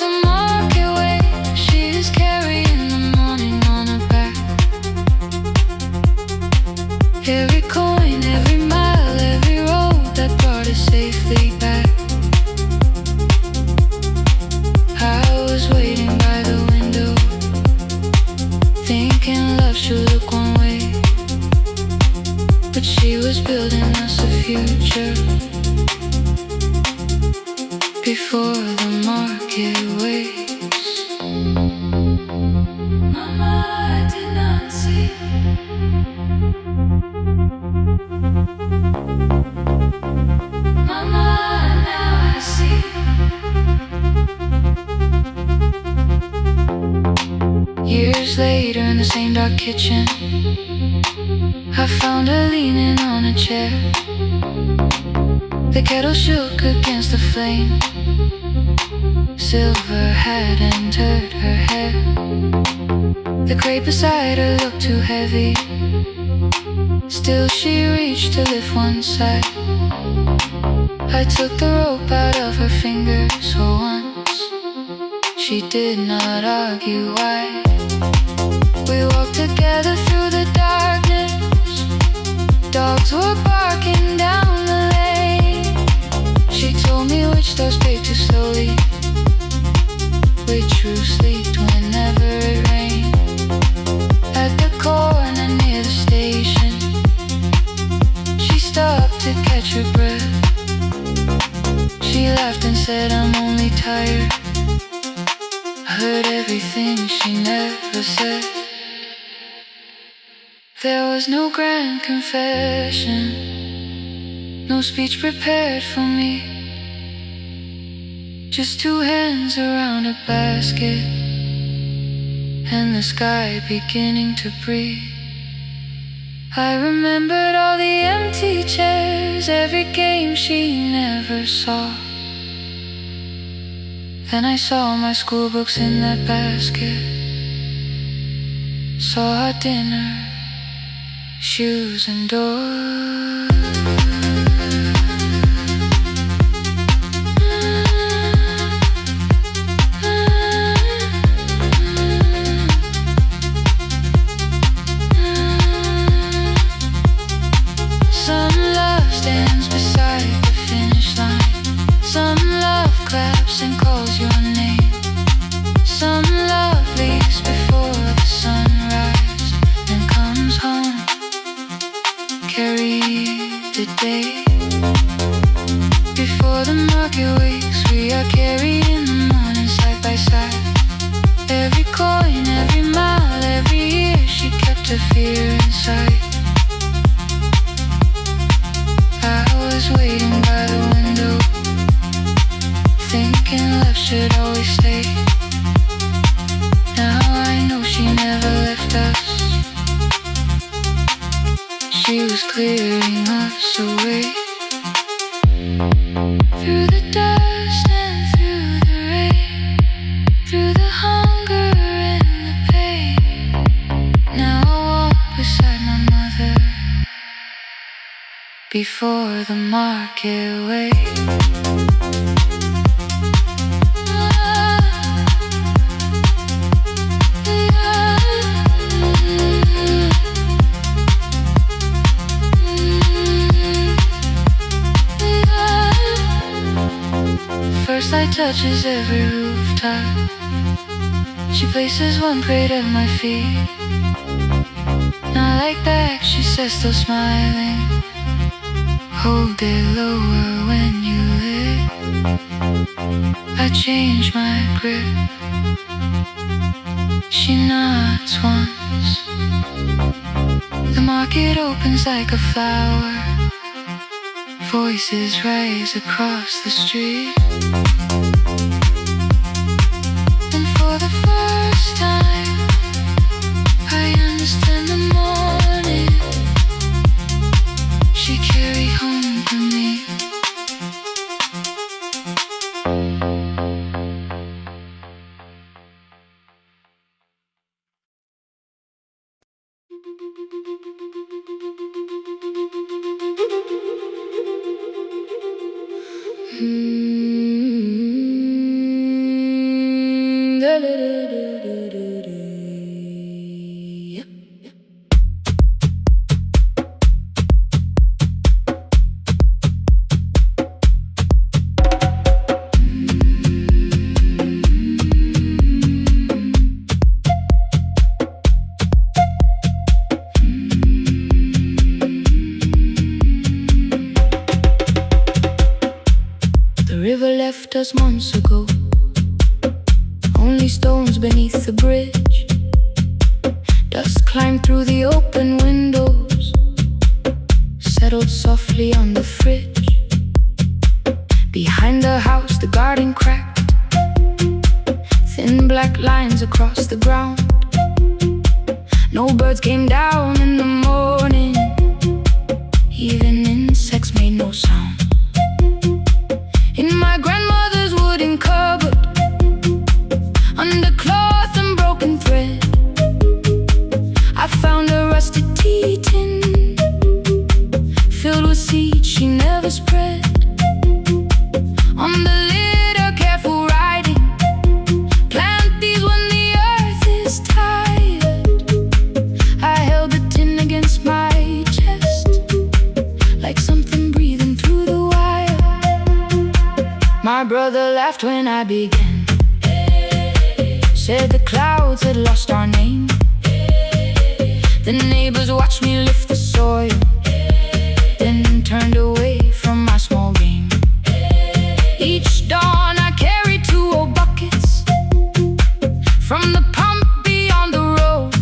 the market way, she is carrying the morning on her back. Every coin, every mile, every road that brought us safely back. I was waiting by the window, thinking love should look one way, but she was building us a future before the market waits. Mama, I did not see. Mama, now I see. Years later in the same dark kitchen, I found her leaning on a chair. The kettle shook against the flame. Silver had entered her hair. The crate beside her looked too heavy. Still she reached to lift one side. I took the rope out of her fingers for once. She did not argue why. We walked together through the darkness. Dogs were barking down the lane. She told me which doors paved too slowly, which roofs leaked whenever it rained. At the corner near the station, she stopped to catch her breath. She laughed and said, I'm only tired. I heard everything she never said. There was no grand confession, no speech prepared for me. Just two hands around a basket, and the sky beginning to breathe. I remembered all the empty chairs, every game she never saw. Then I saw my school books in that basket, saw our dinner, shoes and doors. Some love stands beside the finish line. Some love claps and calls your name. Some love leaves before the sunrise and comes home. Carry the day before the market wakes. We are carried in the morning side by side. Every coin, every mile, every year, she kept her fear inside. I was waiting by the window, thinking love should always stay. Now I know she never left us. She was clearing us away. Through the dust and through the rain, through the hunger and the pain. Now I walk beside my mother before the market waits. First light touches every rooftop. She places one crate at my feet. Not like that, she says, still smiling. Hold it lower when you lit. I change my grip. She nods once. The market opens like a flower. Voices rise across the street. And for the first time, I understand the morning she carried home for me. Left us months ago, only stones beneath the bridge. Dust climbed through the open windows, settled softly on the fridge. Behind the house the garden cracked, thin black lines across the ground. No birds came down in the morning, even insects made no sound. In my grandmother's wooden cupboard, under cloth and broken thread, I found a rusted tea tin filled with seeds she never spread. On the lid a careful writing, plant these when the earth is tired. I held the tin against my chest, like something breathing through the wire. My brother laughed when I began, said the clouds had lost our name. The neighbors watched me lift the soil, then turned away from my small game. Each dawn I carried 2 old buckets from the pump beyond the road,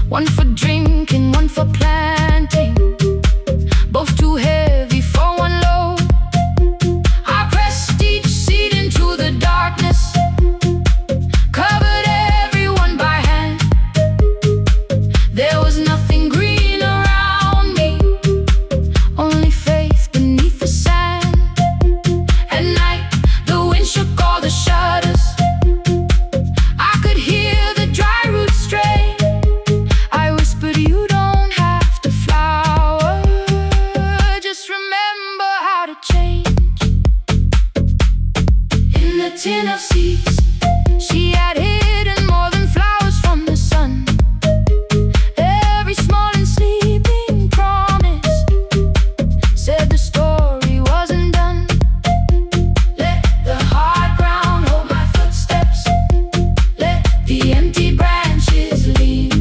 one for drinking, one for planting, both too heavy for one load. I pressed each seed into the darkness, covered everyone by hand. There was nothing green around me, only faith beneath the sand. At night the wind shook all the shutters, I could hear the dry roots stray. I whispered, you don't have to flower, just remember how to change. In the tin of seeds she had hidden more than flowers from the sun. Every small and sleeping promise said the story wasn't done. Let the hard ground hold my footsteps, let the empty branches lean.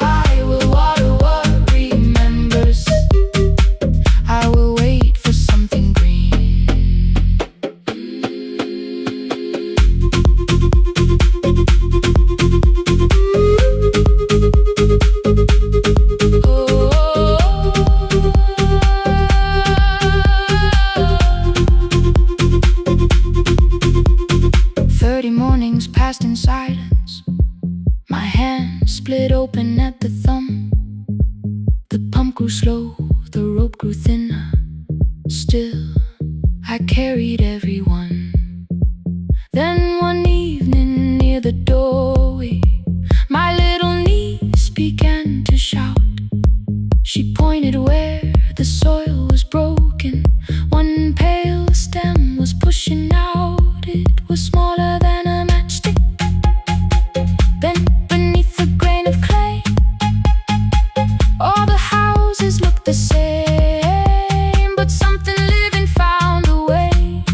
I will water what remembers, I will wait for something green. Oh, 30 mornings passed in silence, my hand split open at the thumb. The pump grew slow, the rope grew thinner, still I carried everyone. Then one evening near the doorway, my little niece began to shout. She pointed where the soil was broken, one pale stem was pushing out. It was smaller than a matchstick, bent beneath a grain of clay. All the houses looked the same, but something living found a way.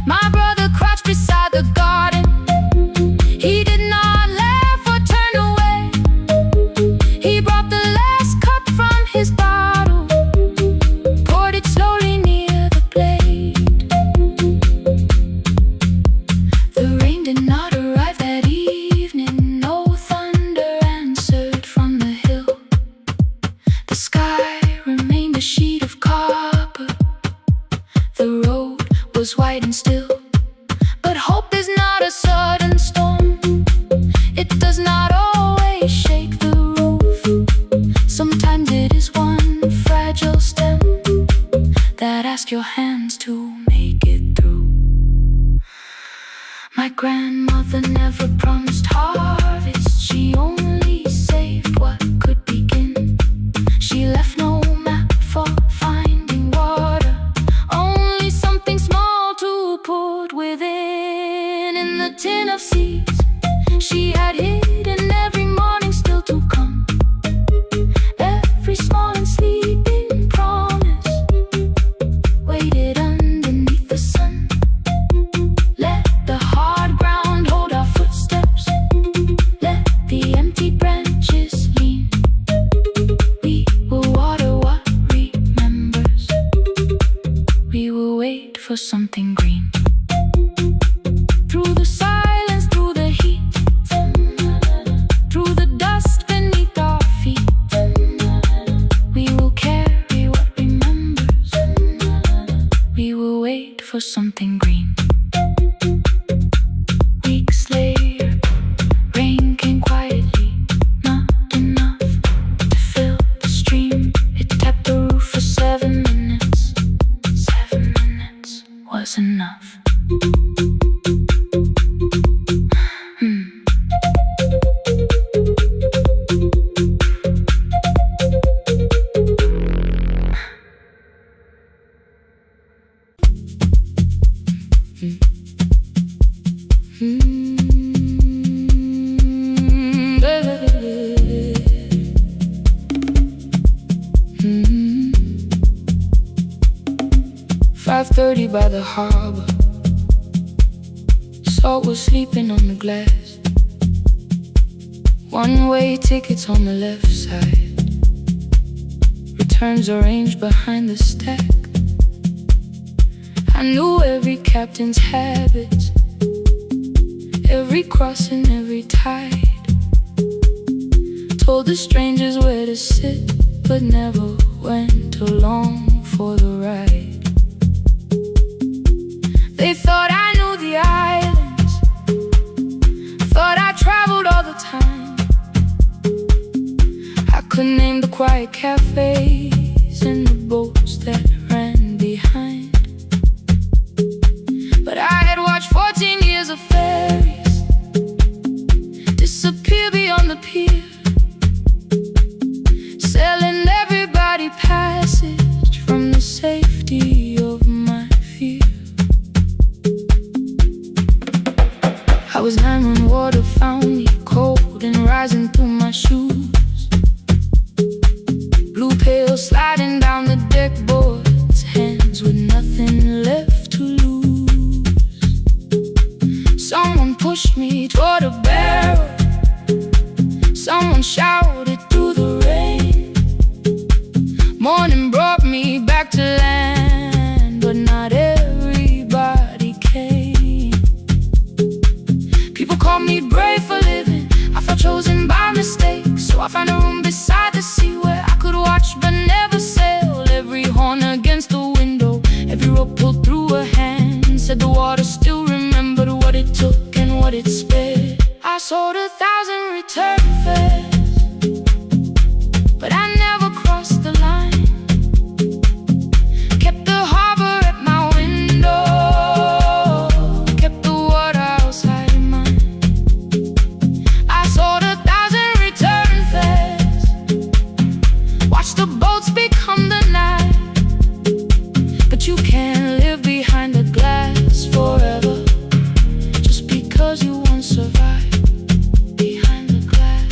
My brother crouched beside the garden, he did not laugh or turn away. He brought the last cup from his bottle, poured it slowly near the blade. The rain did not arrive that evening, no thunder answered from the hill. The sky remained a sheet of copper, the road was white and still. But hope is not a sudden storm, it does not always shake the roof. Sometimes it is one fragile stem that asks your hands to make it through. My grandmother never promised harvest, she only saved what could begin. She left no map for finding water, only something small to put within. a tin of seeds she had hidden every morning still to come. Every small and sleeping promise waited underneath the sun. Let the hard ground hold our footsteps, let the empty branches lean. We will water what remembers, we will wait for something green. Through the silence, through the heat, through the dust beneath our feet, we will carry what remembers, we will wait for something green. Weeks later, rain came quietly, not enough to fill the stream. It tapped the roof for 7 minutes. 7 minutes was enough. 5:30 by the harbor, salt was sleeping on the glass. One-way tickets on the left side, returns arranged behind the stack. I knew every captain's habits, every crossing, every tide. Told the strangers where to sit, but never went along for the ride. They thought I knew the islands, thought I traveled all the time. I could name the quiet cafes and the boats that ran behind. But I had watched 14 years of ferries disappear beyond the pier, selling everybody passage from the safety of my fear. I was 9 when water found me, cold and rising through my shoes. Blue pail sliding down the deck boards, hands with nothing left to lose. Someone pushed me toward a barrel, someone shouted through the rain. Morning brought me back to land, but not everybody came. People called me brave for living, I felt chosen by mistake. So I found a room beside the sea where I could watch but never sail. Every horn against the window, every rope pulled through a hand, said the water still remembered what it took and what it spared. I sold 1,000 return fares, but I never crossed the line. Kept the harbor at my window, kept the water outside of mine. I sold 1,000 return fares, watched the boats become the night. But you can't live behind the glass forever, just because you once survived behind the glass.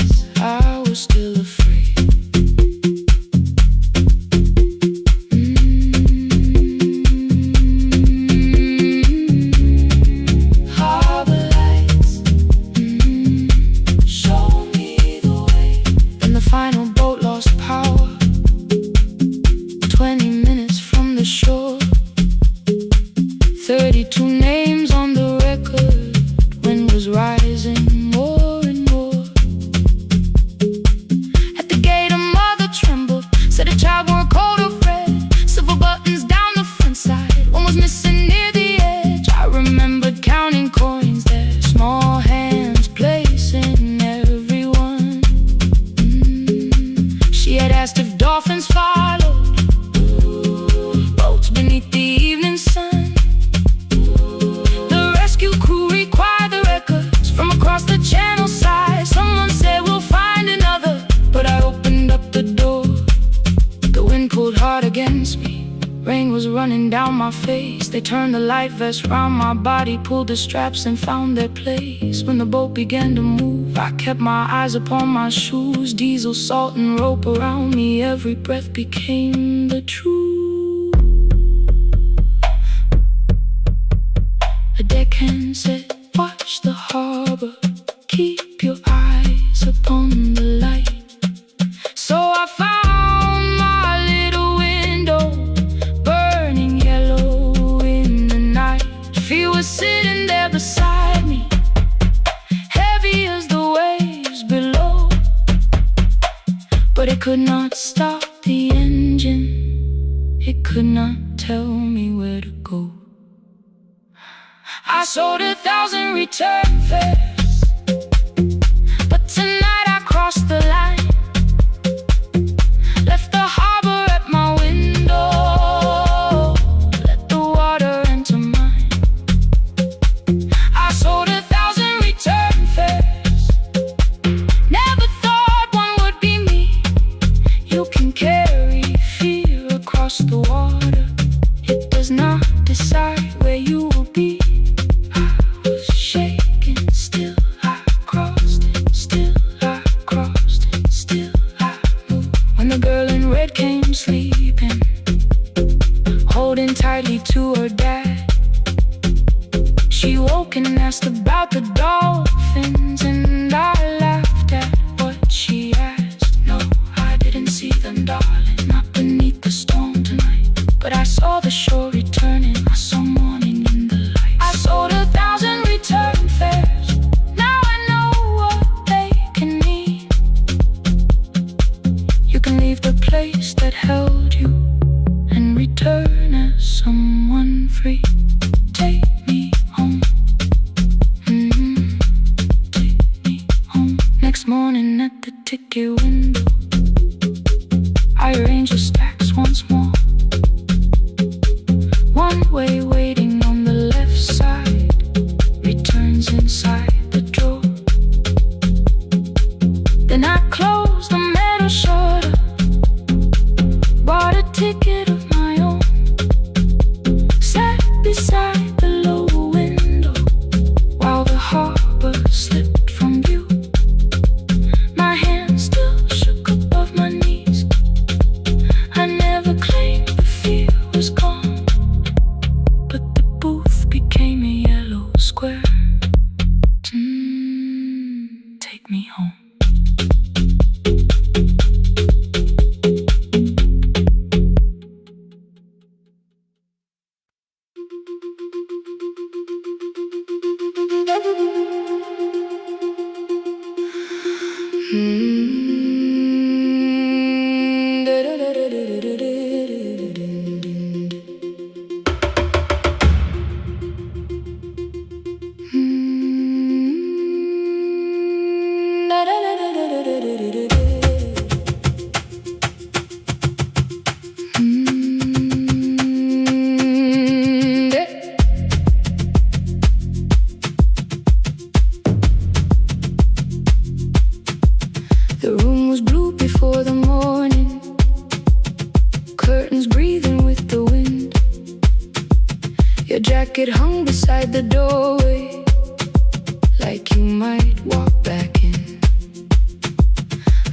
my face. They turned the light vest round my body, pulled the straps and found their place. When the boat began to move, I kept my eyes upon my shoes. Diesel, salt and rope around me, every breath became the truth. A deckhand said, watch the harbor, keep your eyes upon the light. So I found my little window, burning yellow in the night. She was sitting there beside me, heavy as the waves below, but it could not stop the engine. It could not tell me where to go. I sold 1,000 return fares, but tonight I crossed the line. Left the harbor at my window, let the water enter mine. I sold 1,000 return fares, never thought one would be me. You can carry fear across the water, it does not decide where you will be. Sleeping, holding tightly to her dad. She woke and asked about the dolphins, and I laughed at what she asked. No, I didn't see them, darling, not beneath the storm tonight. But I saw the shore returning, I saw morning in the light. I sold 1,000 return fares, now I know what they can mean. You can leave the place that held you and return as someone free. Take me home, take me home. Next morning at the ticket window, I arrange the stacks once more. One way waiting on the left side, returns inside the drawer. Then I close the metal shutter, bought a ticket of my own, sat beside the low window while the harbor slipped from view. My hands still shook above my knees. I never claimed the fear was gone, but the booth became a yellow square. Take me home. The room was blue before the morning, curtains breathing with the wind. Your jacket hung beside the doorway, like you might walk back in.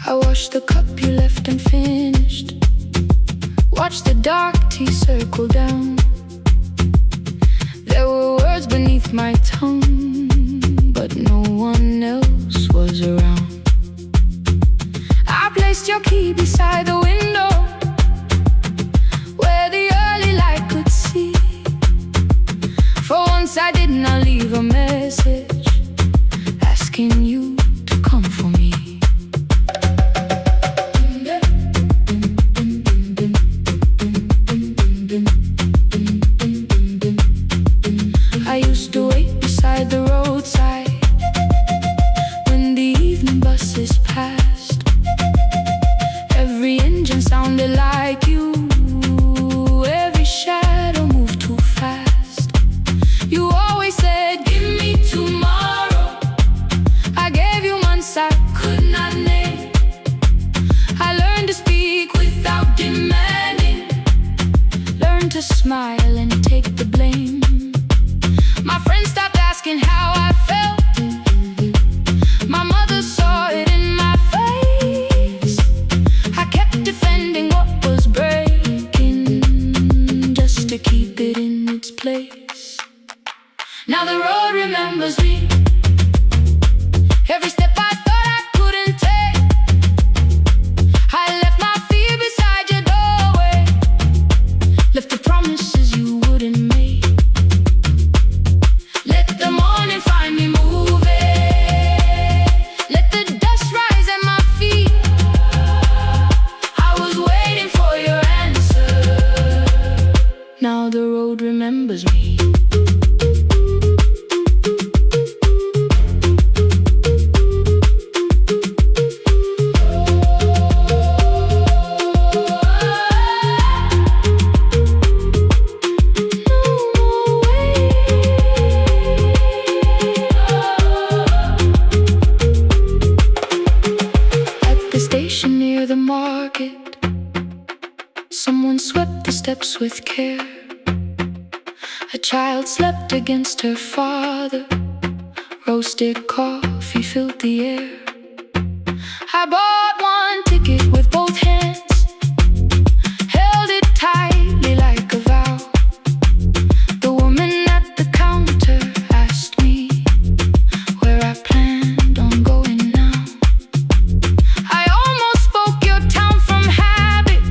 I washed the cup you left unfinished, watched the dark tea circle down. There were words beneath my tongue, but no one else was around. I placed your key beside the window, where the early light could see. For once I did not leave a message asking you to come for me. I used to wait beside the roadside when the evening buses passed. Every engine sounded like you, every shadow moved too fast. You always said, give me tomorrow. I gave you months I could not name. I learned to speak without demanding, learned to smile and My friends stopped asking how I felt. My mother saw it in my face. I kept defending what was breaking, just to keep it in its place. Now the road remembers me. Every step I thought I couldn't take, I left my fear beside your doorway. Left the promises you wouldn't make. Let the morning find me moving. Let the dust rise at my feet. I was waiting for your answer. Now the road remembers me. Someone swept the steps with care. A child slept against her father. Roasted coffee filled the air. I bought one ticket with both hands, held it tightly like a vow. The woman at the counter asked me where I planned on going now. I almost spoke your town from habit,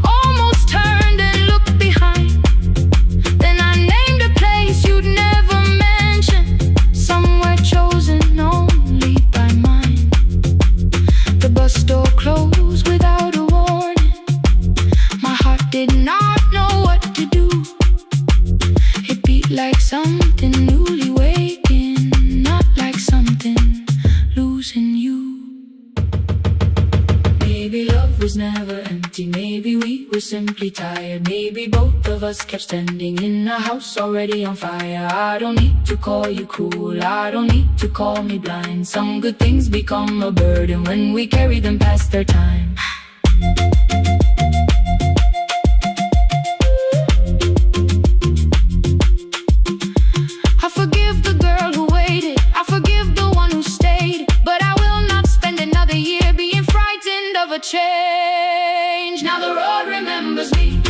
almost turned and looked behind. Then I named a place you'd never mention, somewhere chosen only by mine. The bus door closed without a warning. My heart did not know what to do. It beat like something newly waking, not like something losing you. Maybe love was never empty, maybe we were simply tired. Maybe both of us kept standing in a house already on fire. I don't need to call you cruel, I don't need to call me blind. Some good things become a burden when we carry them past their time. I forgive the girl who waited, I forgive the one who stayed, but I will not spend another year being frightened of a change. Now the road remembers me.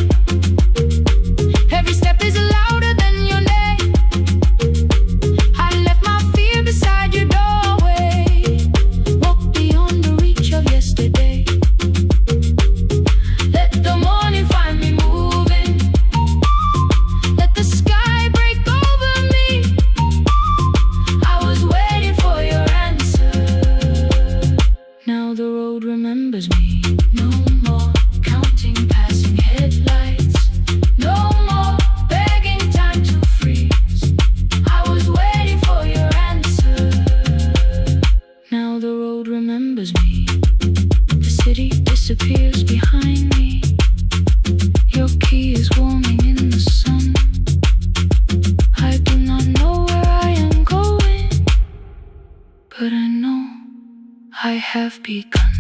Every step is louder than your name. I left my fear beside your doorway. Walked beyond the reach of yesterday. Let the morning find me moving. Let the sky break over me. I was waiting for your answer. Now the road remembers me. No more counting passing headlights. No more begging time to freeze. I was waiting for your answer. Now the road remembers me. The city disappears behind me. Your key is warming in the sun. I do not know where I am going, but I know I have begun.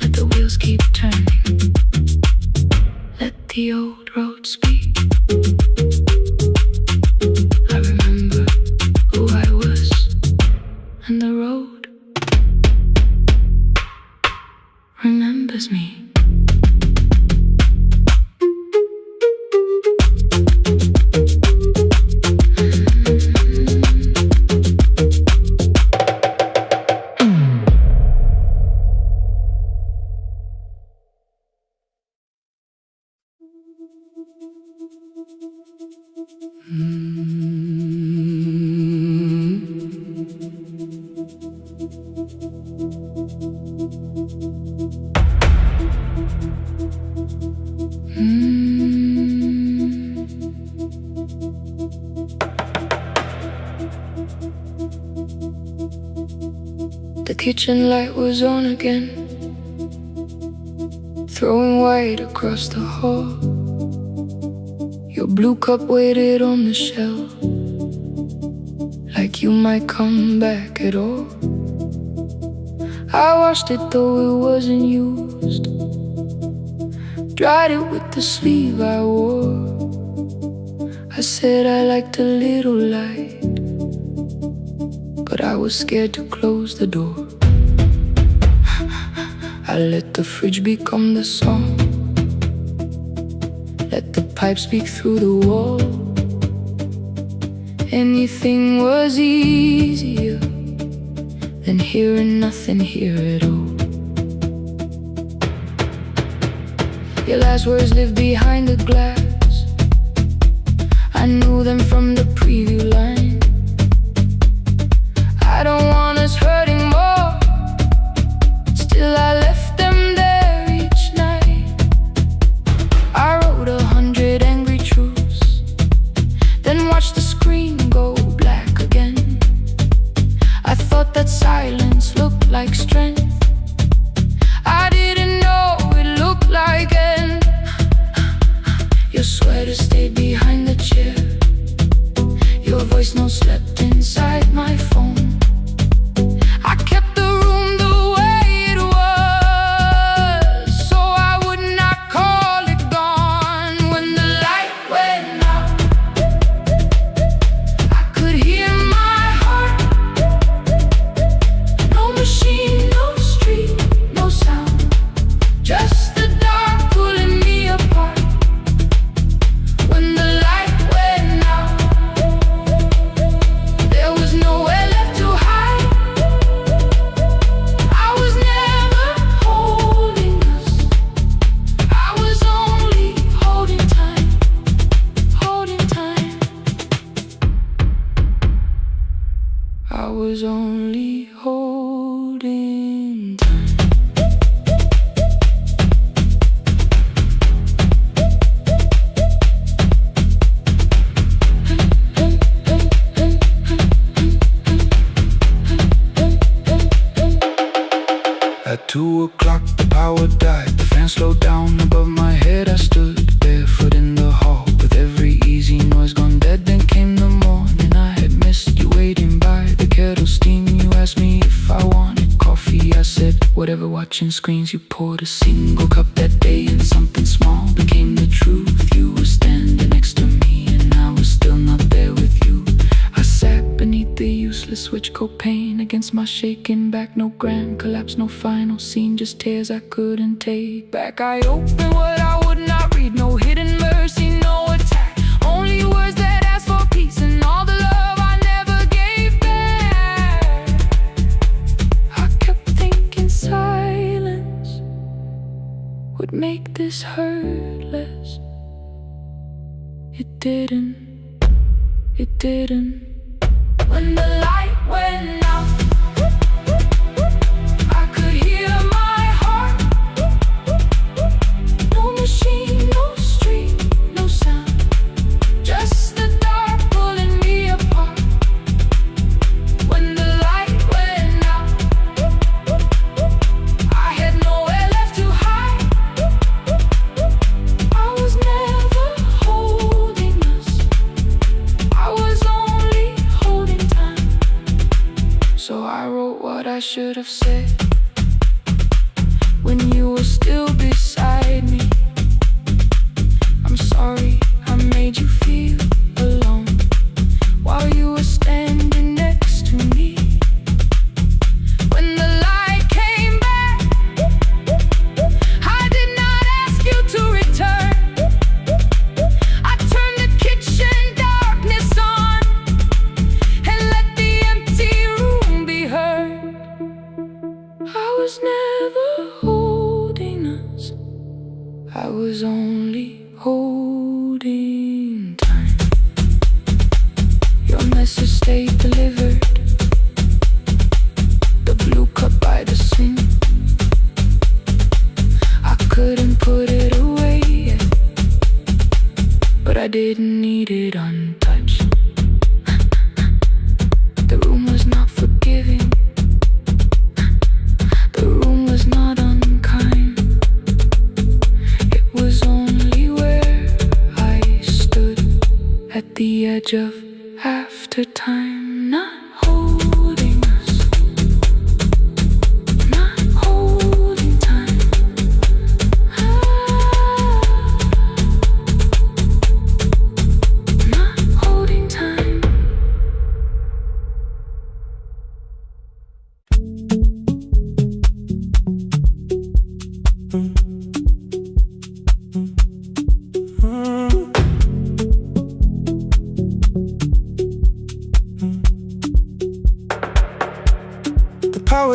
Let the wheels keep turning. Let the old road speak. I remember who I was, and the road remembers me. The kitchen light was on again, throwing white across the hall. Your blue cup waited on the shelf, like you might come back at all. I washed it though it wasn't used, dried it with the sleeve I wore. I said I liked a little light, but I was scared to close the door. I let the fridge become the song, let the pipe speak through the wall. Anything was easier than hearing nothing here at all. Your last words live behind the glass. I knew them from the preview line. I don't want us hurting more. Still I left them there each night. I wrote 100 angry truths, then watched the screen go black again. I thought that silence looked like strength. I didn't know it looked like end. Your sweater stayed behind the chair. Your voice no slept inside my phone. I kept the room the way it was, so I would not call it gone. When the light went out, I could hear my heart. No machine, no street, no sound, just the dark pulling me apart. When the light went out, there was nowhere left to hide. I was never holding us, I was only holding time, holding time. I was only holding time. At 2 o'clock the power died, the fan slowed down above my head. I stood barefoot in the hall with every easy noise gone dead. Then came the morning, I had missed you waiting by the kettle steam. You asked me if I wanted coffee, I said whatever. Watching screens, you poured a single cup that day, and something small became the truth. You were standing next to me and I was still not there with you. I sat beneath the useless switch, copain against my shaking back. No grand collapse, no final scene, just tears I couldn't take back. I opened what I would not read, no hidden mercy, no attack, only words that asked for peace and all the love I never gave back. I kept thinking silence would make this hurt less. It didn't, it didn't. When the light went out, I could hear my heart. No machine, no street, no sound, just the dark pulling me apart. When the light went out, I had nowhere left to hide. I was never holding us, I was only holding time. So I wrote what I should have said when you were still beside me. I'm sorry I made you feel alone while you were standing next to me. When the light came back, I did not ask you to return. I turned the kitchen darkness on and let the empty room be heard. I was never holding us, I was only holding time. Your message stayed delivered, the blue cup by the sink. I couldn't put it away yet, but I didn't need it untouched. The room was not forgiving, the room was not unkind. It was only where I stood at the edge of after time, not holding us, not holding time. Not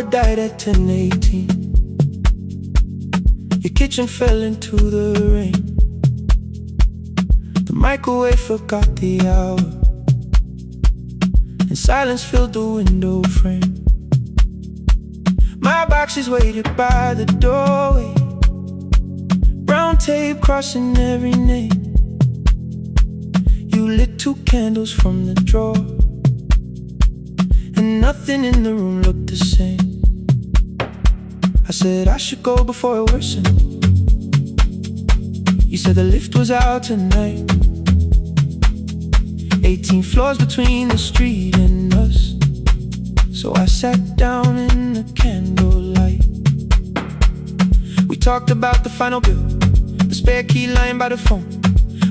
power died at 10:18. Your kitchen fell into the rain. The microwave forgot the hour, and silence filled the window frame. My boxes waited by the doorway, brown tape crossing every name. You lit 2 candles from the drawer, and nothing in the room looked the same. I said I should go before it worsened. You said the lift was out tonight. 18 floors between the street and us. So I sat down in the candlelight. We talked about the final bill, the spare key lying by the phone,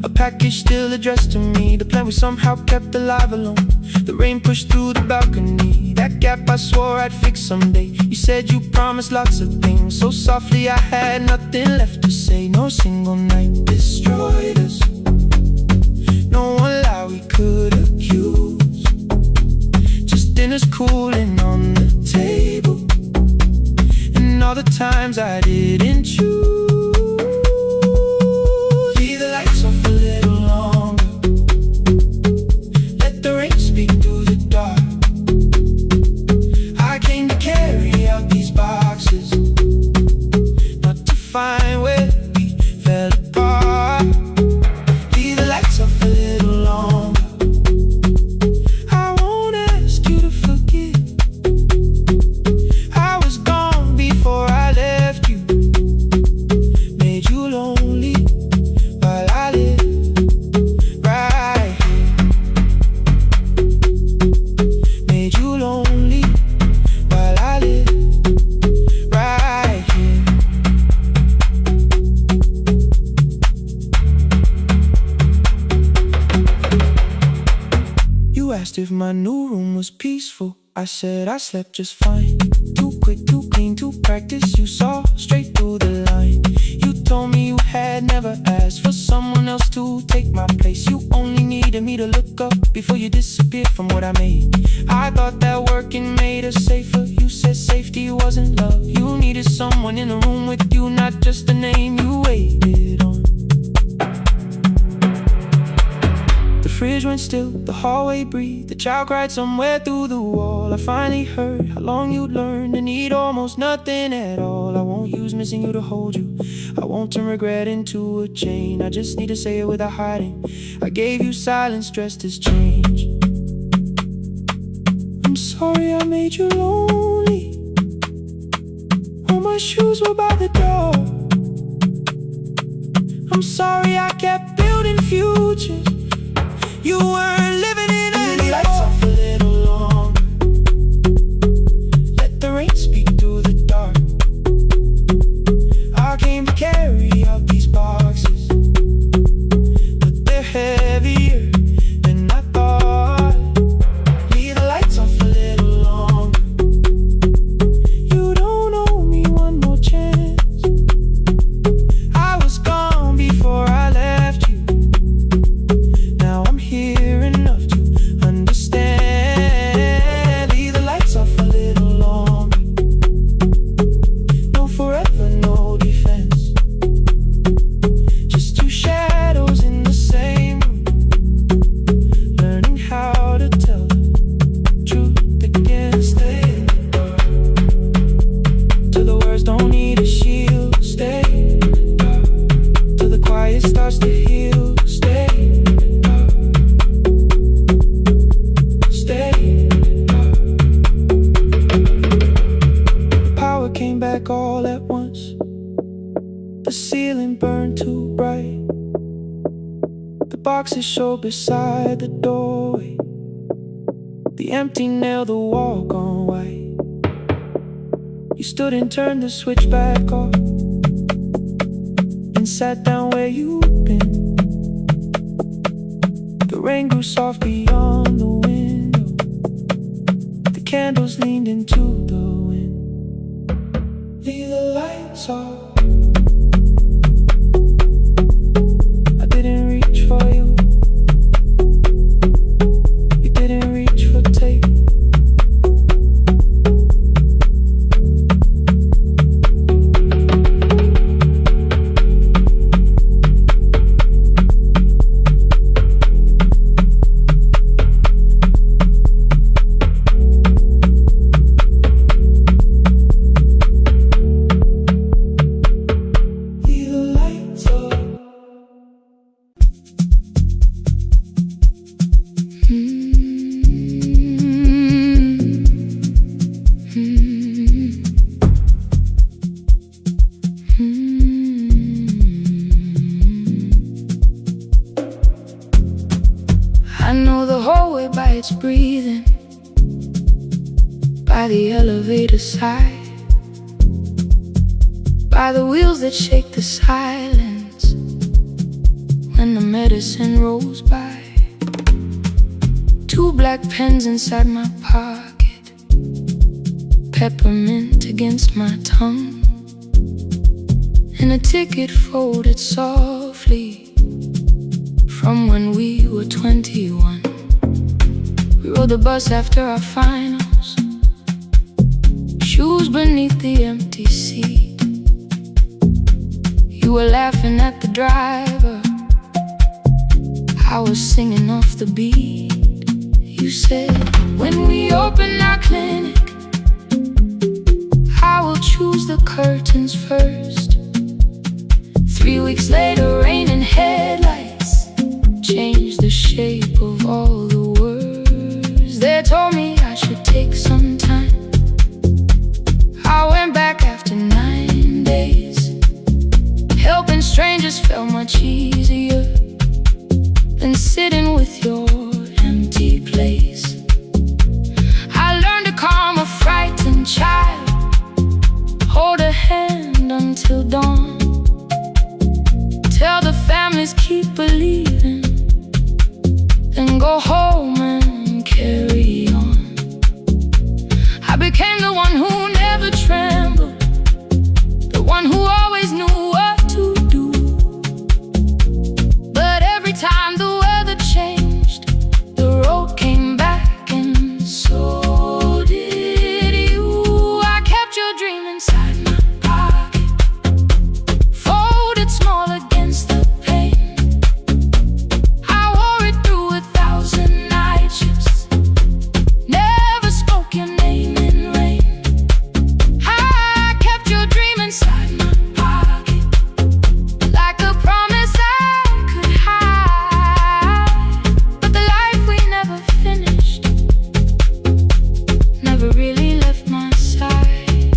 a package still addressed to me, the plan we somehow kept alive alone. The rain pushed through the balcony, that gap I swore I'd fix someday. You said you promised lots of things, so softly I had nothing left to say. No single night destroyed us, no one lie we could accuse. Just dinners cooling on the table, and all the times I didn't choose. Leave the lights off a little longer, let the rain speak through the dark. I came to carry out these boxes, not to find where we fell apart. Leave the lights off a little longer, I won't ask you to forget. I was gone before I left you, made you lonely while I lived right here. Made you lonely while I lived right here. You asked if my new room was peaceful. I said I slept just fine. Too quick, too clean, too practiced. You saw straight through the line. You told me you had never asked for someone else to take my place. You only needed me to look up before you disappeared from what I made. I thought that working made us safer. You said safety wasn't love. You needed someone in the room with you, not just a name you waited on. The fridge went still, the hallway breathed, the child cried somewhere through the wall. I finally heard how long you'd learned to need almost nothing at all. I won't use missing you to hold you, I won't turn regret into a chain. I just need to say it without hiding. I gave you silence dressed as change. I'm sorry I made you lonely, all my shoes were by the door. I'm sorry I kept building futures you weren't living in anymore. Leave the lights off a little longer, let the rain speak through the dark. I came to carry out these boxes, but they're heavier than I thought. Leave the lights off a little longer, you don't owe me one more chance. I was gone before I left you, now I'm here enough to understand. Leave the lights off a little longer, no forever, no defense. Just 2 shadows in the same room, learning how to tell the truth again. Stay in the dark, till the words don't need a shield. Stay in the dark, till the quiet starts to heal. Stay in the dark, stay in the dark. The power came back all at once, the ceiling burned too bright, the boxes showed beside the doorway, the empty nail, the wall gone white. You stood and turned the switch back off, and sat down where you'd been. The rain grew soft beyond the window, the candles leaned into the wind. Leave the lights off, I didn't reach for you, you didn't reach for tape. I know the whole way by its breathing, by the elevator side, by the wheels that shake the silence when the medicine rolls by. 2 black pens inside my pocket, peppermint against my tongue, and a ticket folded softly from when we were 21. We rode the bus after our finals, shoes beneath the empty seat. You were laughing at the driver, I was singing off the beat. You said, when we open our clinic, I will choose the curtains first. 3 weeks later, rain and headlights changed the shape of all the words. They told me I should take some time. I went back after 9 days. Helping strangers felt much easier than sitting with your empty place. I learned to calm a frightened child, hold a hand until dawn, tell the families keep believing, then go home and carry on. I became the one who never trembled, the one who always knew what to do. But every time the weather changed, the road came back, and so did you. I kept your dream inside my pocket, folded small against the pain. I wore it through 1,000 night shifts, never spoke your name in rain. I kept your dream inside my pocket, like a promise I could hide. But the life we never finished never really left my side.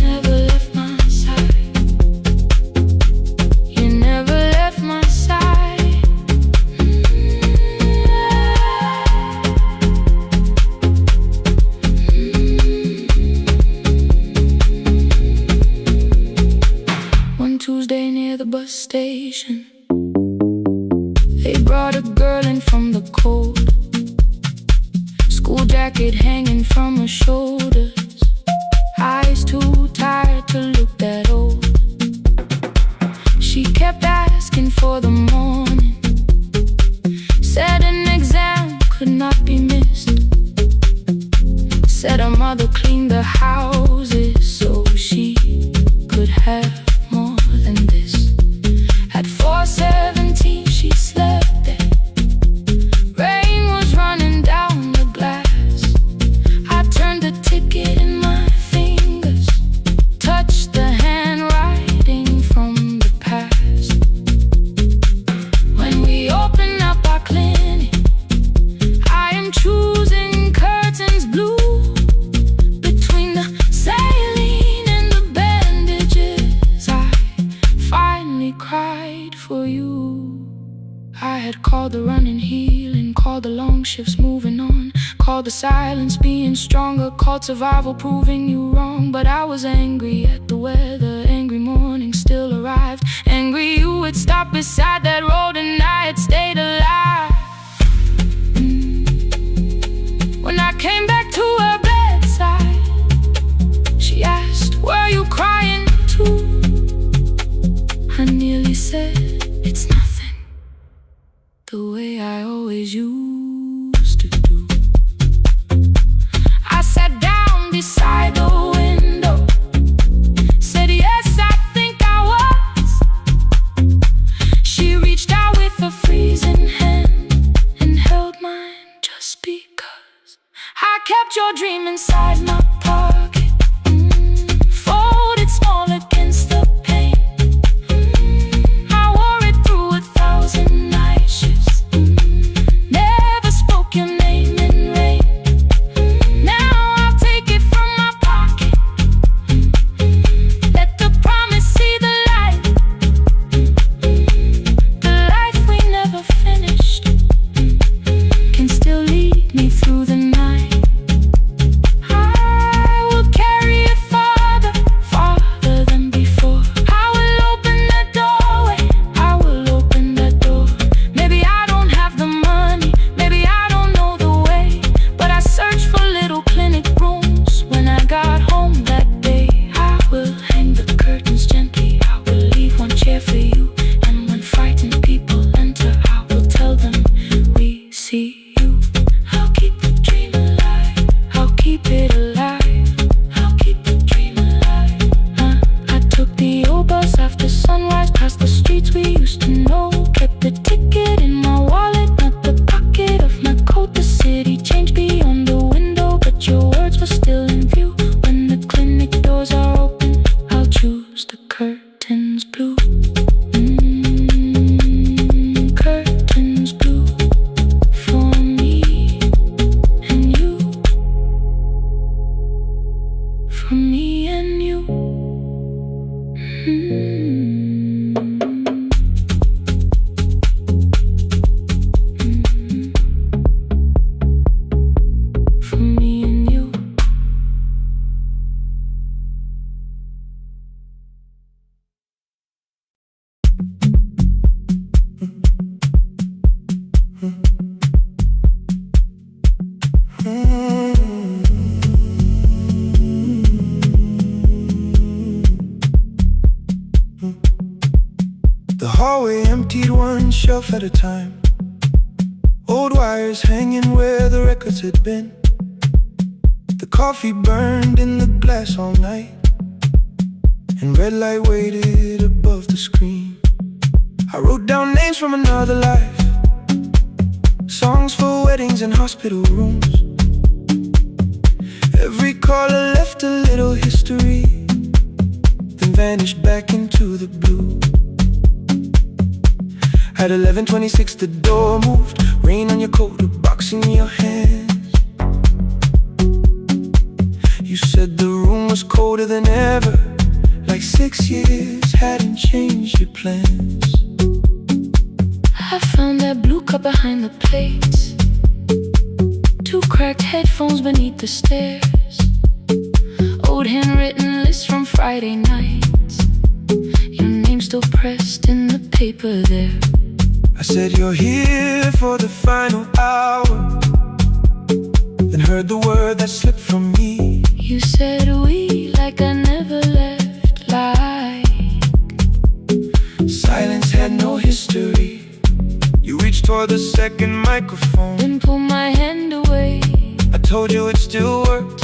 Never left my side. You never left my side. One Tuesday near the bus station, they brought a girl in from the cold, school jacket hanging from her shoulders, eyes too tired to look that old. She kept asking for the morning, said an exam could not be missed, said her mother cleaned the houses so she could have more than this. At 4:17 she slept there, rain was running down the glass. I turned the ticket in my fingers, touched the handwriting from the past. When we open up our clinic, I am choosing curtains blue, between the saline and the bandages. I finally cried for you. I had called the running healing, called the long shifts moving on, called the silence being stronger, called survival proving you wrong. But I was angry at the weather, angry morning still arrived, angry you would stop beside that road and I had stayed alive. When I came back to her bedside, she asked, were you crying too? I nearly said, it's nothing, the way I always used to do. I sat down beside the window, said yes, I think I was. She reached out with a freezing hand and held mine just because. I kept your dream inside my pocket, folded small against the pain. I wore it through 1,000 night shifts, never spoke your name in rain. Now I'll take it from my pocket, let the promise see the light, the life we never finished. shelf at a time. Old wires hanging where the records had been. The coffee burned in the glass all night, and red light waited above the screen. I wrote down names from another life, songs for weddings and hospital rooms. Every caller left a little history, then vanished back into the blue. At 11:26 the door moved, rain on your coat, a box in your hands. You said the room was colder than ever, like 6 years hadn't changed your plans. I found that blue cup behind the plates, 2 cracked headphones beneath the stairs, old handwritten lists from Friday nights, your name still pressed in the paper there. I said you're here for the final hour, then heard the word that slipped from me. You said we like I never left, like silence had no history. You reached toward the second microphone, then pulled my hand away. I told you it still worked.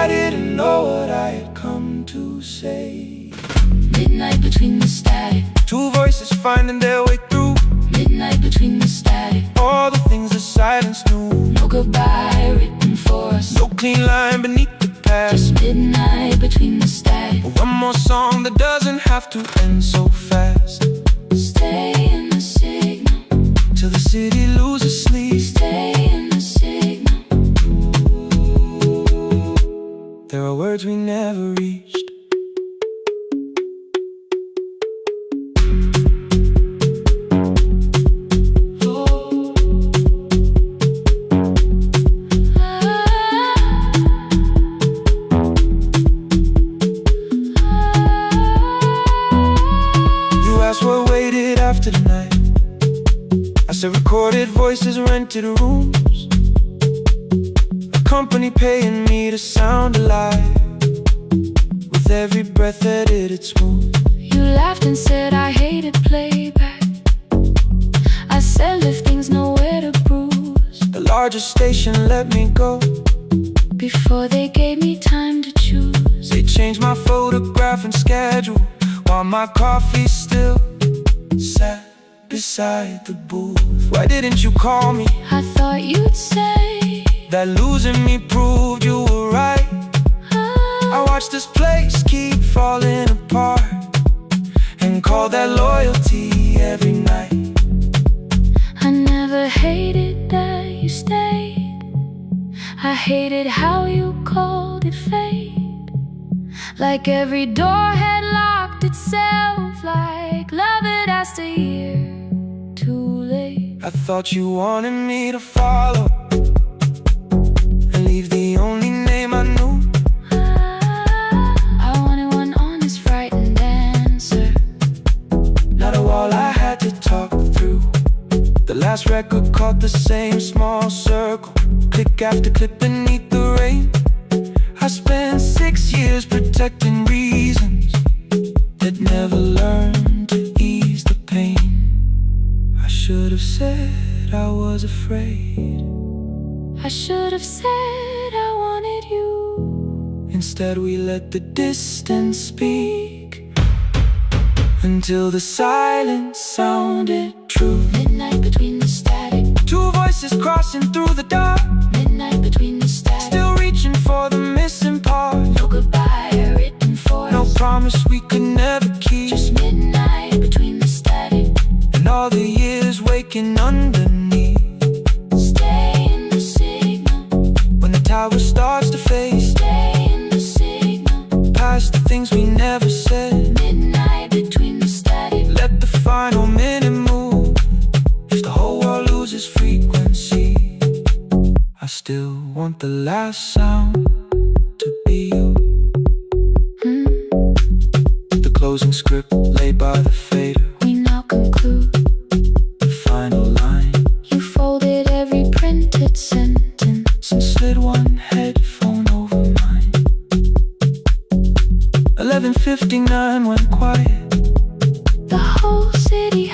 I didn't know what I had come to say. Midnight between the static, 2 voices finding their way through. midnight between the static, All the things the silence knew. no goodbye written for us, No clean line beneath the past. just midnight between the static. One more song that doesn't have to end so fast. Stay in the signal, Till the city loses sleep. stay in the signal. There are words we never reached. What waited after the night? I said recorded voices, rented rooms, a company paying me to sound alive, with every breath edited smooth. You laughed and said I hated playback. I said lifting's nowhere to bruise. The largest station let me go Before they gave me time to choose. They changed my photograph and schedule, while my coffee still sat beside the booth. Why didn't you call me? I thought you'd say that losing me proved you were right. I watched this place keep falling apart, and call that loyalty every night. I never hated that you stayed. I hated how you called it fate, like every door had locked itself, like love had asked a year too late. I thought you wanted me to follow and leave the only name I knew. I wanted one honest, frightened answer, Not a wall I had to talk through. The last record caught the same small circle, click after click beneath the rain. I spent 6 years protecting reasons that never learned to ease the pain. I should have said I was afraid. I should have said I wanted you. Instead we let the distance speak, until the silence sounded true. Midnight between the static, 2 voices crossing through the dark, midnight between the static, still reaching for the missing part. no goodbye written for No us, promise we could never keep. just midnight between the static. And all the years waking underneath. Stay in the signal, When the tower starts to fade, stay in the signal. past the things we never said. Midnight between the static, Let the final minute move. If the whole world loses frequency, I still want the last sound to be you. The closing script laid by the fader, we now conclude. the final line. You folded every printed sentence and slid one headphone over mine. 11:59 went quiet. The whole city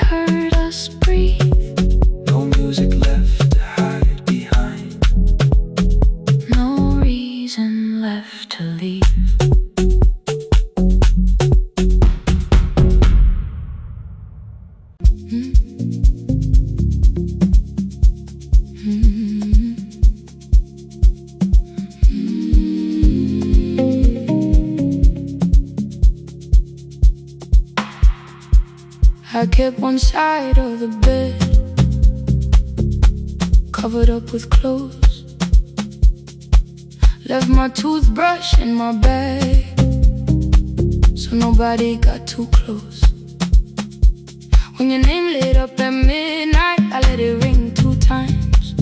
kept one side of the bed covered up with clothes. Left my toothbrush in my bag so nobody got too close. When your name lit up at midnight, I let it ring 2 times.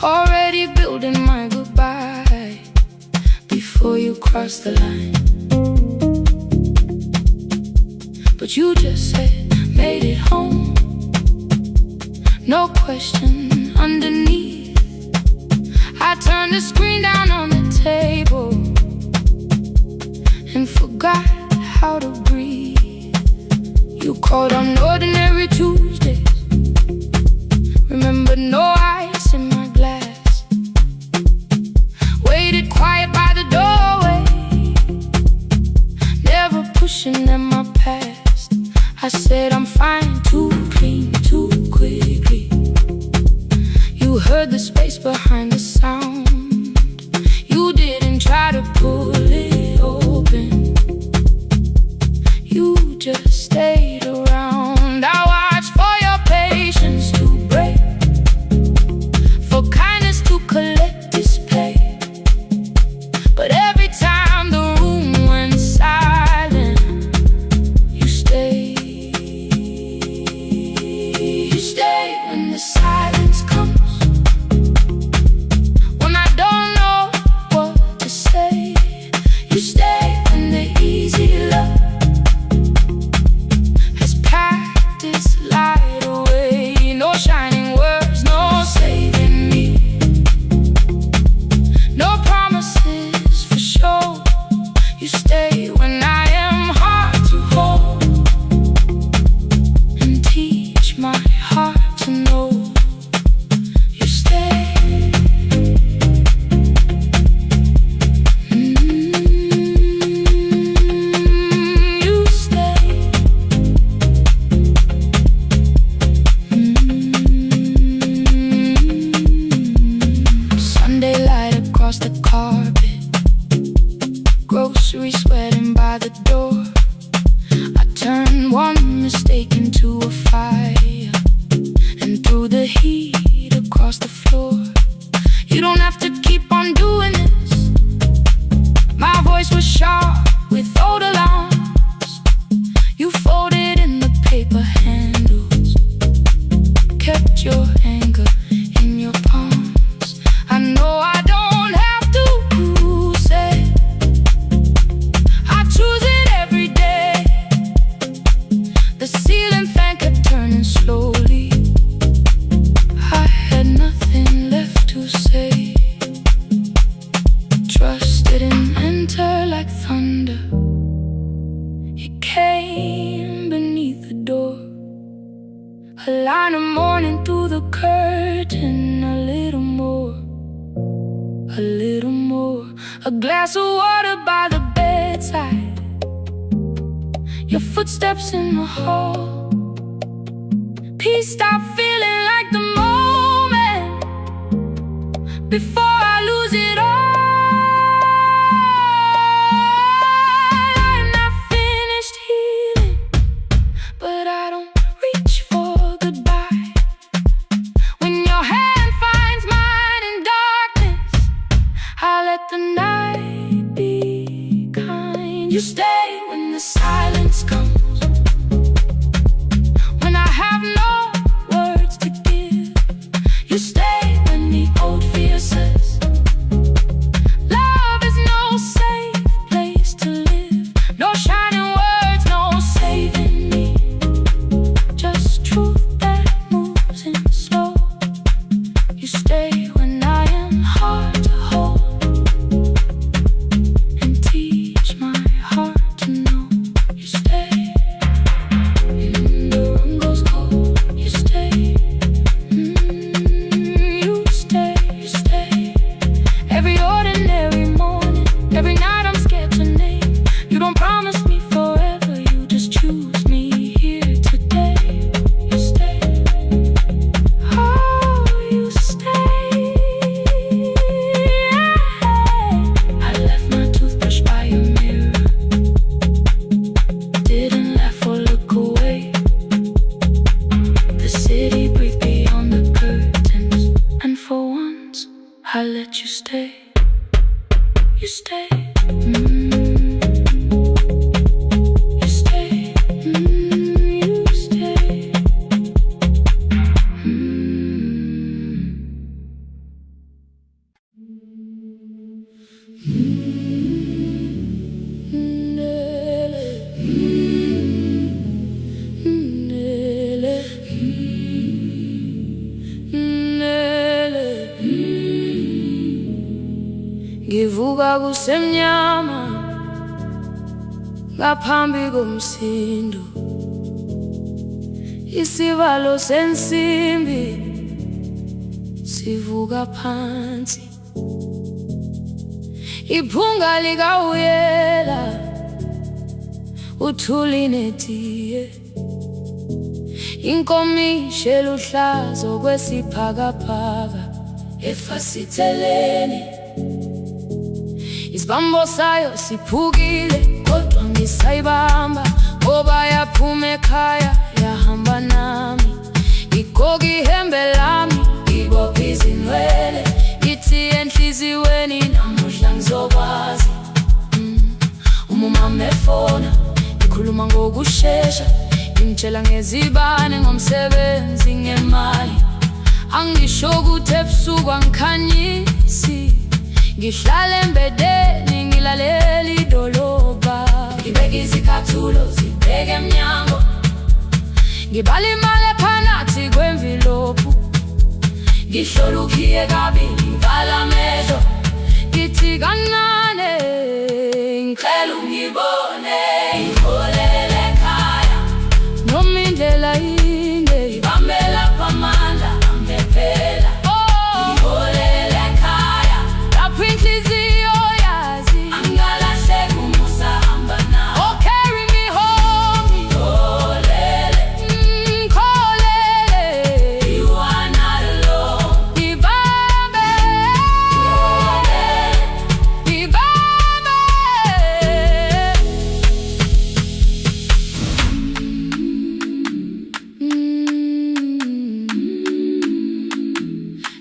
Already building my goodbye before you cross the line. But you just said, made it home. No question underneath. I turned the screen down on the table and forgot how to breathe. You called on ordinary Tuesdays. Remember, no ice in my glass. Waited quiet by the doorway, never pushing at my past. I said I'm fine, too clean, too quickly. You heard the space behind the sound. You didn't try to pull it open. You just stayed around. I watched for your patience to break, for kindness to collect display. But every time the room went silent, you stayed. You stay when the silence comes, when I don't know what to say. You stay when the easy love has packed its light away. No shining words, no saving me, no promises for sure. You stay when I am hard to hold and teach my heart to know. You stay. You stay. Sunday light across the carpet, groceries sweating by the door. I turned one mistake into a fire and threw the heat across the floor. You don't have to keep on doing this. My voice was sharp with old alarms. You folded in the paper handles, kept your anger in your palms. I know I don't have to say I choose it every day. The ceiling fan kept turning slowly. I had nothing left to say. Trust didn't enter like thunder. It came beneath the door. A line of morning through the curtain. A little more, a little more. A glass of water by the bedside. Your footsteps in the hall. Peace stopped feeling like the moment before I lose it all. I'm not finished healing, but I don't reach for goodbye. When your hand finds mine in darkness, I let the night be kind. You stay when the silence comes, when I have no words to give. You stay when the old fear says city, breathe beyond the curtains. And for once, I let you stay. You stay. You stay. You stay. Ngivuka kusemnyama ngaphambi komsindo, isivalo sensimbi sivuka phansi, iphunga likawuyela uthuli netiye, inkomishi eluhlaza okwesiphakapaka efasiteleni. Isibambo sayo siphukile kodwa ngisayibamba, ngoba yaphuma ekhaya yahamba nami. Igqoka ihembe lami, ibophe izinwele, ithi enhliziyweni namuhla ngizokwazi. Umama efona, ikhuluma ngokushesha, imtshela ngezibane, ngomsebenzi, ngemali. Angisho ukuthi ebusuku angikhanyisi, ngihlala embedeni ngilalela idolobha. Ngibeka izicathulo zibheke emnyango, ngibala imali ephakathi kwemvilophu, ngihlola ukhiye kabili, ngivala amehlo, ngithi kancane ngicela ungibone. Ngikholele ekhaya noma indlela inde, ngibambela phamandla ami phela. Ngikholele ekhaya lapho inhliziyo yazi angalahleki umusa hamba nawe. Oh, carry me home. Ngikholele, ngikholele, you are not alone. Ngibambe, ngibambe.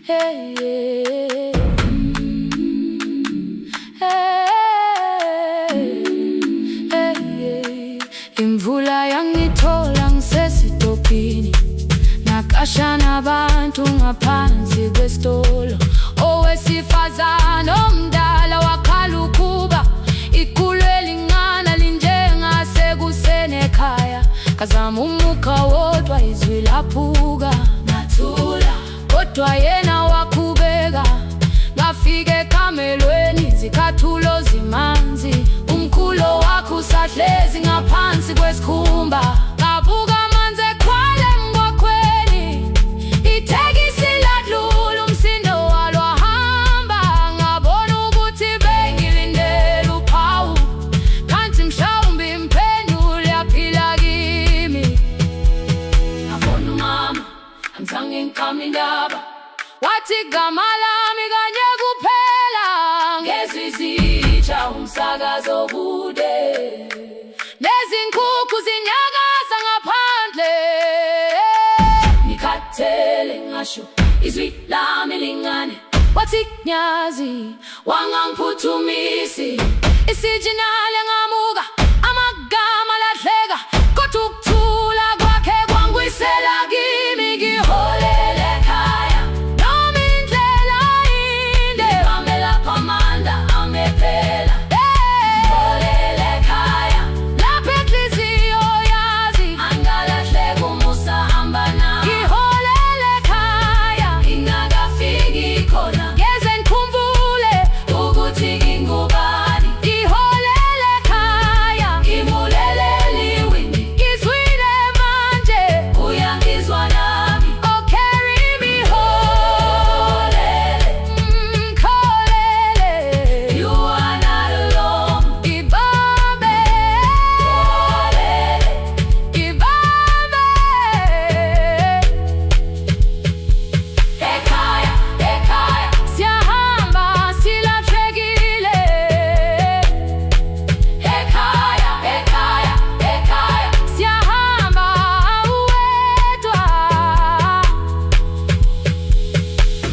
Hey, yeah. Hey, yeah. Imvula yangithola ngisesitopini, nakasha nabantu ngaphansi kwesitolo. Owesifazane omdala wakhala ukuba ikhulu elincane linjengasekuseni ekhaya. Kazama umukha wodwa izwi laphuka, ngathula kodwa yena wakhubeka. Ngafika ekamelweni, izicathulo zimanzi, umkhulo wakhe usahlezi ngaphansi kwesikhumba. Ngabuka amanzi ekhwale emgwaqweni, itekisi ladlula, umsindo walo wahamba. Ngabona ukuthi bengilindele uphawu, kanti mhlawumbe impendulo yaphila kimi. Ngabona umama angizange ngiqame indaba, wathi igama lami kanye kuphela. Ngezwi zitsha umsakazo kude, nezinkukhu zinyakaza ngaphandle. Ngikhathele ngasho izwi lami lingane, wathi nyazi wangangiphuthumisi. Isijinali ngamuka, amagama lahleka, kodwa ukuthula kwakhe kwangwisela kimi. Ngiholele ekhaya noma indlela inde, ngibambela phamandla ami phela. Ngikholele ekhaya lapho inhliziyo yazi angalahleki umusa hamba nawe. Ngiholele ekhaya ingakafiki khona, ngeze ngikhumbule ukuthi ngingubani. Ngiholele ekhaya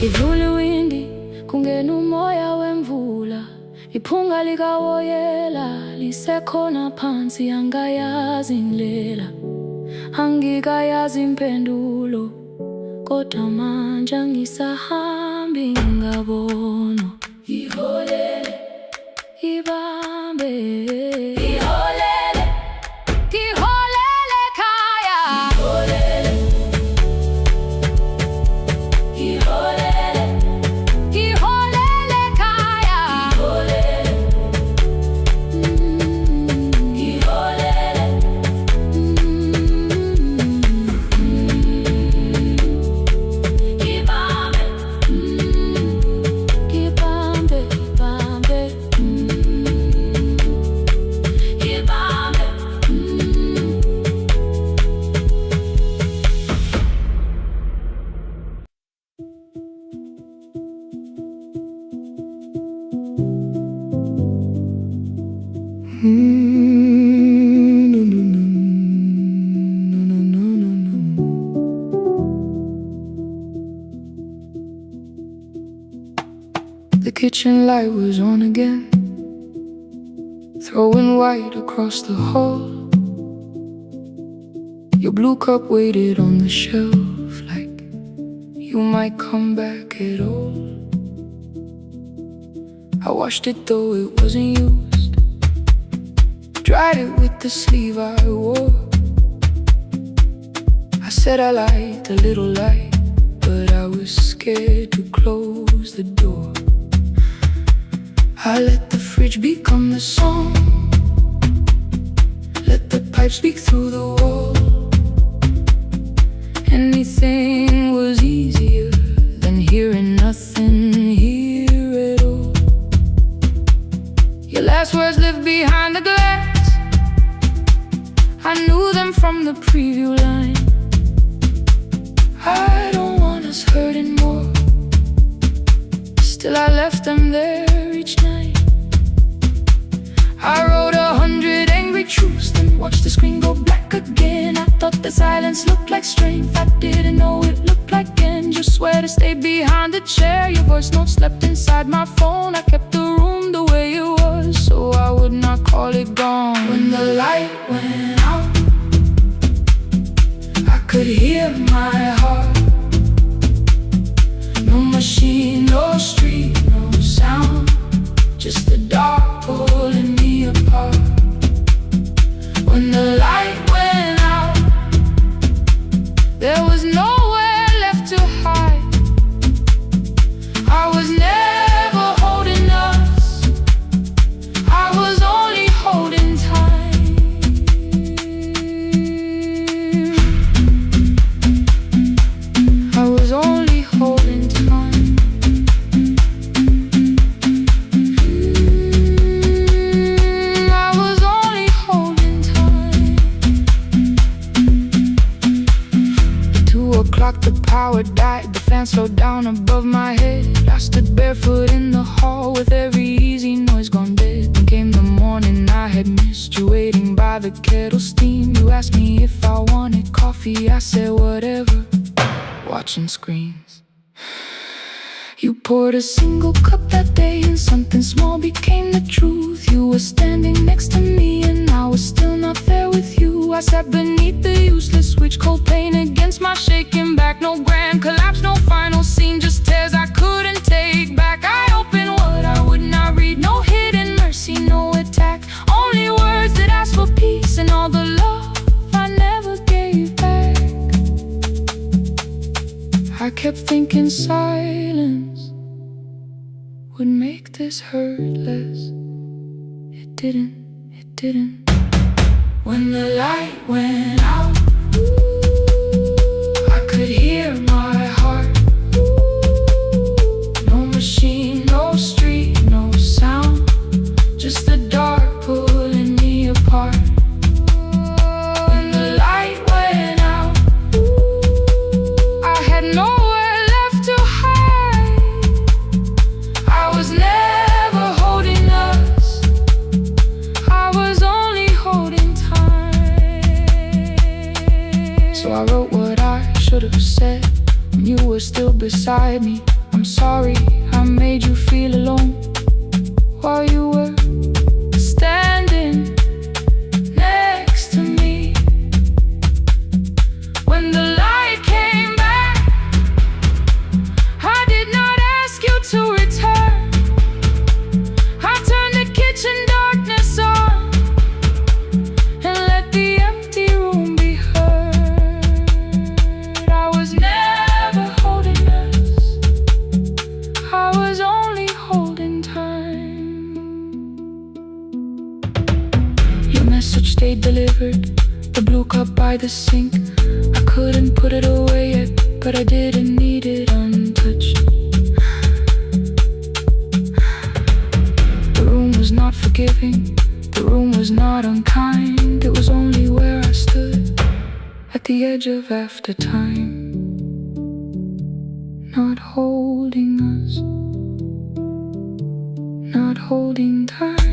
Ivule windi kungena umoya wemvula, iphunga likawoyela lisekhona phansi. Angayazi indlela, angikayazi impendulo, kodwa manje angisahambi ngabono. Iholele, ibambe, iholele, iholele khaya. Iholele, iholele, iholele khaya. Iholele, iholele, ibambe, ibambe, ibambe, ibambe. The kitchen light was on again, throwing white across the hall. Your blue cup waited on the shelf, like you might come back at all. I washed it though it wasn't used, dried it with the sleeve I wore. I said I liked a little light, but I was scared to close the door. I let the fridge become the song, let the pipe speak through the wall. Anything was easier than hearing nothing here at all. Your last words lived behind the glass, I knew them from the preview line. I don't want us hurting more, still I left them there each night. I wrote 100 angry truths, then watched the screen go black again. I thought the silence looked like strength, I didn't know it looked like end. You swear to stay behind the chair, your voice note slept inside my phone. I kept the room the way it was, so I would not call it gone. When the light went out, I could hear my heart. No machine, no street, no sound, just the dark pulling me apart. When the light went out, there was nowhere left to hide. I was never holding us, I was only holding time. I was only holding time. I was only holding time. 2 o'clock, the power died, the fan slowed down above my head. I stood barefoot in the hall with every easy noise gone dead. Then came the morning I had missed you, waiting by the kettle steam. You asked me if I wanted coffee, I said whatever, watching screens. You poured a single cup that day and something small became the truth. You were standing next to me and I was still not there with you. I sat beneath the useless switch, cold pain against my shaking back. No grand collapse, no final scene, just tears I couldn't take back. I opened what I would not read, no hidden mercy, no attack, only words that asked for peace and all the love I never gave back. I kept thinking silence would make this hurt less. It didn't, it didn't. When the light went out, I could hear my heart. No machine, no street, no sound, just the dark pulling me apart. When the light went out, I had nowhere left to hide. I was never holding us, I was only holding time. So I wrote what I should have said when you were still beside me. I I'm sorry I made you feel alone while you were standing next to me. When the light came back, I did not ask you to return. I turned the kitchen darkness on and let the empty room be heard. I was never holding us, I was only holding time. Your message stayed delivered, the blue cup by the sink. I couldn't put it away yet, but I didn't need it untouched. The room was not forgiving, the room was not unkind. It was only where I stood at the edge of after time, not holding us, not holding time.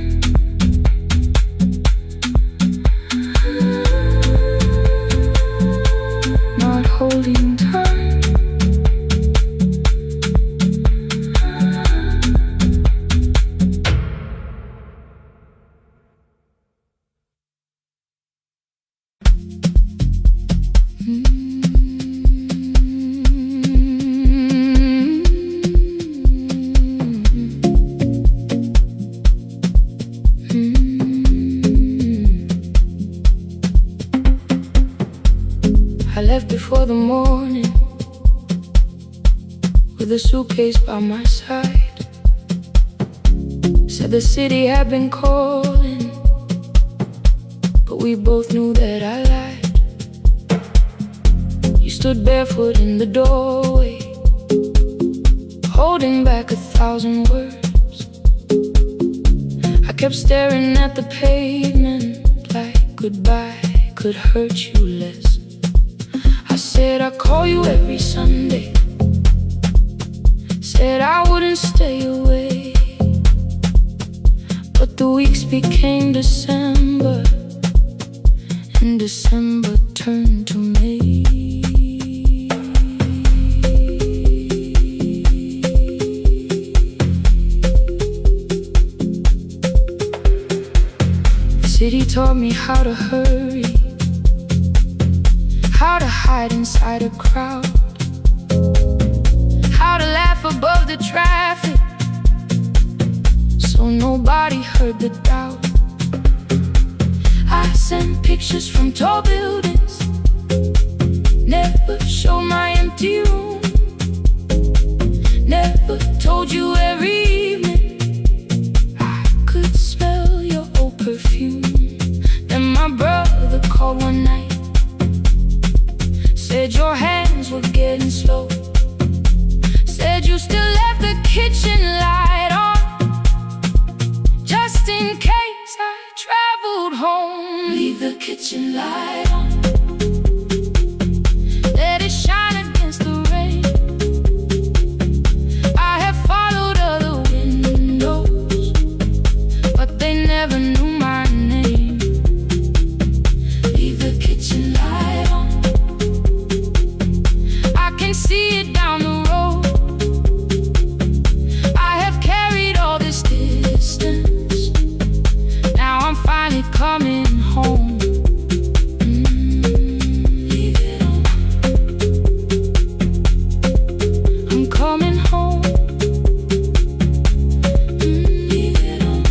Not holding time. I left before the morning with a suitcase by my side. Said the city had been calling, but we both knew that I lied. You stood barefoot in the doorway, holding back 1,000 words. I kept staring at the pavement like goodbye could hurt you less. I said I'd call you every Sunday, said I wouldn't stay away. But the weeks became December, and December turned to May. The city taught me how to hurry, how to hide inside a crowd, how to laugh above the traffic so nobody heard the doubt. I sent pictures from tall buildings, never showed my empty room, never told you every evening I could smell your old perfume. Then my brother called one night, said your hands were getting slow, said you still left the kitchen light on, just in case I traveled home. Leave the kitchen light on, let it shine against the rain. I have followed other windows, but they never knew my name. Leave the kitchen light on, I can see it down the road. I have carried all this distance, now I'm finally coming home. Leave it on, I'm coming home. Leave it on,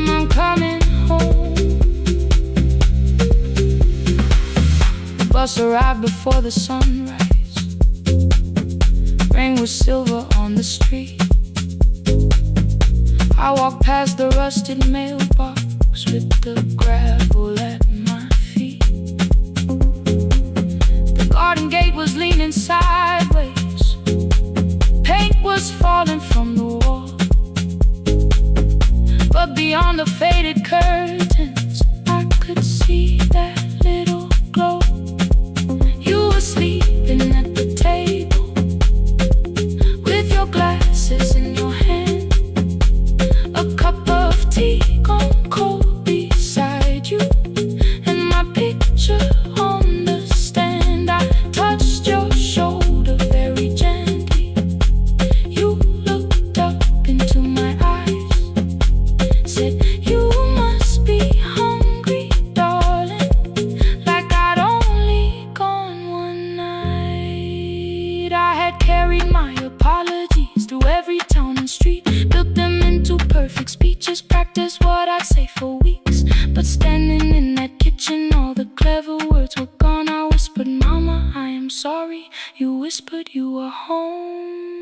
I'm coming home. The bus arrived before the sunrise, rain was silver on the street. I walked past the rusted mailbox with the gravel at my feet. The garden gate was leaning sideways, paint was falling from the wall, but beyond the faded curtains I could see that little glow. You were sleeping at the table with your glasses in your hand, a cup of tea gone cold beside you, and my picture on the stand. I touched your shoulder am sorry. You whispered you were home.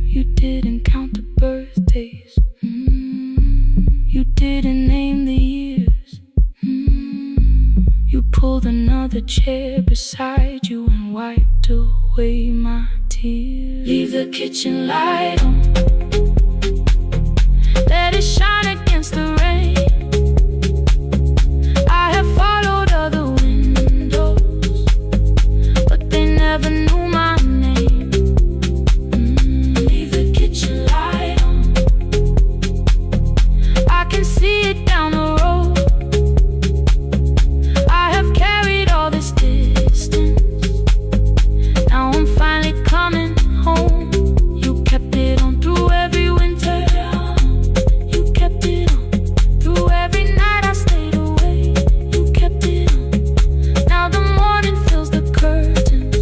You didn't count the birthdays. You didn't name the years. You pulled another chair beside you and wiped away my tears. Leave the kitchen light on. Let it shine against the rain. I have followed other windows, but they never knew my name. Leave the kitchen light on. I can see it down the road. I have carried all this distance. Now I'm finally coming home. You kept it on through every winter. You kept it on through every night I stayed away. You kept it on. Now the morning fills the curtains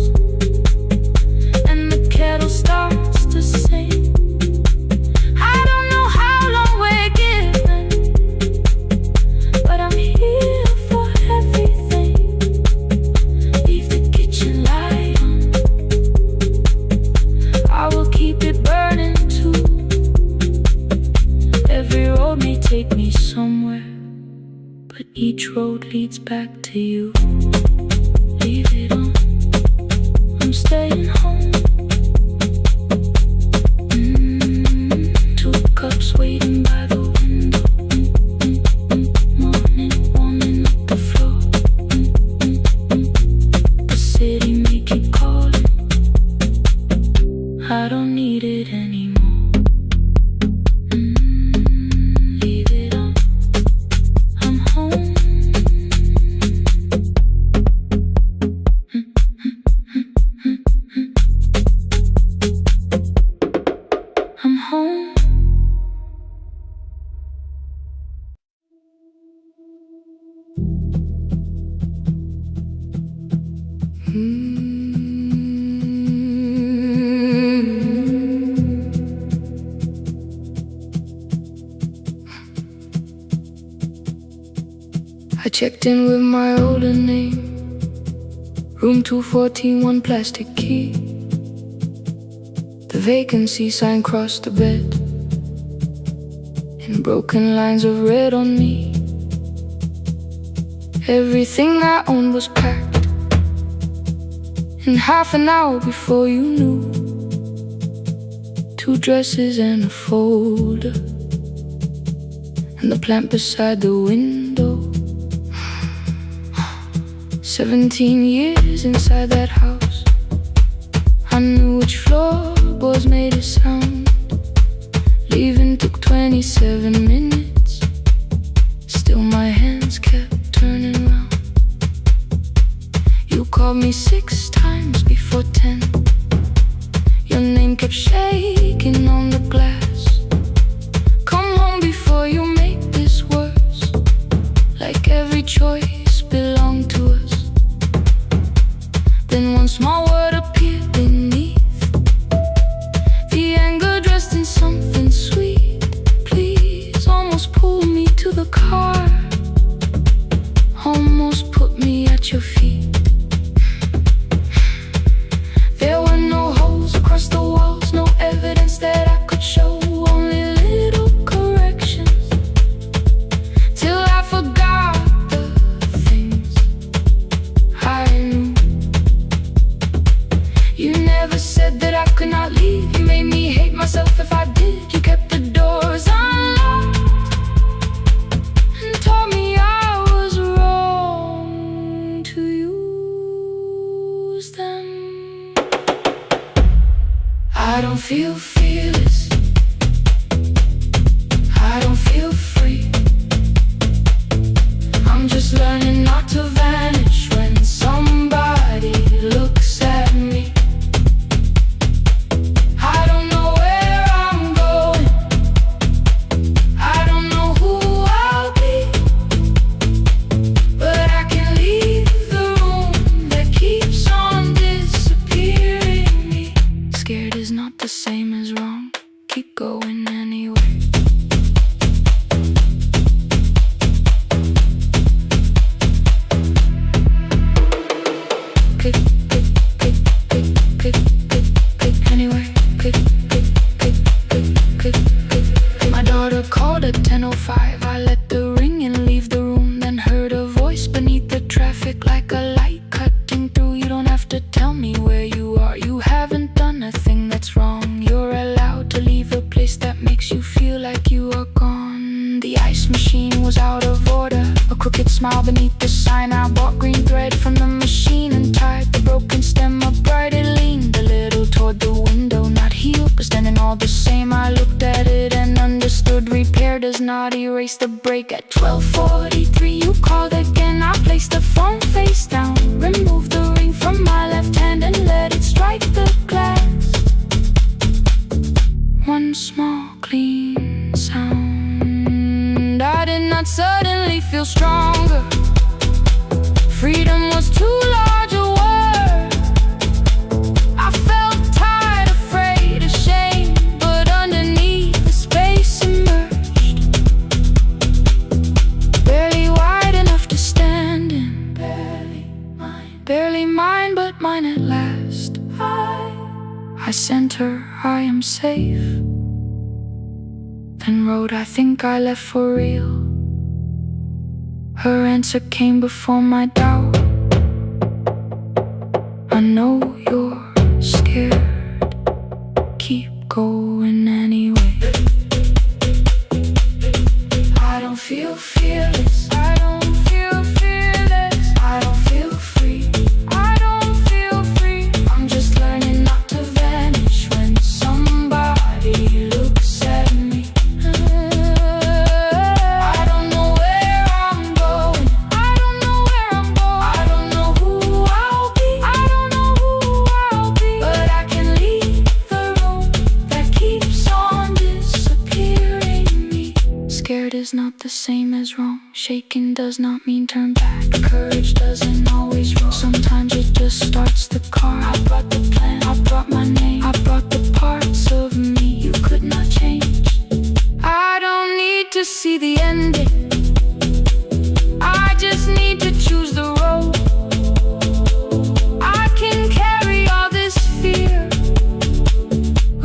and the kettle starts to sing. I don't know how long we're given, but I'm here for everything. Leave the kitchen light on. I will keep it burning too. Every road may take me somewhere, but each road leads back to you. Leave it on. I'm staying home. Two cups waiting by the window. Morning warming up the floor. The city may keep calling. I don't need it anymore. Leave it on. I'm home. I'm home. I checked in with my older name. Room 214, one plastic key. The vacancy sign crossed the bed, and broken lines of red on me. Everything I owned was packed in half an hour before you knew. 2 dresses and a folder, and the plant beside the window. 17 years inside that house. I knew which floorboards made a sound. Leaving took 27 minutes. Still my hands kept turning round. You called me 6 times before 10. Your name kept shaking on the glass. Come home before you make this worse. Like every choice belonged to us. Then one small word appeared beneath. The anger dressed in something sweet. Please, almost pulled me to the car. Almost put me at your feet. There were no holes across the walls, no evidence that I could show. Only little corrections, till I forgot the things I knew. You never said that I could not leave. You made me hate myself if I did. You kept the doors unlocked and told me I was wrong to use them. I don't feel fearless. I don't feel free. I'm just learning not to vanish when somebody looks at me. I don't know where I'm going. I don't know who I'll be. But I can leave the room that keeps on disappearing me. Scared is not the same as wrong. Keep going anyway. have to tell me where you are. You haven't done a thing that's wrong. You're allowed to leave a place that makes you feel like you are gone. The ice machine was out of order, a crooked smile beneath the sign. I bought green thread from the machine and tied the broken stem upright. It leaned a little toward the window, not healed but standing all the same. I looked at it and understood repair does not erase the break. At 12:43 you called again. I placed the phone face down, removed the ring from my left hand and let it strike the glass. One small clean sound. I did not suddenly feel stronger. Freedom was too large a word. I felt tired, afraid, ashamed, but underneath the space emerged, barely wide enough to stand in. Barely mine, but mine at last. I sent her, I am safe. Then wrote, I think I left for real. Her answer came before my doubt. I know you're scared. Keep going anyway. I don't feel fearless. I don't feel fearless. I don't feel free. I don't feel free. I'm just learning not to vanish when somebody looks at me. I don't know where I'm going. I don't know where I'm going. I don't know who I'll be. I don't know who I'll be. But I can leave the room that keeps on disappearing me. Scared is not the same as wrong. Shaken does not mean turn back. Courage doesn't always roll. Sometimes it just starts the car. I brought the plan, I brought my name, I brought the parts of me you could not change. I don't need to see the ending. I just need to choose the road. I can carry all this fear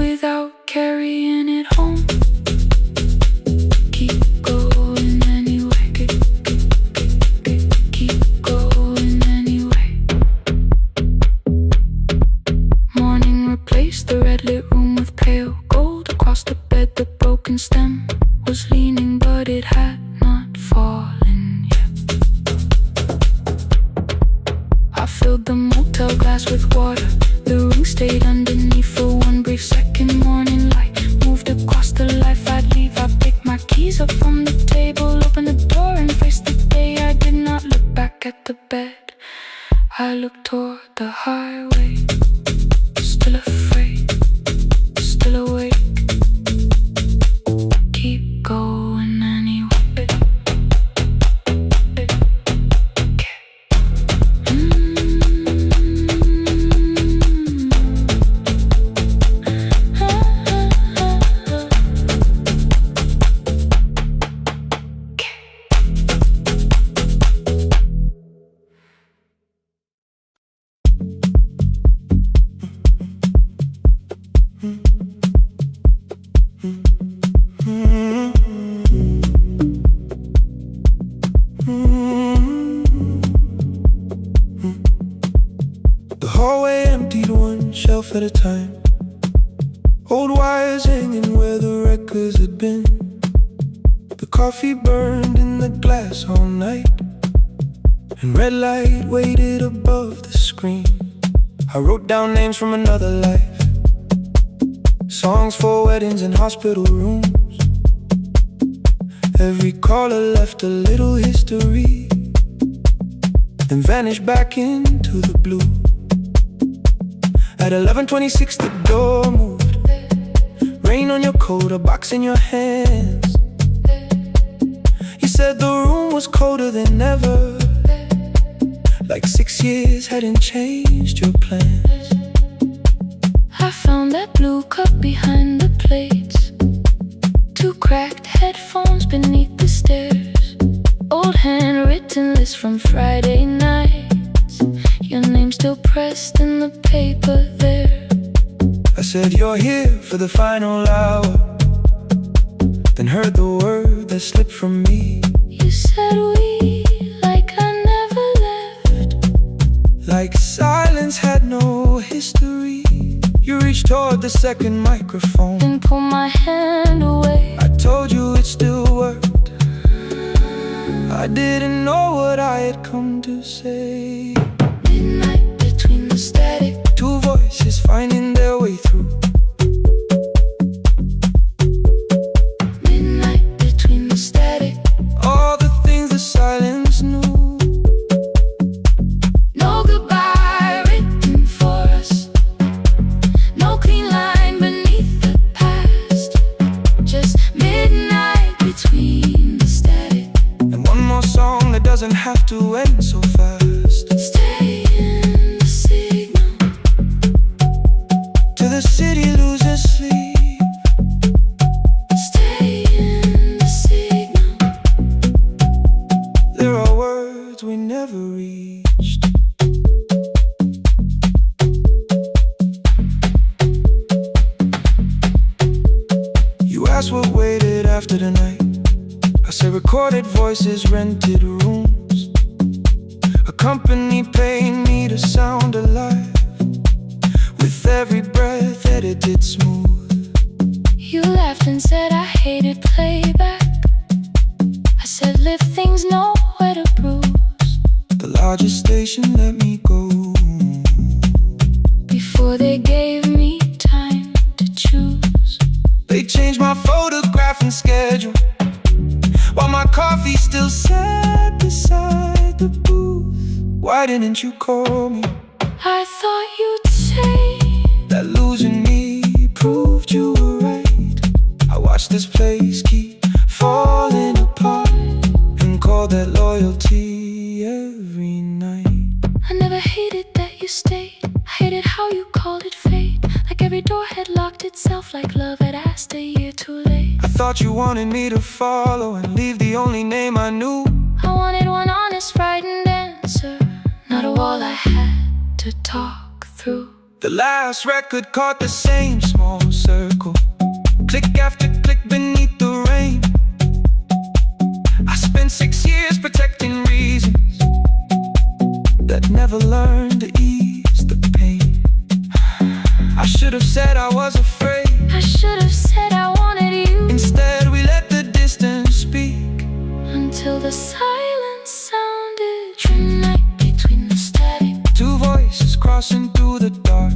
without carrying it home. Keep going anyway. Keep going anyway. Morning replaced the red lit room with pale gold. Across the bed the broken stem was leaning, but it had not fallen yet. I filled the motel glass with water. The ring stayed underneath for one brief second. Morning light moved across the life I'd leave. I picked my keys up from the table, opened the door and faced the day. I did not look back at the bed. I looked toward the highway, still afraid, still awake. Keep going anyway. The hallway emptied one shelf at a time. Old wires hanging where the records had been. The coffee burned in the glass all night, and red light waited above the screen. I wrote down names from another life, songs for weddings and hospital rooms. Every caller left a little history, then vanished back into the blue. At 11:26 the door moved. Rain on your coat, a box in your hands. You said the room was colder than ever, like 6 years hadn't changed your plans. I found that blue cup behind the plates, 2 cracked headphones beneath the stairs, old handwritten list from Friday nights, your name still pressed in the paper there. I said you're here for the final hour, then heard the word that slipped from me. You said we, like I never left, like silence had no history. You reached toward the second microphone, then pull my hand away. I told you it still worked. I didn't know what I had come to say. Midnight between the static. Two voices finding their way through. Midnight between the static. All the things the silence knew. No goodbye written for us. No clean line beneath the past. Just midnight between the static. And one more song that doesn't have to end so fast. Stay in the signal Till the city loses sleep. Stay in the signal. There are words we never reached. You asked what waited after the night. I said recorded voices, rented rooms. A company paying me to sound alive. With every breath edited smooth. You laughed and said I hated playback. I said live things nowhere to bruise. The largest station let me go. Before they gave me time to choose. They changed my photograph and schedule, while my coffee still sat beside the booth. Why didn't you call me? I thought you'd say That losing me proved you were right. I watched this place keep falling apart, and call that loyalty every night. I never hated that you stayed. I hated how you called it fate. Like every door had locked itself, like love had asked a year too late. I thought you wanted me to follow and leave the only name I knew. I wanted one honest, frightened answer, not a wall I had to talk through. The last record caught the same small circle, click after click beneath the rain. I spent 6 years protecting reasons that never learned to ease the pain. I should have said I was afraid. I should have said I wanted you. Instead we let the distance speak. Until the silence sounded. Midnight between the static. Two voices crossing through the dark.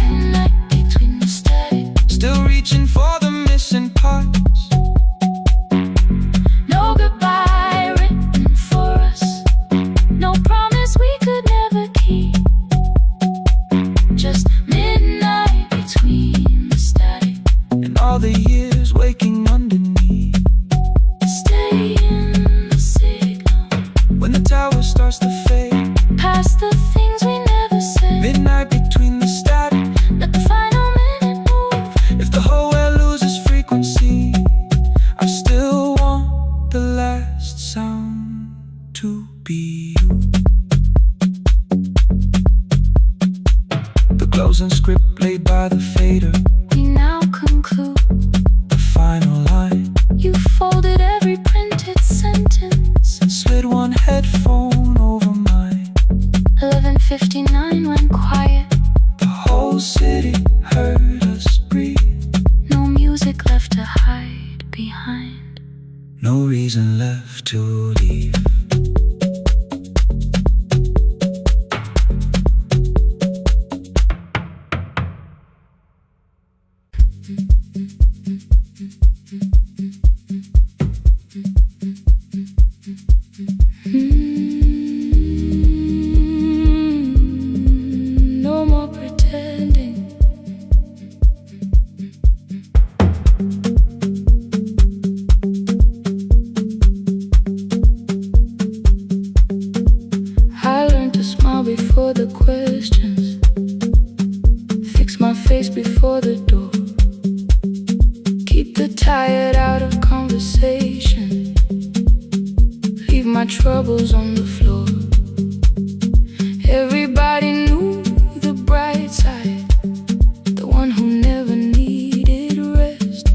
Midnight between the static. Still reaching for the missing parts. No goodbye written for us. No promise we could never keep. Just midnight between the static. And all the years waking underneath. Stay in the signal. When the tower starts to fade. Past the things we never said. Midnight between the static. Let the final minute move. If the whole world loses frequency, I still want the last sound to be you. The closing script laid by the fader. We now conclude. The final line. You folded every printed sentence. And slid one headphone over mine. 11:59 went quiet. The whole city heard us breathe. No music left to hide behind. No reason left to leave. No more pretending. I learned to smile before the questions, fix my face before the door, keep the tired out of conversation, leave my troubles on the floor. Everybody knew the bright side, the one who never needed rest.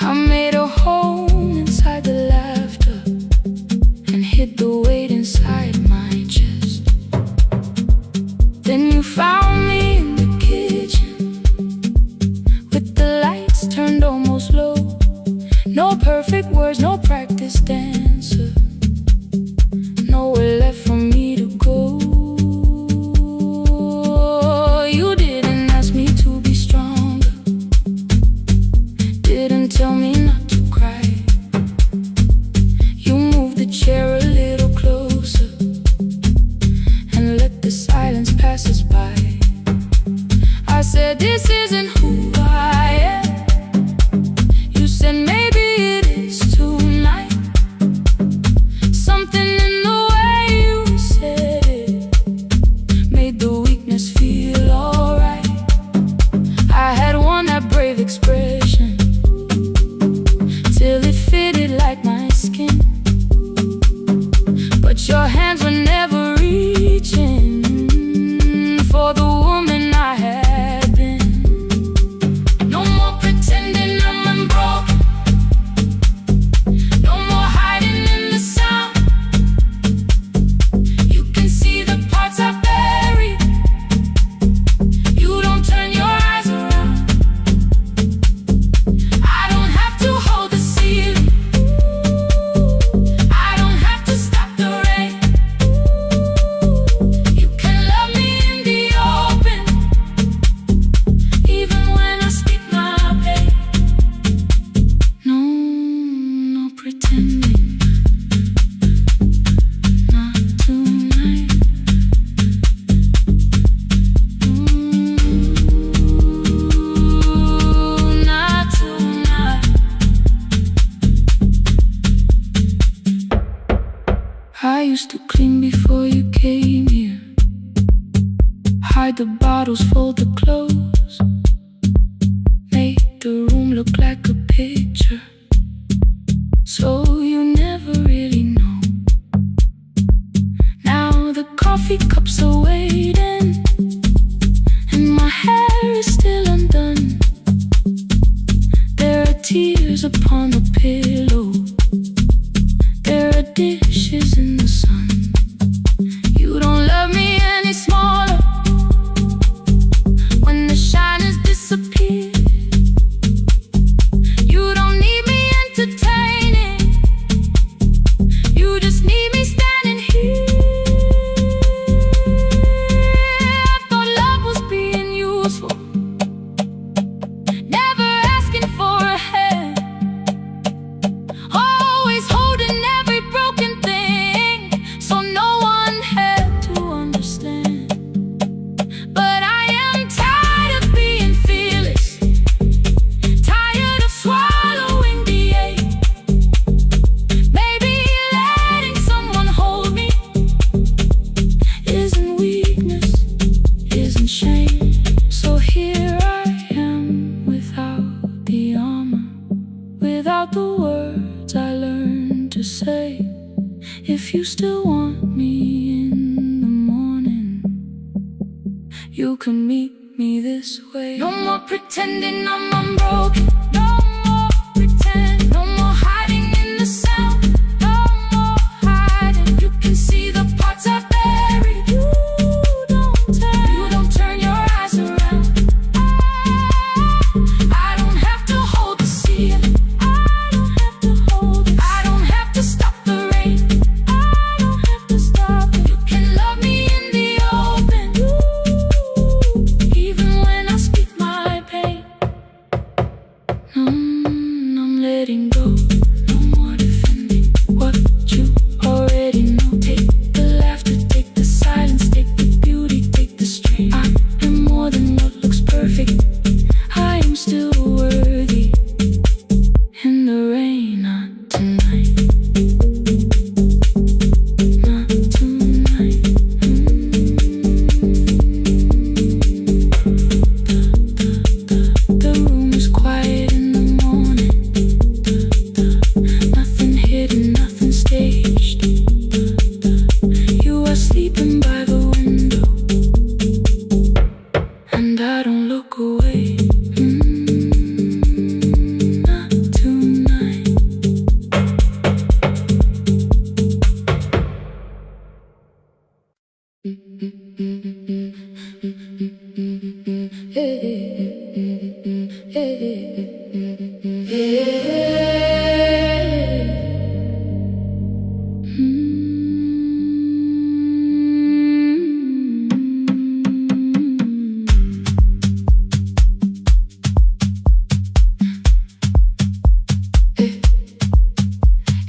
I made a home inside the laughter and hid the weight hands were never reaching for the woman I had been. No more pretending I'm unbroken. No more hiding in the sound. You can see the parts I buried. You don't turn your eyes around. I don't have to hold the ceiling. I don't have to stop the rain. You can love me in the open, even when I speak my pain. No, no pretending, not tonight. Not tonight. I used to clean before you came here. Hide the bottles, fold the clothes. Make the room look like a picture, so you never really know. Now the coffee cups are waiting, and my hair is still undone. There are tears upon the pillow. There are dishes in the sun. You don't love me any smaller when the shine has disappeared. You don't need me entertaining. You just need me standing here. I thought love was being useful, never asking for a hand, always holding every broken thing, so no one had to understand. But I am tired of being fearless, tired of swallowing the ache. Maybe letting someone hold me isn't weakness, isn't shame. So here I am without the armor, without the words I learned to say. If you still want me in the morning, you can meet me this way. No more pretending I'm unbroken. No more pretend. No more hiding in the sound. No more hiding. You can see the parts I buried. You don't turn your eyes around. I don't have to hold the ceiling. I don't have to hold it. I don't have to stop the rain. I don't have to stop it. You can love me in the open, even when I speak my pain. I'm letting go. No more defending what you already know. Take the laughter, take the silence, take the beauty, take the strain. I am more than what looks perfect. I am still worthy. In the rain, not tonight. Not tonight. The room is quiet in the morning. Nothing hidden, nothing staged. You are sleeping by the window, and I don't look away. Not tonight.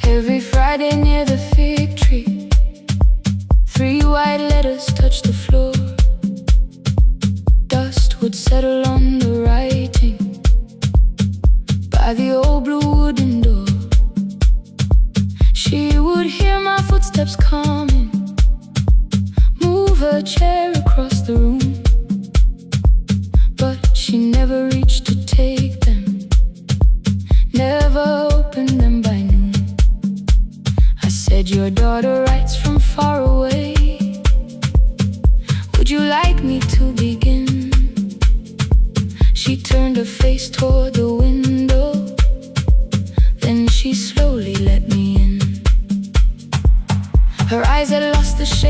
Every Friday near the fig tree, 3 white letters touch the floor. Dust would settle on the writing by the old blue wooden door. She would hear my footsteps coming, move her chair across the room, but she never reached to take them, never opened them by noon. I said, your daughter writes from far away.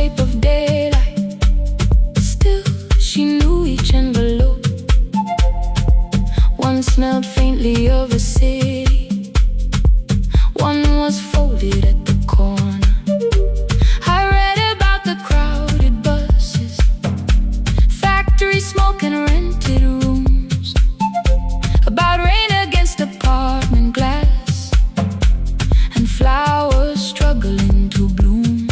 shape of daylight. Still, she knew each envelope. One smelled faintly of a city, one was folded at the corner. I read about the crowded buses, factory smoke and rented rooms, about rain against apartment glass and flowers struggling to bloom.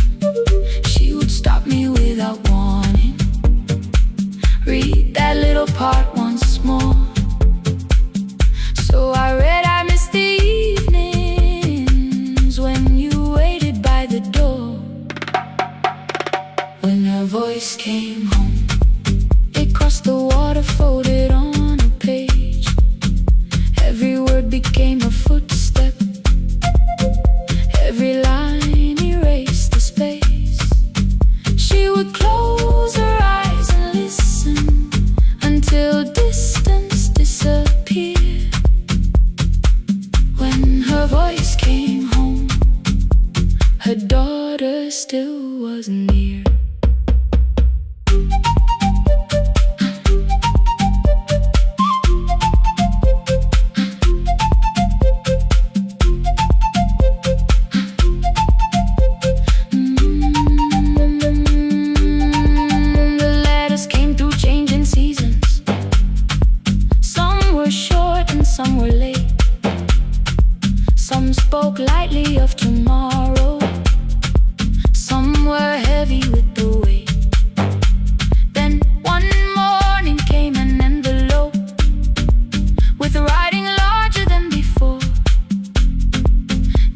She would stop me without warning, read that little part once more. So I read, I miss the evenings when you waited by the door. When her voice came home, it crossed the water, folded on a page. Every word became a footstep, every line erased the space. She would close her eyes and listen until distance disappeared. When her voice came home, her daughter still was near. The letters came through changing seasons. Some were short and some were late. Some spoke lightly of tomorrow, some were heavy with the weight. Then one morning came an envelope with writing larger than before.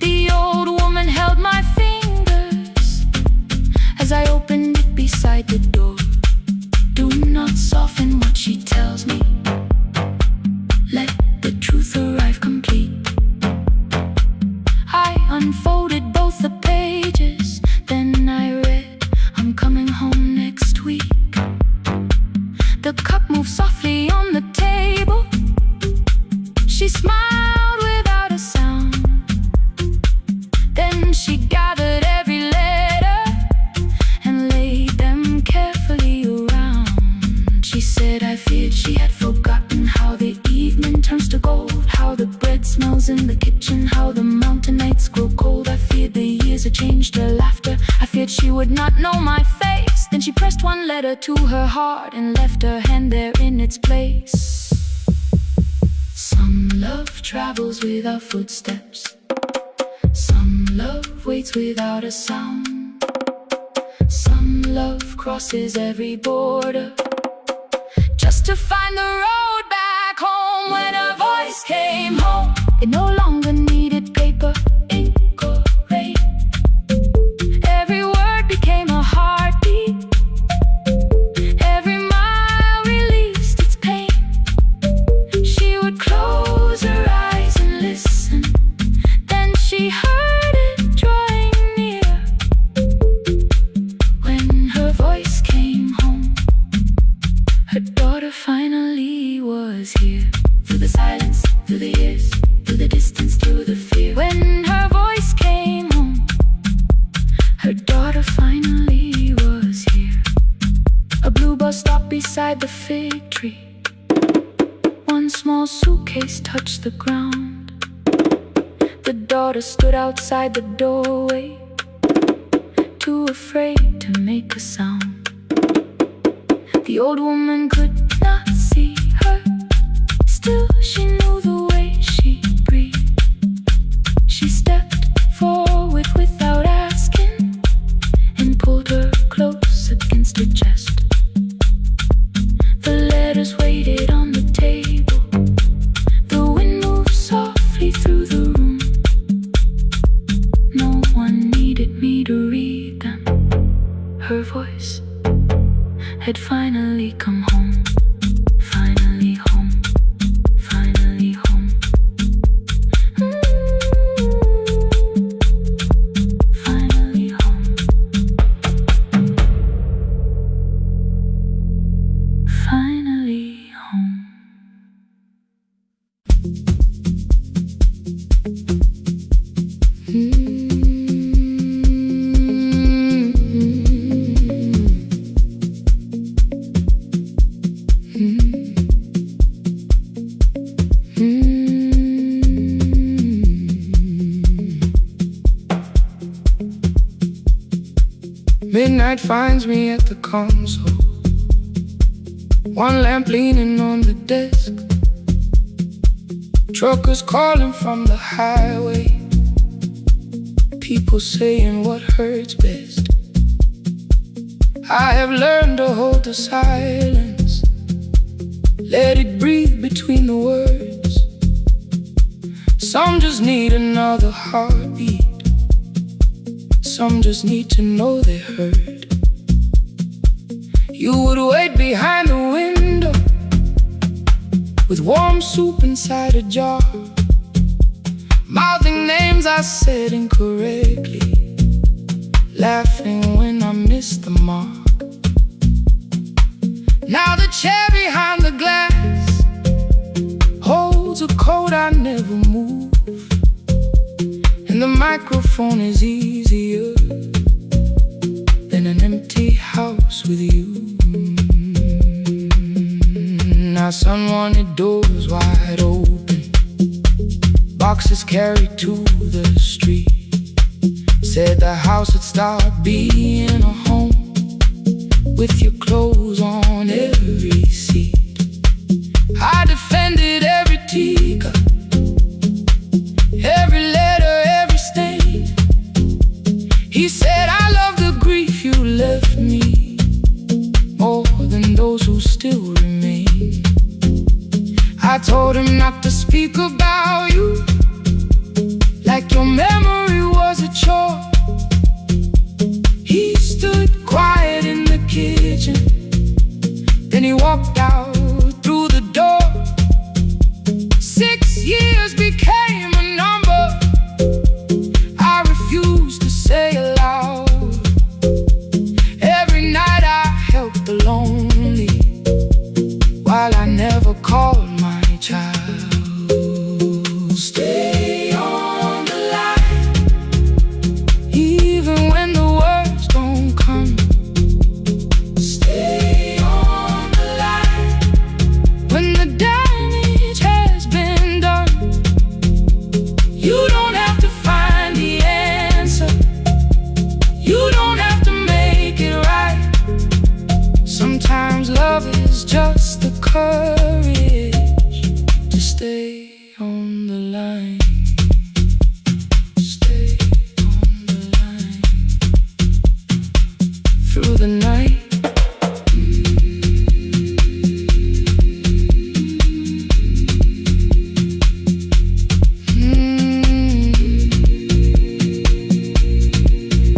The old woman held my fingers as I opened it beside the door. Do not soften what she tells me, let the truth arrive complete. I unfolded both the pages, then I read, I'm coming home next week. The cup moved softly on the table. She smiled without a sound. Then she gathered every letter and laid them carefully around. She said, I feared she had forgotten how the evening turns to gold, how the bread smells in the kitchen, how the mountain nights grow cold. I feared the years had changed her laughter. I feared she would not know my face. Then she pressed one letter to her heart and left her hand there in its place. Some love travels without footsteps, some love waits without a sound, some love crosses every border just to find the road back home. When her voice came home, it no longer needed paper, ink or rain. Every word became a heartbeat, every mile released its pain. She would close her eyes and listen, then she heard it drawing near. When her voice came home, her daughter finally was here. Through the silence, through the years, through the distance, through the fear. When her voice came home, her daughter finally was here. A blue bus stopped beside the fig tree. One small suitcase touched the ground. The daughter stood outside the doorway, too afraid to make a sound. The old woman could not see her, still she knew the way she breathed. She stepped forward without asking and pulled her close against her chest. The letters waited on the table. The wind moved softly through the room. No one needed me to read them. Her voice had finally come home. Finally home. Finally home. Finally home. Finally home. night finds me at the console, one lamp leaning on the desk, truckers calling from the highway, people saying what hurts best. I have learned to hold the silence, let it breathe between the words. Some just need another heartbeat, some just need to know they're heard. You would wait behind the window with warm soup inside a jar, mouthing names I said incorrectly, laughing when I missed the mark. Now the chair behind the glass holds a coat I never move, and the microphone is easier than an empty house with you. Now son wanted doors wide open, boxes carried to the street, said the house would start being a home with your clothes on every seat. I defended every teacup, every letter, every stain. He said I love the grief you left me more than those who still remain. I told him not to speak about you like your memory was a chore. He stood quiet in the kitchen, then he walked out through the door. 6 years became a number I refused to say aloud. Every night I helped the lonely while I never called my child. Stay on the line, even when the words don't come. Stay on the line when the damage has been done. You don't have to find the answer, you don't have to make it right. Sometimes love is just the courage to stay on the line. Stay on the line through the night.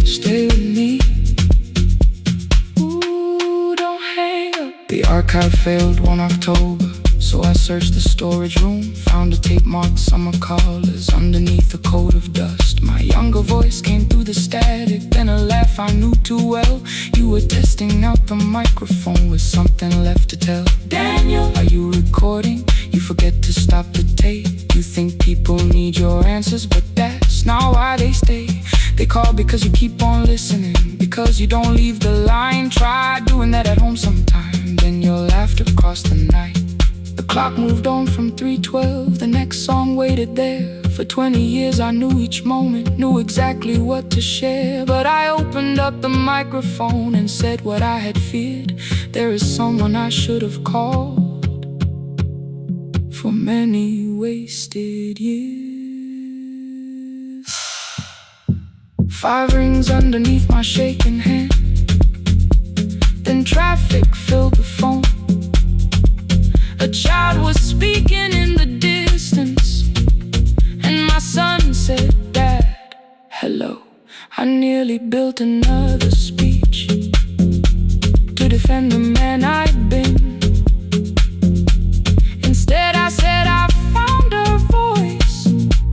Stay with me. Ooh, don't hang up. The archive failed one October, so I searched the storage room, found a tape marked summer callers underneath a coat of dust. My younger voice came through the static, then a laugh I knew too well. You were testing out the microphone with something left to tell. Daniel, are you recording? You forget to stop the tape. You think people need your answers, but that's not why they stay. They call because you keep on listening, because you don't leave the line. Try doing that at home sometime, then your laughter crossed the night. The clock moved on from 3:12, the next song waited there. For 20 years I knew each moment, knew exactly what to share. But I opened up the microphone and said what I had feared. There is someone I should have called for many wasted years. 5 rings underneath my shaking hand, then traffic filled the phone. A child was speaking in the distance, and my son said, "Dad, hello." I nearly built another speech to defend the man I'd been. Instead I said I found a voice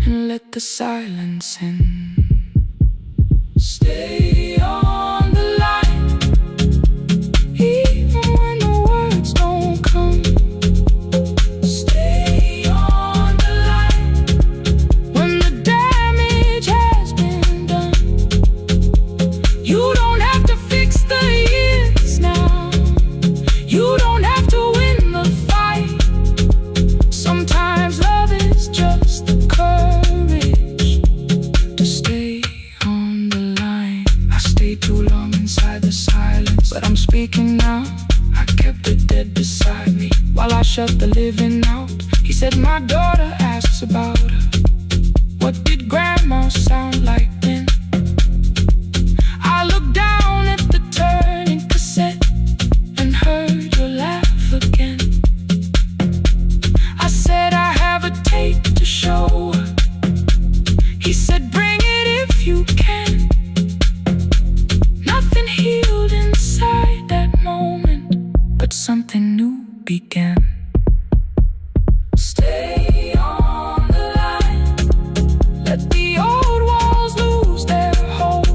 and let the silence in. Stay on the line, even when the words don't come. Stay on the line when the damage has been done. You don't have to fix the years now, but I'm speaking now. I kept it dead beside me while I shut the living out. He said my daughter asks about her. What did grandma sound like then? I looked down at the turning cassette and heard her laugh again. I said I have a tape to show her. He said bring it if you can. Nothing healed inside that moment, but something new began. Stay on the line, let the old walls lose their hold.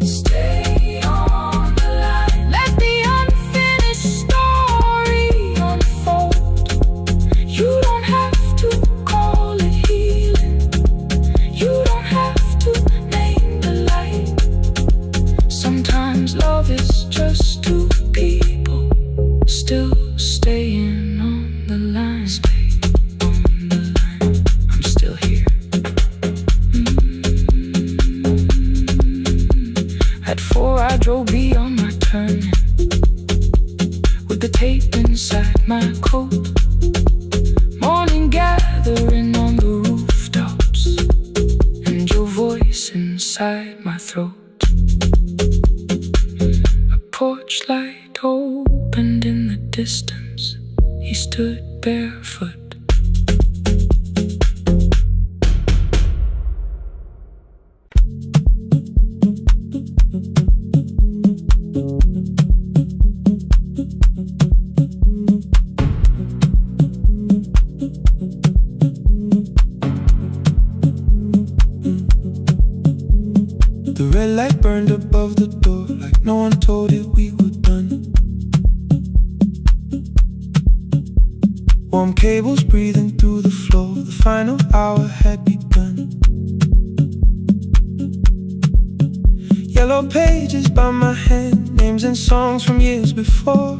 Stay on the line, let the unfinished story unfold. You don't have to call it healing, you don't have to name the light. Sometimes love is just two people still staying on the line. Stay on the line, I'm still here. At 4 I drove beyond my turning, with the tape inside my coat. Morning gathering on the rooftops, and your voice inside my throat. A porch light opened in the distance. He stood barefoot. The red light burned above the door, like no one told it we were done. Warm cables breathing through the floor, the final hour had begun. Yellow pages by my hand, names and songs from years before.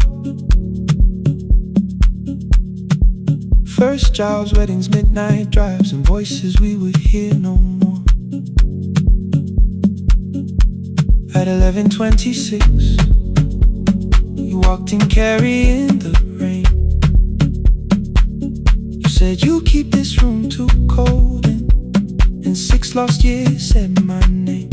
First jobs, weddings, midnight drives, and voices we would hear no more. At 11:26, you walked in carrying the rain. You said you keep this room too cold, and in 6 lost years said my name.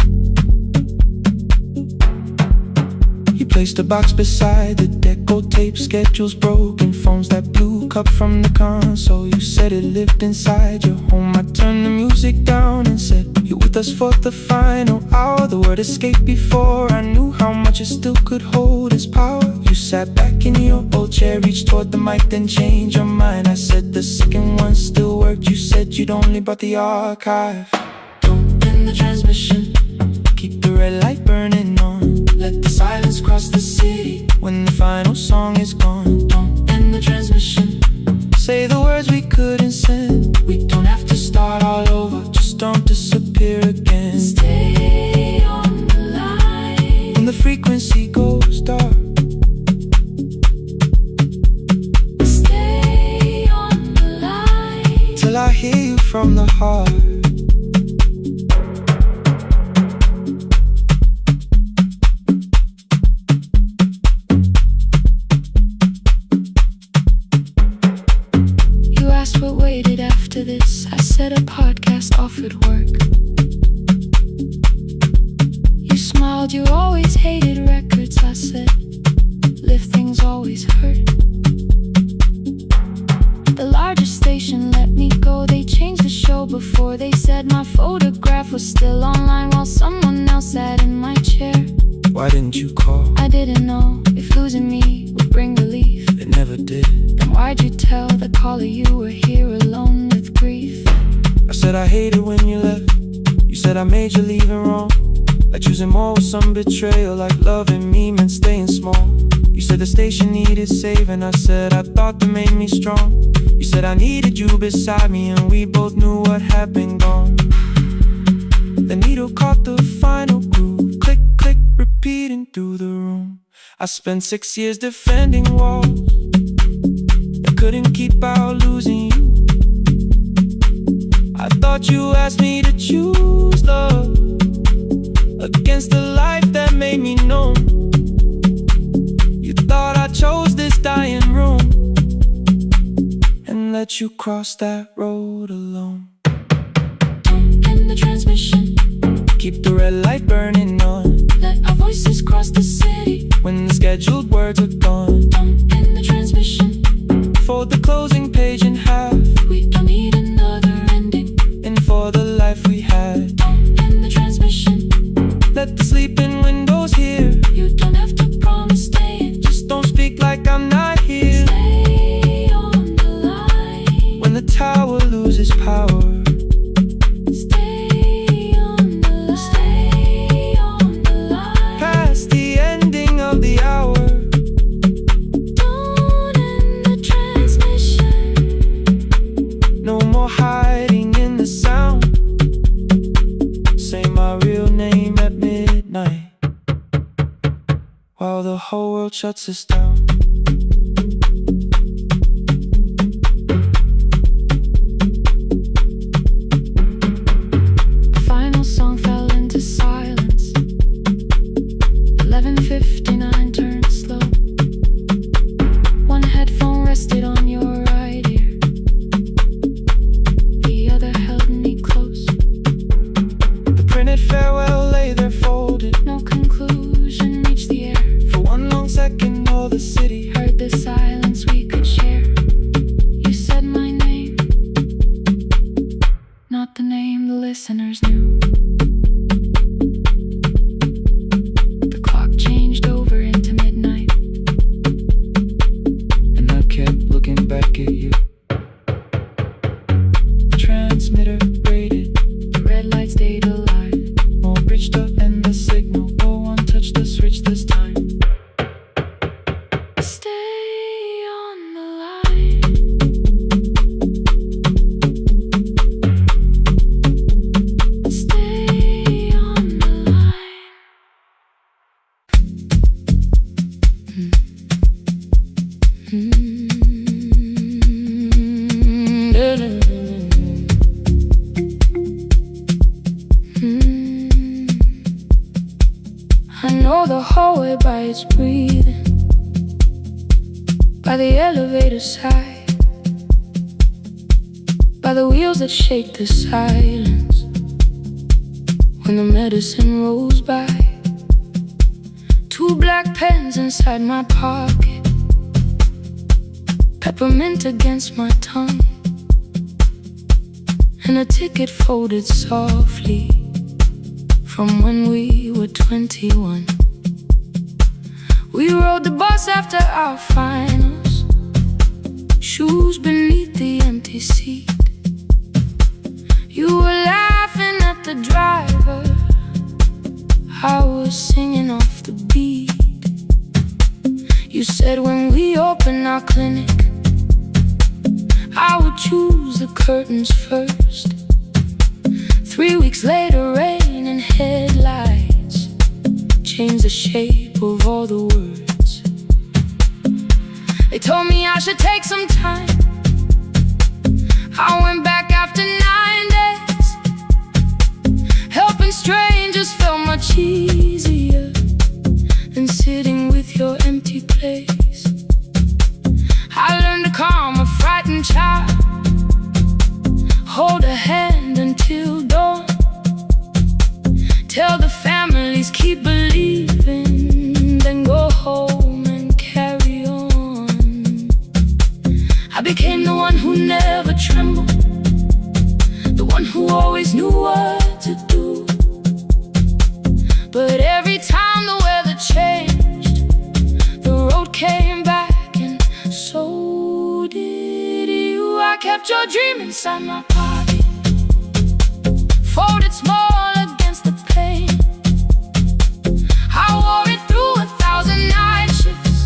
You placed a box beside the deco tape, schedules broken, phones that blew, cup from the console. You said it lived inside your home. I turned the music down and said, you're with us for the final hour. The word escaped before I knew how much it still could hold its power. You sat back in your old chair, reached toward the mic, then changed your mind. I said the second one still worked. You said you'd only brought the archive. Don't end the transmission, keep the red light burning on. Let the silence cross the city when the final song is gone. Don't end the transmission, say the words we couldn't send. We don't have to start all over, just don't disappear again. Stay on the line when the frequency goes dark. Stay on the line till I hear you from the heart. What waited after this? I said a podcast offered work. You smiled, you always hated records. I said lifting's always hurt. The largest station let me go. They changed the show before they said my photograph was still online while someone else sat in my chair. Why didn't you call? I didn't know if losing me would bring relief. It never did. Then why'd you tell the caller you were here alone with grief? I said I hated when you left. You said I made you leaving wrong, like choosing more with some betrayal, like loving me meant staying small. You said the station needed saving. I said I thought that made me strong. You said I needed you beside me, and we both knew what had been gone. The needle caught the final groove, click, click, repeating through the room. I spent 6 years defending walls that couldn't keep out losing you. I thought you asked me to choose love against the life that made me numb. let you cross that road alone. Don't end the transmission. Keep the red light burning on. Let our voices cross the city when the scheduled words are gone. Don't end the transmission. Fold the closing page in half. We don't need another ending. And for the life we had. Don't end the transmission. Let the sleeping windows hear. You don't have to promise staying. Just don't speak like I'm not here. Stay on the line. When the tower loses power. Stay on the line. Stay on the line. Past the ending of the hour. Don't end the transmission. No more hiding in the sound. Say my real name at midnight while the whole world shuts us down. The final song fell into silence. 11:59 turned slow. One headphone rested on your right ear. The other held me close. The printed farewell lay there folded. No conclusion reached the air. For one long second all the city Heard the silence we could share. You said my name, not the name the listeners knew. The clock changed over into midnight, and I kept looking back at you. The transmitter braided, the red light stayed alive. more bridged up and the signal. No one touched the switch this time. Stay on the line. Stay on the line. I know the hallway by its breathing, by the elevator side, by the wheels that shake the silence when the medicine rolls by. Two black pens inside my pocket, peppermint against my tongue, and a ticket folded softly from when we were 21. We rode the bus after our finals, shoes beneath the empty seat. You were laughing at the driver, I was singing off the beat. You said when we open our clinic, I would choose the curtains first. 3 weeks later, rain and headlights changed the shape of all the words. They told me I should take some time. I went back after 9 days. Helping strangers felt much easier than sitting with your empty place. I learned to calm a frightened child, hold a hand until dawn, tell the families keep believing, then go home and carry on. I became the one who never trembled, the one who always knew what to do. But every time the weather changed, the road came back, and so did you. I kept your dream inside my pocket, folded small against the pain. I wore it through 1,000 night shifts,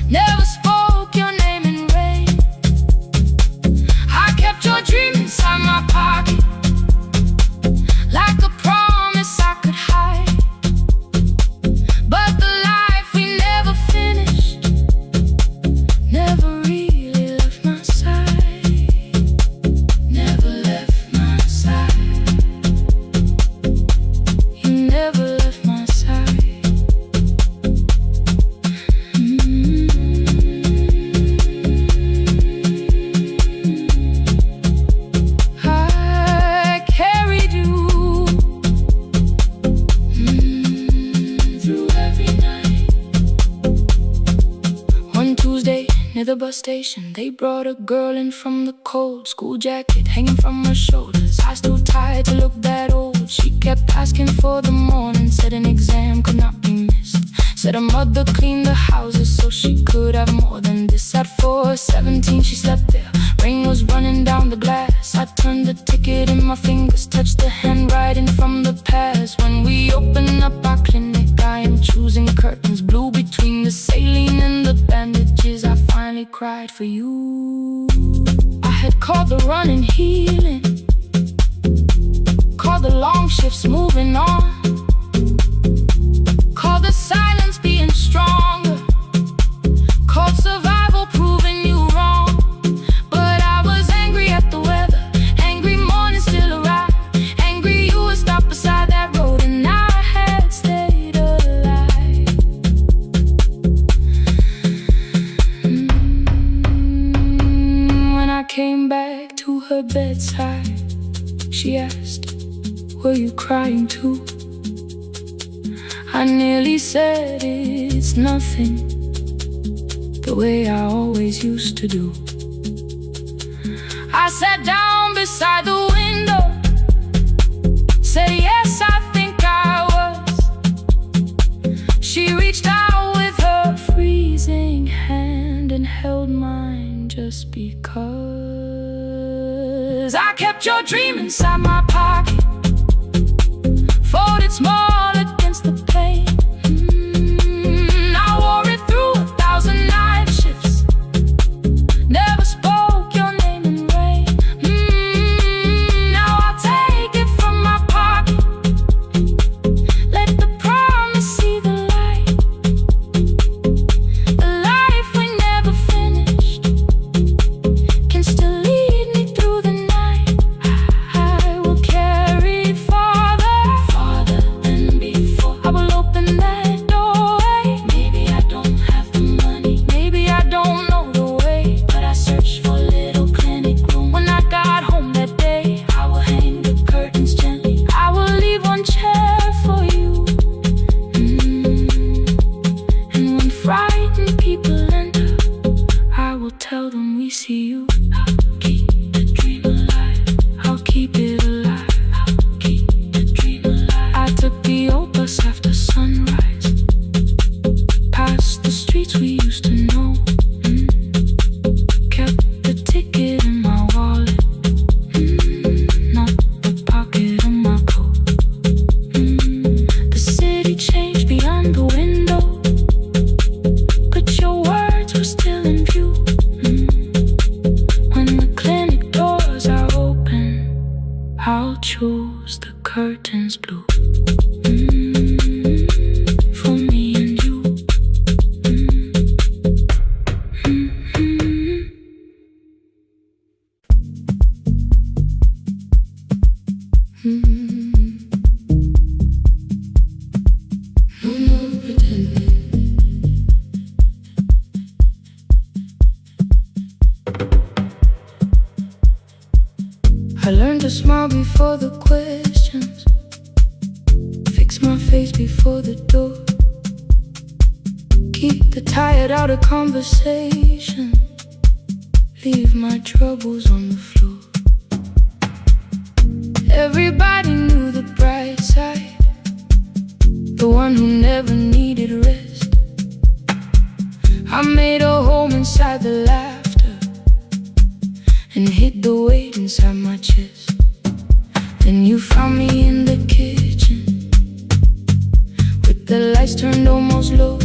never spoke your name in rain. I kept your dream inside my pocket, like a promise I could hide. But the life we never finished never really left my side, never left my side. Near the bus station, they brought a girl in from the cold. School jacket hanging from her shoulders, eyes too tired to look that old. She kept asking for the morning, said an exam could not be missed. Said her mother cleaned the houses so she could have more than this. At 4:17 she slept there, rain was running down the glass. I turned the ticket in my fingers, touched the handwriting from the past. When we open up our clinic, I am choosing curtains blue between the saline and the bandages. I finally cried for you. I had called the running healing, called the long shifts moving on, called the silence being stronger, called survival proving you wrong. But I was angry at the weather, angry morning still arrived, angry you would stop beside that road and I had stayed alive. When I came back to her bedside, she asked, were you crying too? I nearly said it's nothing, the way I always used to do. I sat down beside the window, said yes, I think I was. She reached out with her freezing hand and held mine just because. I kept your dream inside my pocket, folded small against the pain. I wore it through 1,000 night shifts, never spoke your name in rain. Now I'll take it from my pocket, let the promise see the light. The life we never finished can still lead me through the night. I will carry farther than before. I will open that doorway. Maybe I don't have the money, maybe I don't know the way, but I searched for a little clinic room. When I got home that day, I will hang the curtains gently, I will leave one chair for you. And when frightened people enter, I will tell them we see you. I'll keep the dream alive, I'll keep it alive, I'll keep the dream alive. I took the old bus after sunrise, past the streets we used to know. Kept the ticket in my wallet, not the pocket of my coat. The city changed beyond the window, but your words were still in view. When the clinic doors are open, I'll choose the curtains blue. For me and you. No more pretending. I learned to smile before the questions, fix my face before the door, keep the tired out of conversation, leave my troubles on the floor. Everybody knew the bright side, the one who never needed rest. I made a home inside the laughter and hid the weight inside my chest. Then you found me in the kitchen with the lights turned almost low.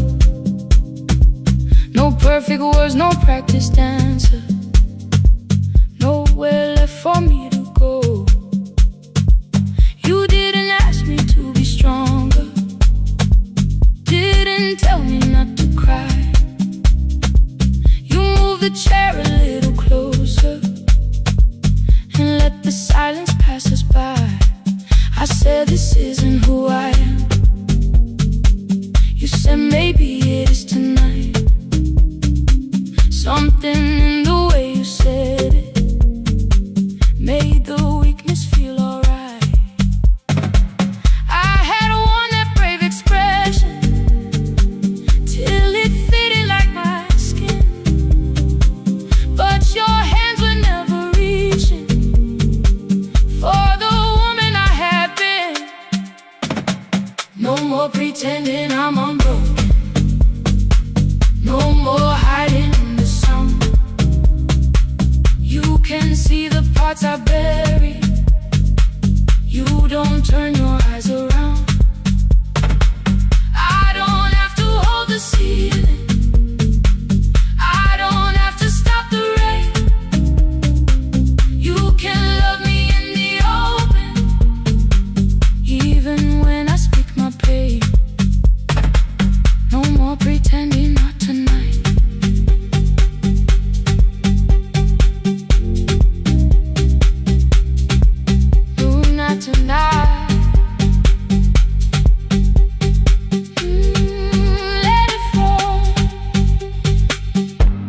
No perfect words, no practice dancer, nowhere left for me to go. You didn't ask me to be stronger, didn't tell me not to cry. You moved the chair a little closer and let the silence pass us by. I said this isn't who I am. You said maybe it is tonight. Something in the way you said it made the weakness feel alright. I had worn that brave expression till it fitted like my skin. more pretending, not tonight. Ooh, not tonight. Let it fall.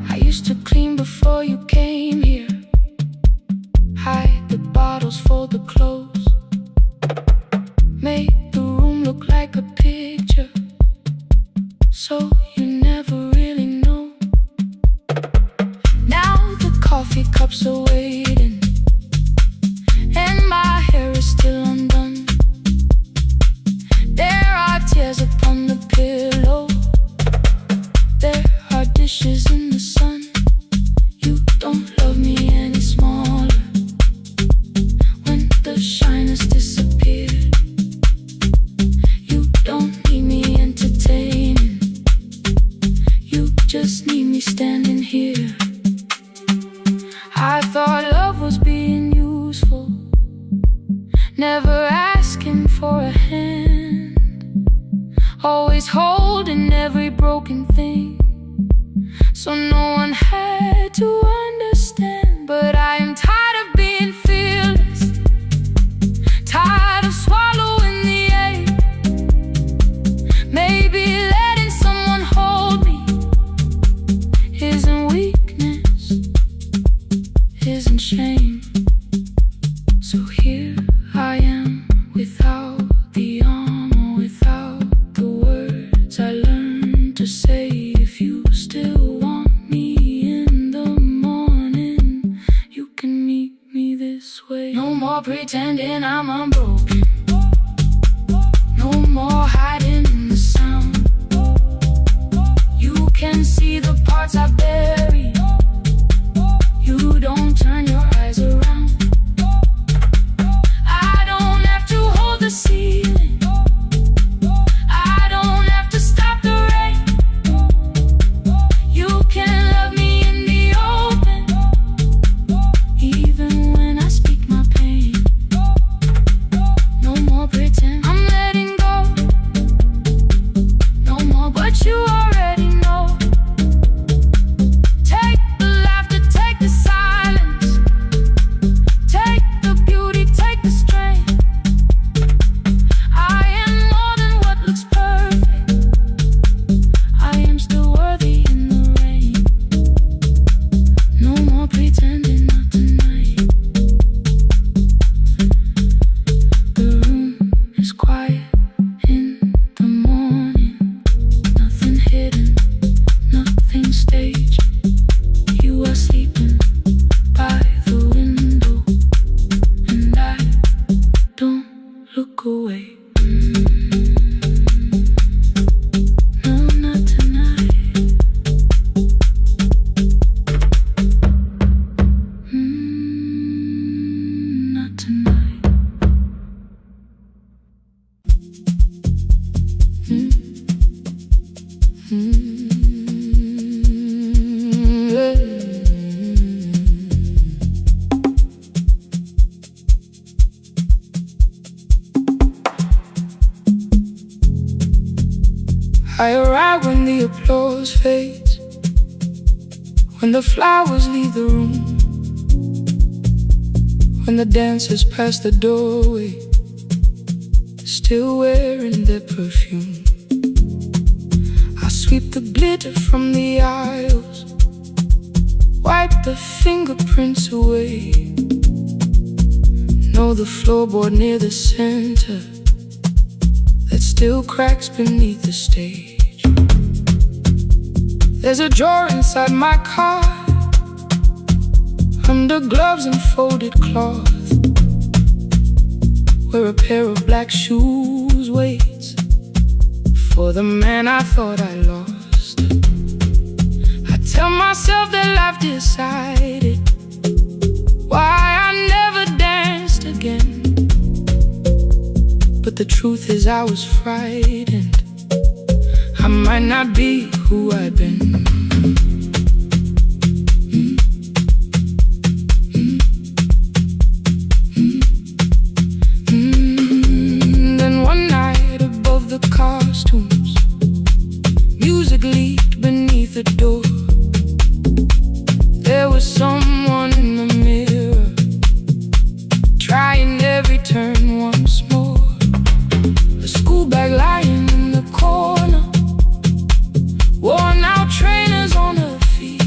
I used to clean before you came here. Hide the bottles, fold the clothes. Make the room look like a picture, so you never really know. Now the coffee cups are waiting, and my hair is still undone. There are tears upon the pillow. There are dishes in the sun. You don't love me any smaller when the shine has disappeared. You don't need me entertaining. You just need me standing here. I thought love was being useful, never asking for a hand, always holding every broken thing, so no one had to understand. But I am tired of being fearless, tired of swallowing the ache. Maybe letting someone hold me isn't weakness, isn't shame. So here I am, without the armor, without the words I learned to say. If you still want me in the morning, you can meet me this way. No more pretending I'm unbroken, no more hiding in the sound. You can see the parts I bury. You don't turn your eyes around. I don't have to hold the ceiling. I don't have to stop the rain. You can love me in the open, even when I speak my pain. No more pretend, I'm letting go. No more, but you already know. Take the laughter, take the silence, take the beauty, take the strength. I am more than what looks perfect. I am still worthy in the rain. No more pretending, not tonight. The room is quiet in the morning. Nothing hidden, nothing staged. You are sleeping by the window, and I don't look away. No, not tonight. Not tonight. I arrive when the applause fades, when the flowers leave the room, when the dancers pass the doorway, still wearing their perfume. I sweep the glitter from the aisles, wipe the fingerprints away. Know the floorboard near the center that still cracks beneath the stage. There's a drawer inside my car, under gloves and folded cloth, where a pair of black shoes waits for the man I thought I lost. I tell myself that life decided why I never danced again, but the truth is I was frightened. I might not be who I've been. Then one night above the costumes, music music leaked beneath the door. There was someone in the mirror, trying every turn once more. The school bag lying in the corner, worn out trainers on her feet.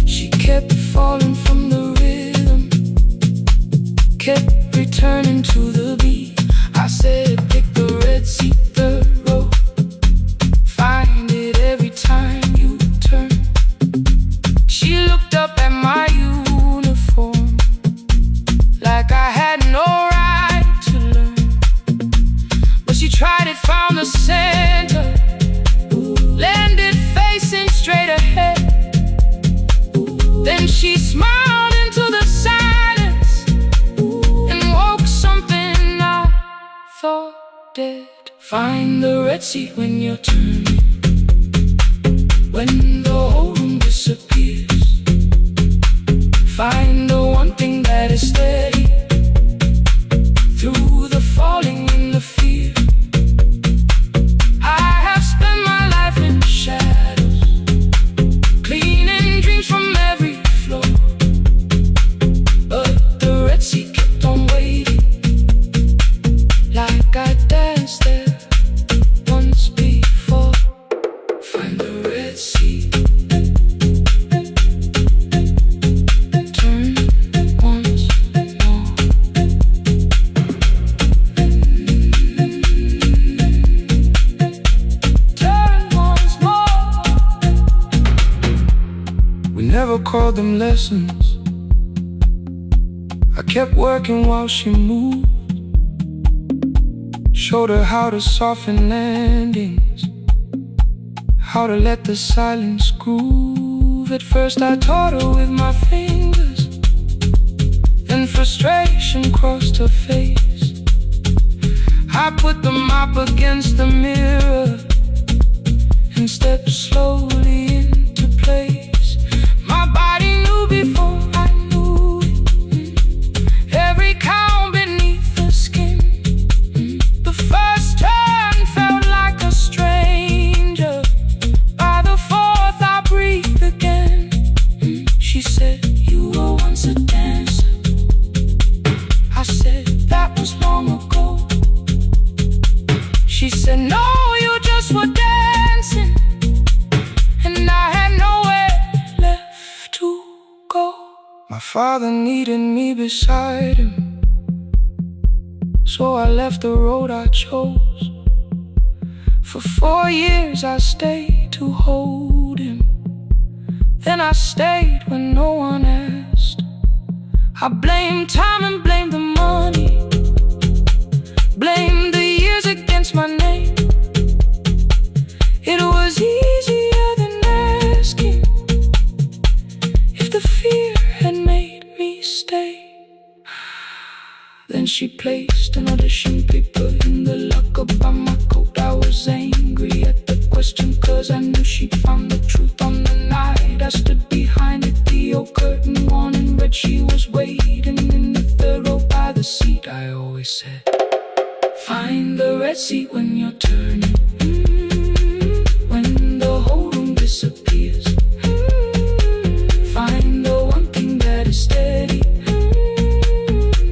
She kept falling from the rhythm, kept returning to the beat. I said, pick the red seat, third row. Find it every time you turn. She looked up at my uniform like I had no right to learn. But she tried it, found the center, landed facing straight ahead. Then she smiled into the silence and woke something I thought dead. Find the red seat when you're turning, when the whole room disappears. Find the one thing that is steady through the falling and the fear. I have spent my life in shadows, cleaning dreams from every floor. But the red seat kept on waiting, like I danced there once before. Find the red seat, turn once more. Turn once more. We never called them lessons. I kept working while she moved, showed her how to soften landings, how to let the silence groove. At first I taught her with my fingers, then frustration crossed her face. I put the mop against the mirror and stepped slowly into place. My body knew before I knew it, every count beneath the skin. The first turn felt like a stranger. By the fourth I breathed again. She said, you were once a dancer. I said, that was long ago. She said, no, you just were dancing. And I had nowhere left to go. My father needed me beside him, so I left the road I chose. For 4 years I stayed to hold him, then I stayed when no one asked. I blamed time and blamed the money, blamed the years against my name. It was easier than asking if the fear had made me stay. Then she placed an audition paper in the locker by my coat. I was angry at the question, cause I knew she'd found the truth on the night I stood behind it. The old curtain worn in red, she was waiting in the third row by the seat. I always said, find the red seat when you're turning, when the whole room disappears. Find the one thing that is steady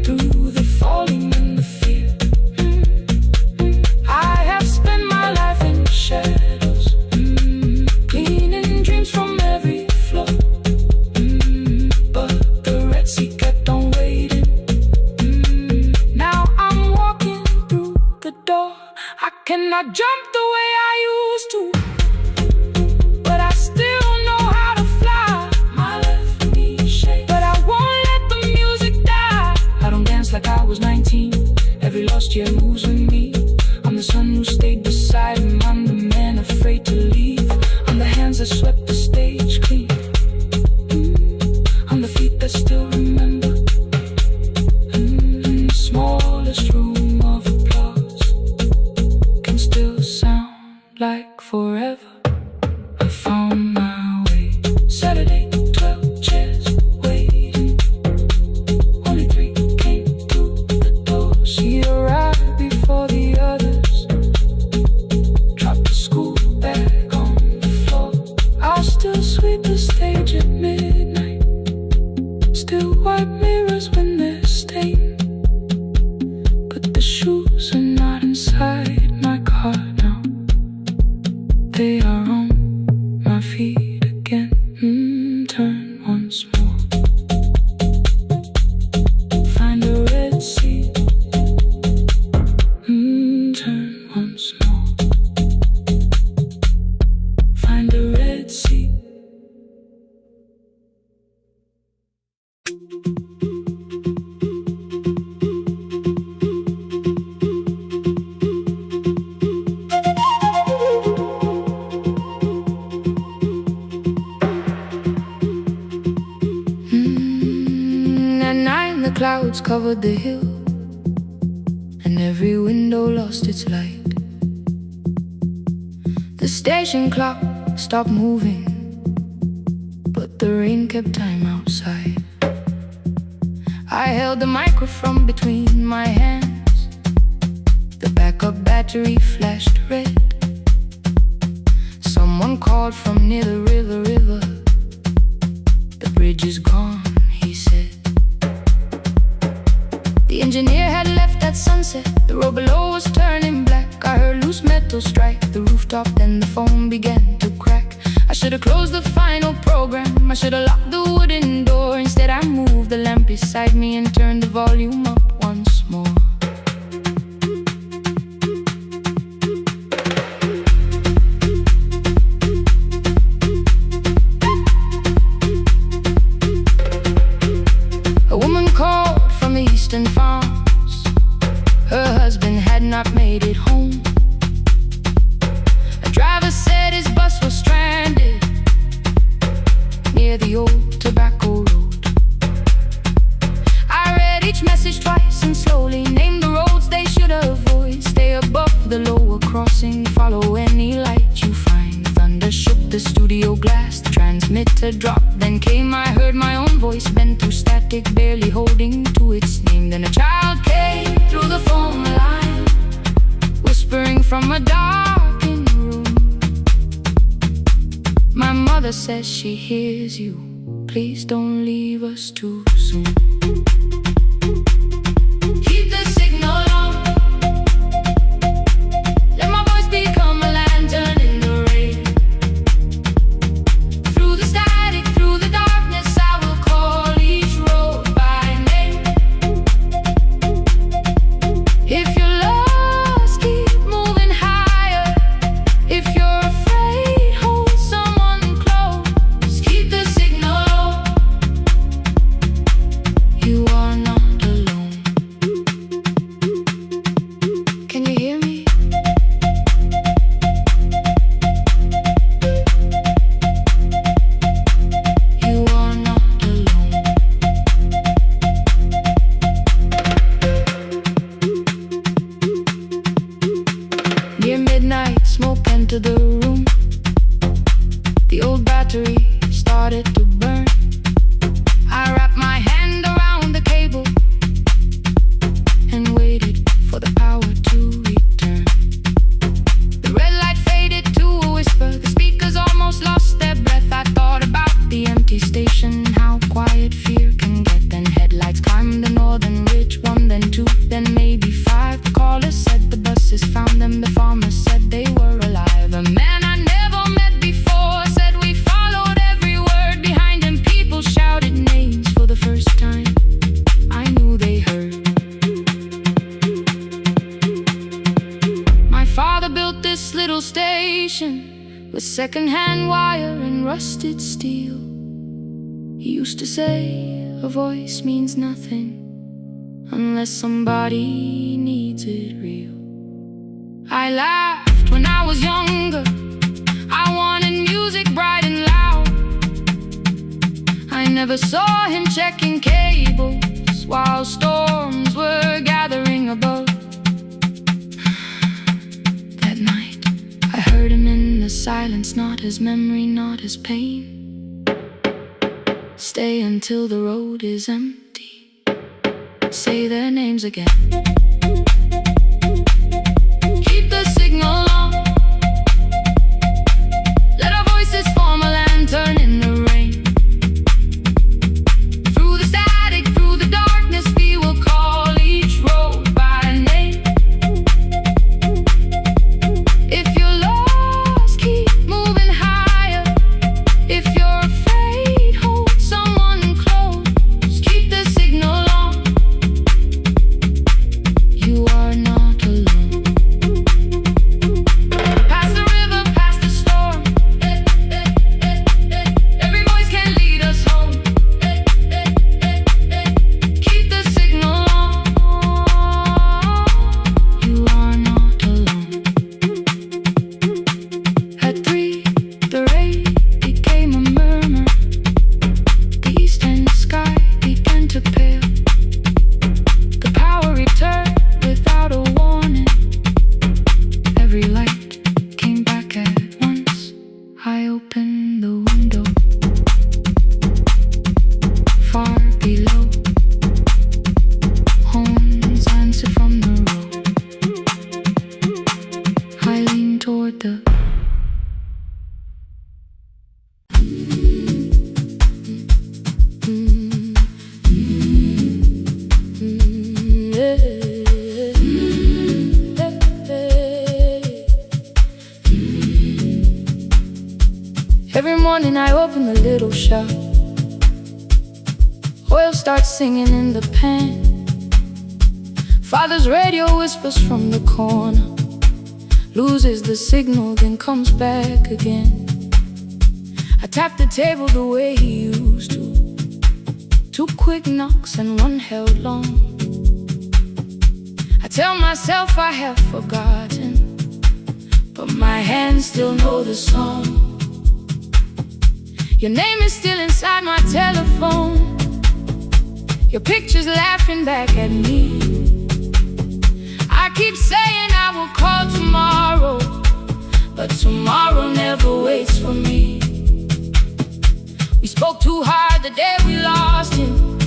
through the falling and the fear. I have spent my life in shadows, cleaning dreams from every floor. But the red seat kept on waiting. Now I'm walking through the door. I cannot jump the way I used to, but I still know how to fly. My left knee shakes, but I won't let the music die. I don't dance like I was 19. Every lost year moves with me. I'm the son who stayed beside him. I'm the man afraid to leave. I'm the hands that swept the stage clean. I'm the feet that still remember. In the smallest room of applause can still sound like forever. I found my way. Saturday, 12 chairs waiting. Only 3 came through the door. She arrived before the others, dropped the school bag clouds covered the hill, and every window lost its light. The station clock stopped moving, but the rain kept time outside. I held the microphone between my hands. The backup battery flashed red. Someone called from near the river. The bridge is gone, he said. The engineer had left at sunset. The road below was turning black. I heard loose metal strike the rooftop, then the phone began to crack. I should have closed the final program. I should have locked the wooden door. Instead I moved the lamp beside me and turned the volume up once more. A woman called from the eastern farms. Her husband had not made it home. A driver said his bus was stranded near the old tobacco road. I read each message twice and slowly named the roads they should avoid. Stay above the lower crossing, follow any light you find. Thunder shook the studio glass, the transmitter dropped. Then came, I heard my own voice bent through static, barely holding to its name. Then a child came through the phone line, whispering from a darkened room. My mother says she hears you. Please don't leave us too soon. Keep the signal on. Let my voice become a lantern in the rain. Through the static, through the darkness, I will call each road by name. If you're lost, keep moving higher. If you're afraid, hold someone close. Keep the signal low. You are not alone. Can you hear me? You are not alone. Near midnight, smoke entered the room. The old battery started to burn. I wrapped my hand around the cable and waited for the power to return. The red light faded to a whisper. The speakers almost lost their breath. I thought about the empty station, how quiet fear can get. Then headlights climbed the northern ridge, one, then two, then maybe five. The caller said the buses found them. The farmer said they were alive. A man I never met before said we followed every word. Behind him people shouted names for the first time. I knew they heard. My father built this little station with second-hand wire and rusted steel. He used to say a voice means nothing unless somebody needs it real. I laughed when I was younger. I wanted music bright and loud. I never saw him checking cables while storms were gathering above. That night, I heard him in the silence, not his memory, not his pain. Stay until the road is empty. Say their names again. Keep the signal on. Let our voices form a lantern in the rain. Through the static, through the darkness, we will call each road by name. If you're lost, keep moving higher. If you're afraid, hold someone close. Keep the signal on. You are not alone. I open the window. Far below, horns answer from the road. I lean toward the Every morning I open the little shop. Oil starts singing in the pan. Father's radio whispers from the corner, loses the signal, then comes back again. I tap the table the way he used to. 2 quick knocks and 1 held long. I tell myself I have forgotten, but my hands still know the song. Your name is still inside my telephone. Your picture's laughing back at me. I keep saying I will call tomorrow, but tomorrow never waits for me. We spoke too hard the day we lost him.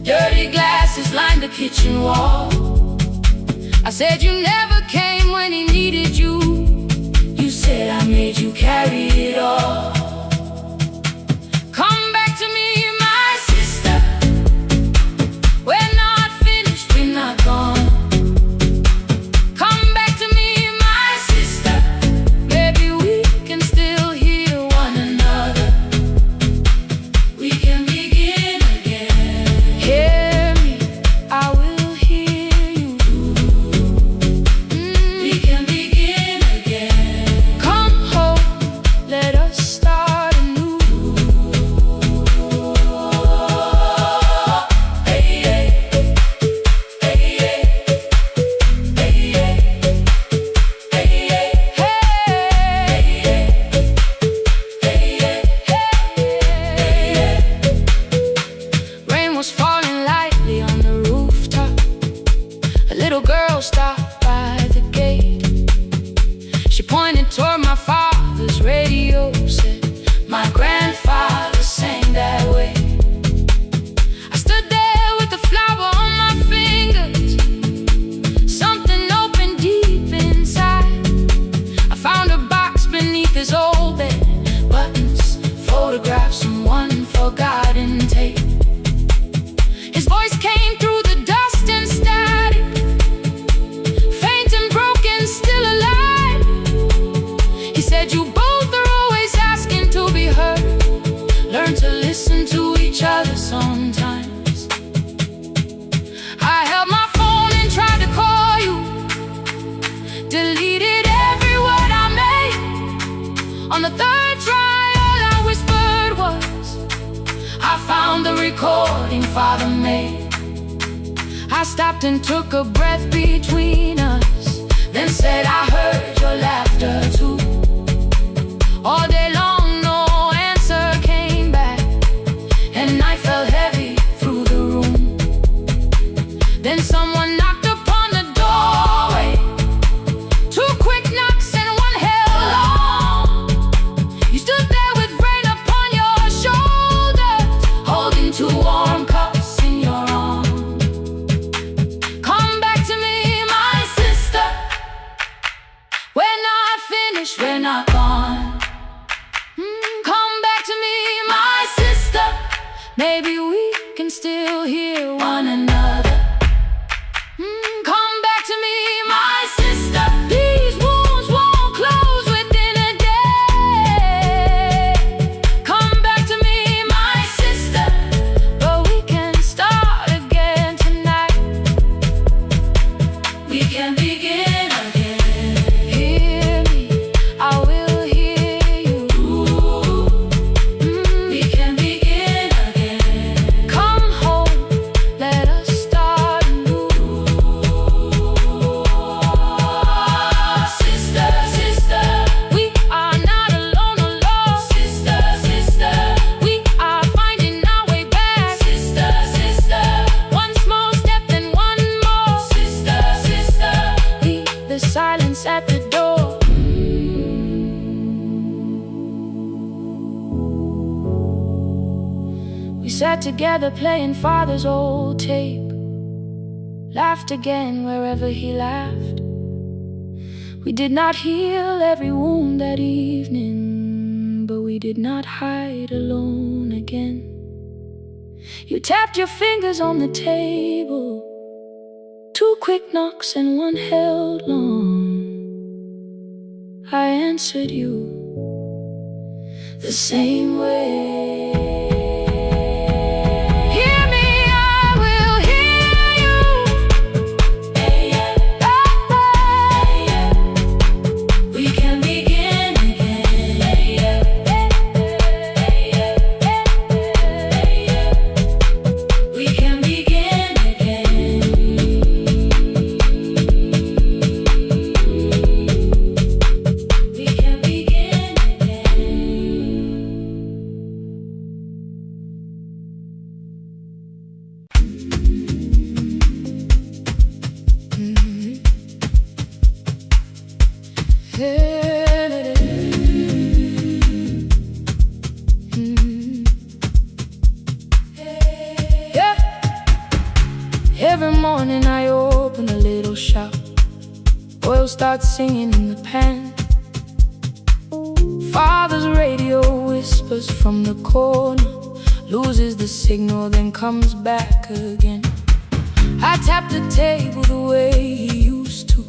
Dirty glasses lined the kitchen wall. I said you never came when he needed you. You said I made you carry it all. Come back to me, my sister. We're not finished, we're not gone. Come back to me, my sister. Maybe we can still hear one another. We can begin again. Hear me, I will hear you. We can begin again. Come home, let us start anew. Rain was falling lightly on the rooftop. A little girl stopped by the gate. She pointed toward my father's radio, said, my grandfather sang that way. I stood there with the flower on my fingers. Something opened deep inside. I found a box beneath his old bed. Buttons, photographs, and 1 forgotten tape. His voice came through the dust and static, faint and broken, still alive. He said, you both are always asking to be heard. Learn to listen to each other sometimes. I held my phone and tried to call you, deleted every word I made. On the 3rd try, all I whispered was, I found the recording Father made. I stopped and took a breath between us, then said I heard your laughter too. All day long no answer came back, and night fell heavy through the room. Then someone knocked upon the doorway. 2 quick knocks and 1 held long. You stood there with rain upon your shoulders, holding 2 warm cups in your arms. Come back to me, my sister. We're not finished, we're not gone. Come back to me, my sister. Maybe we can still hear one another. Come back to me, my sister. These wounds won't close within a day. Come back to me, my sister. But we can start again tonight. We can begin again. Hear me, I will hear you. We can begin again. Come home, let us sat together playing father's old tape, laughed again wherever he laughed. We did not heal every wound that evening, but we did not hide alone again. You tapped your fingers on the table, 2 quick knocks and 1 held long. I answered you the same way. Every morning I open a little shop, oil starts singing in the pan. Father's radio whispers from the corner, loses the signal, then comes back again. I tap the table the way he used to,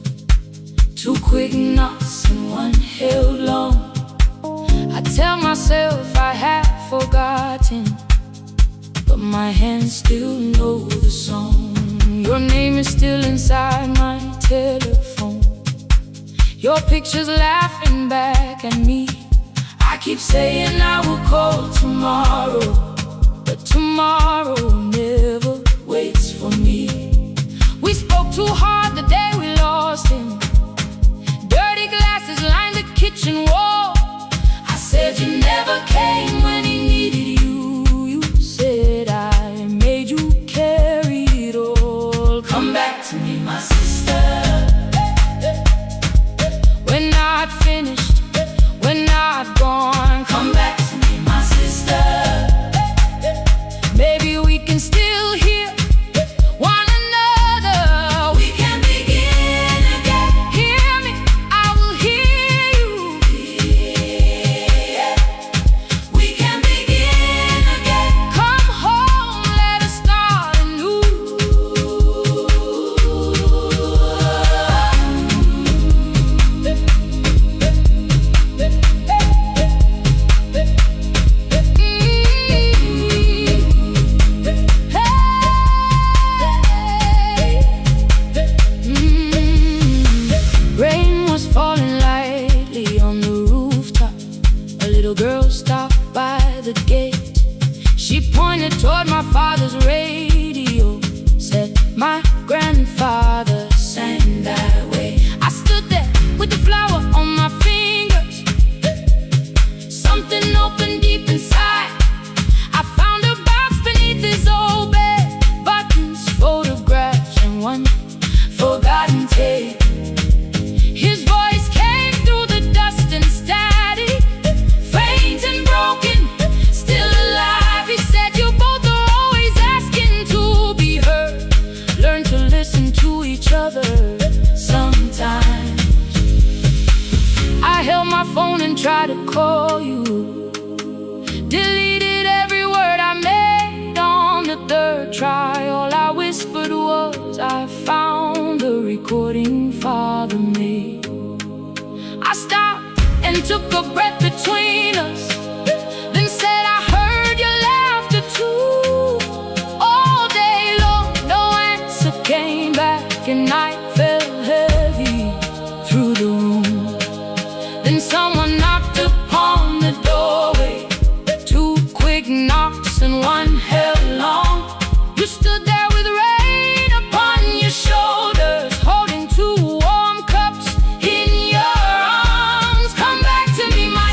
2 quick knocks and 1 held long. I tell myself I have forgotten, but my hands still know the song. Your name is still inside my telephone, your picture's laughing back at me. I keep saying I will call tomorrow, but tomorrow never waits for me. We spoke too hard the day we lost him, dirty glasses lined the kitchen wall. I said you never came when he needed you. You said I made you carry it all. Come back to me, my sister, we're not finished, we're not gone. Come back to me, my sister, maybe we can still hear one another. We can begin again. Hear me, I will hear you. We can begin again. Come home, let us start anew. Rain was falling lightly on the rooftop. A little girl stopped by the gate. She pointed toward my father's radio, said my grandfather sang that way. I stood there with the flower on my fingers. Something opened deep inside. I found a box beneath his old bed, buttons, photographs, and 1 forgotten tape. His voice came through the dust and static, faint and broken, still alive. He said you both are always asking to be heard. Learn to listen to each other sometimes. I held my phone and tried to call you, deleted every word I made on the 3rd try. All I whispered was I found the recording father made. I stopped and took a breath between us, then said I heard your laughter too. All day long no answer came back, and night fell heavy through the room. Then someone knocked upon the doorway, 2 quick knocks and 1 held long. You stood there with rain upon your shoulders, holding 2 warm cups in your arms. Come back to me, my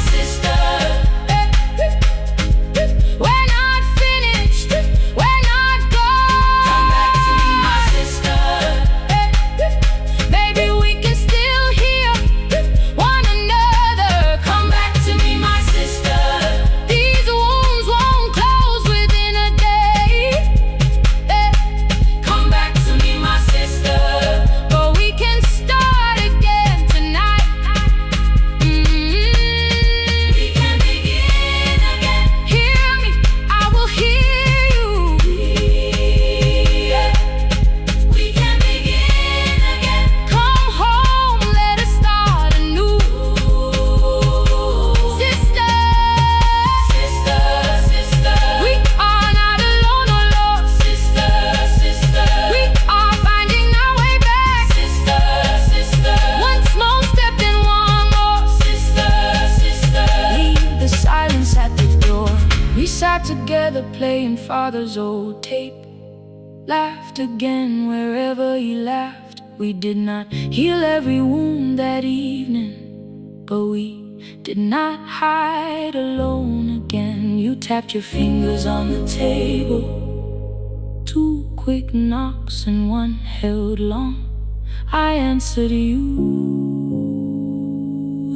sat together playing father's old tape, laughed again wherever he laughed. We did not heal every wound that evening, but we did not hide alone again. You tapped your fingers on the table, 2 quick knocks and 1 held long. I answered you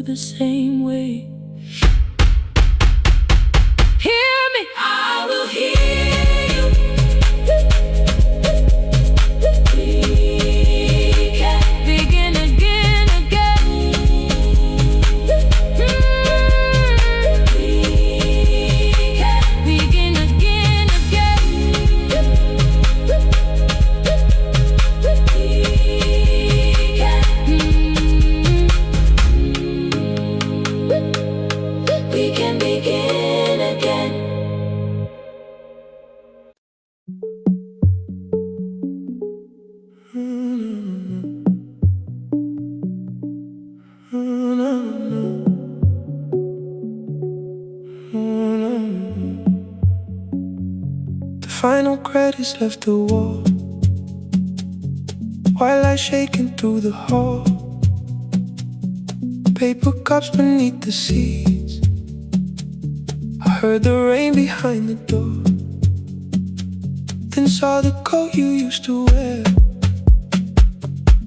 the same way. Hear me, I will hear you. We can begin again. We can begin again. We can begin again. The final credits left the wall, while I shaking through the hall. Paper cups beneath the seats. I heard the rain behind the door, then saw the coat you used to wear.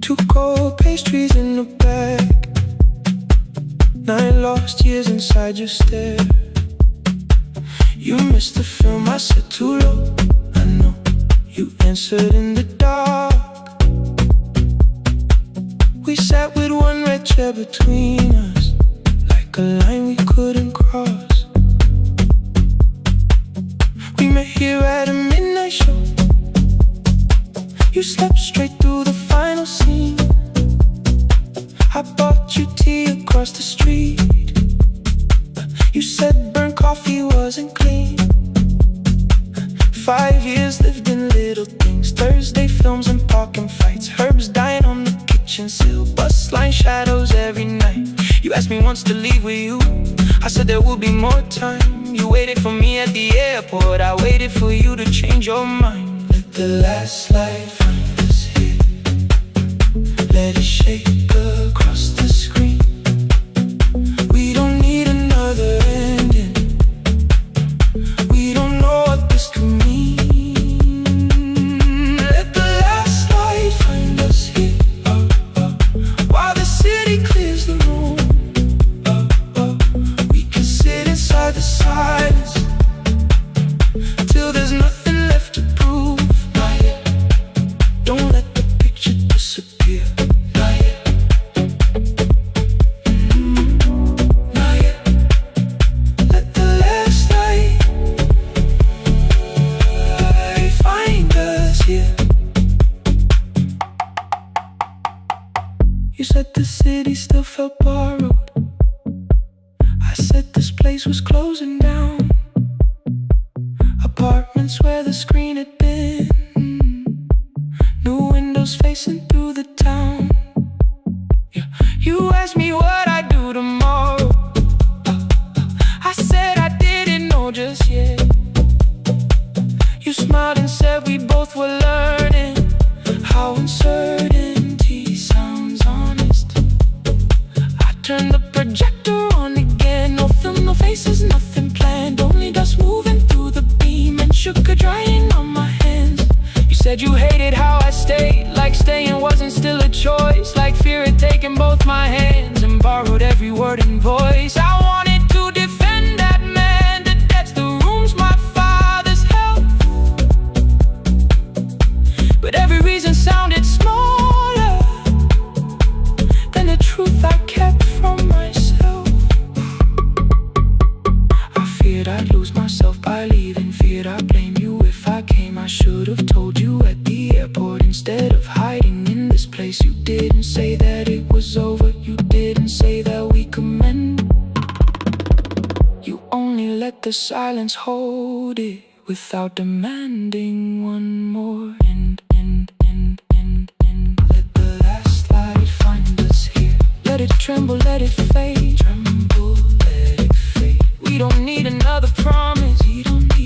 2 cold pastries in a bag, 9 lost years inside your stare. You missed the film, I said too low. I know, you answered in the dark. We sat with 1 red chair between us, like a line we couldn't cross. We met here at a midnight show. You slept straight through the final scene. I bought you tea across the street. You said burnt coffee wasn't clean. 5 years lived in little things, Thursday films and parking fights, herbs dying on the kitchen sill, bus line shadows every night. You asked me once to leave with you, I said there would be more time. You waited for me at the airport, I waited for you to change your mind. Let the last light find us here, let it shake across the screen. We don't need another ending, we don't know what this could mean. Let the last light find us here, while the city clears the room. We can sit inside the silence till there's nothing left to prove. Not yet. Don't let the picture disappear. Not yet. Not yet. Let the last light find us here. You said the city still felt borrowed. I said this place was closing down. Apartments where the screen had been, new windows facing through the town. Yeah. You asked me what I'd do tomorrow. I said I didn't know just yet. You smiled and said we both were learning how uncertainty sounds honest. I turned the projector on again, no film, no faces, nothing planned, only dust moving through the beam and sugar drying on my hands. You said you hated how I stayed, like staying wasn't still a choice, like fear had taken both my hands and borrowed every word and voice. I wanted to defend that man, the debts, the rooms, my father's health, but every reason sounded smaller than the truth I kept from myself. I feared I'd lose myself by leaving, feared I'd blame you if I came. I should have told you at the airport instead of hiding in this place. You didn't say that it was over, you didn't say that we could mend. You only let the silence hold it without demanding one more end. Let the last light find us here, let it tremble, let it fade. Tremble, let it fade. We don't need another promise, we don't need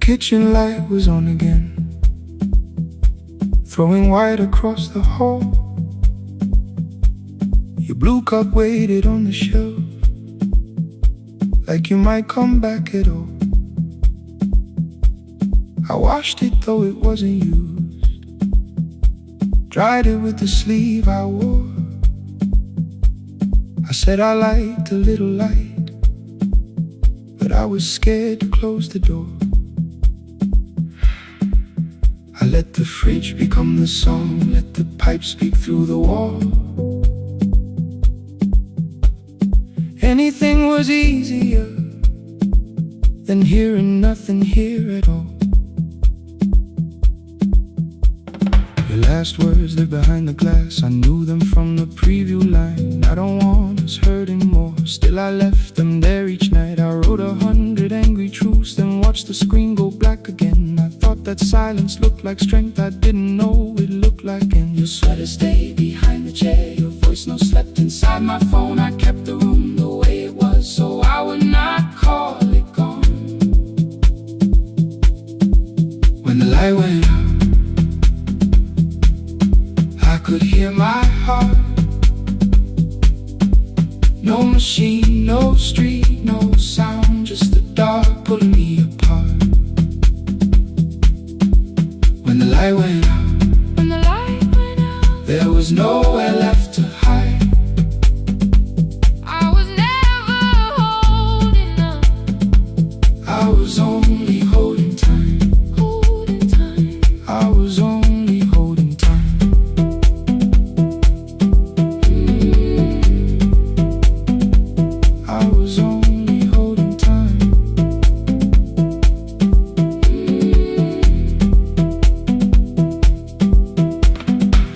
kitchen light was on again, throwing white across the hall. Your blue cup waited on the shelf, like you might come back at all. I washed it though it wasn't used, dried it with the sleeve I wore. I said I liked a little light, but I was scared to close the door. I let the fridge become the song, let the pipe speak through the wall. Anything was easier than hearing nothing here at all. Your last words live behind the glass, I knew them from the preview line. I don't want us hurting more, still I left them there each night. I wrote 100 angry truths, then watched the screen go black again. I thought that silence looked like strength, I didn't know it looked like end. Your sweater stayed behind the chair, your voice no slept inside my phone. I kept the room the way it was, so I would not call it gone. When the light went out, I could hear my heart. No machine, no street, no sound, just the dark pulling me apart. When the light went out, there was nowhere left to hide. I was never holding on. I was only holding time. I was only holding time. I was only holding time.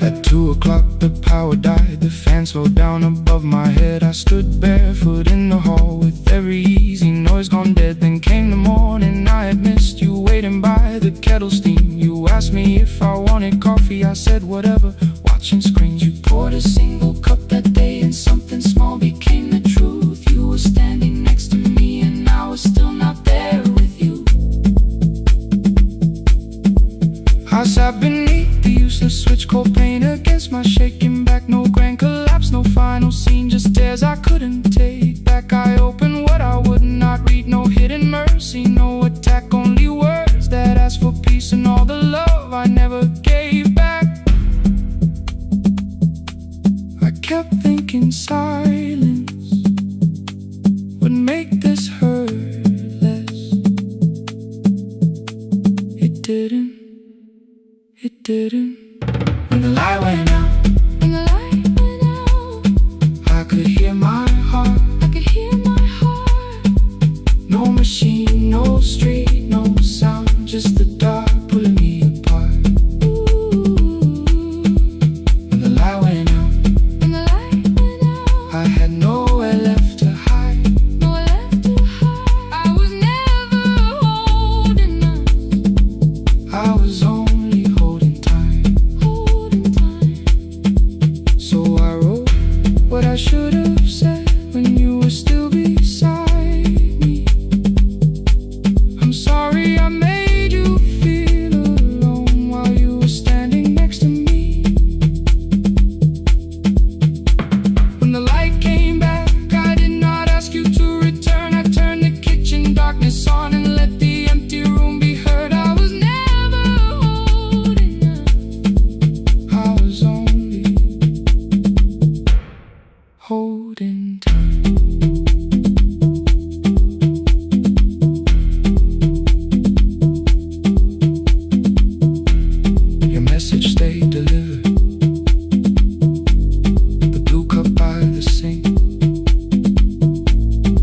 At 2 o'clock the power died, the fan slowed down above my head. I stood barefoot in the hall with every easy noise gone dead. Then came the morning, I had missed you waiting by the kettle steam. You asked me if I wanted coffee, I said whatever, watching screens. You poured a single cup that day and something small became the truth. You were standing next to me and I was still not there with you. I sat beneath the useless switch, cold pain against my shaking back. No grand collapse, no final scene, just tears I couldn't take back. I opened what I would not read, no hidden mercy, no attack, only words that asked for peace and all the love I never gave back. I kept thinking silence would make this hurt less. It didn't. It didn't. When the light went out, I could hear my heart. No machine, no street, no sound, just the dark pulling me apart. When the light went out, I had nowhere left to hide. I was never holding on. I was only holding time. So I wrote what I should have said when you were still beside me. I'm sorry I made you feel alone while you were standing next to me. When the light came back, I did not ask you to return. I turned the kitchen darkness on and let the empty room be heard. I was never holding on. I was only holding time. Your message stayed delivered, the blue cup by the sink.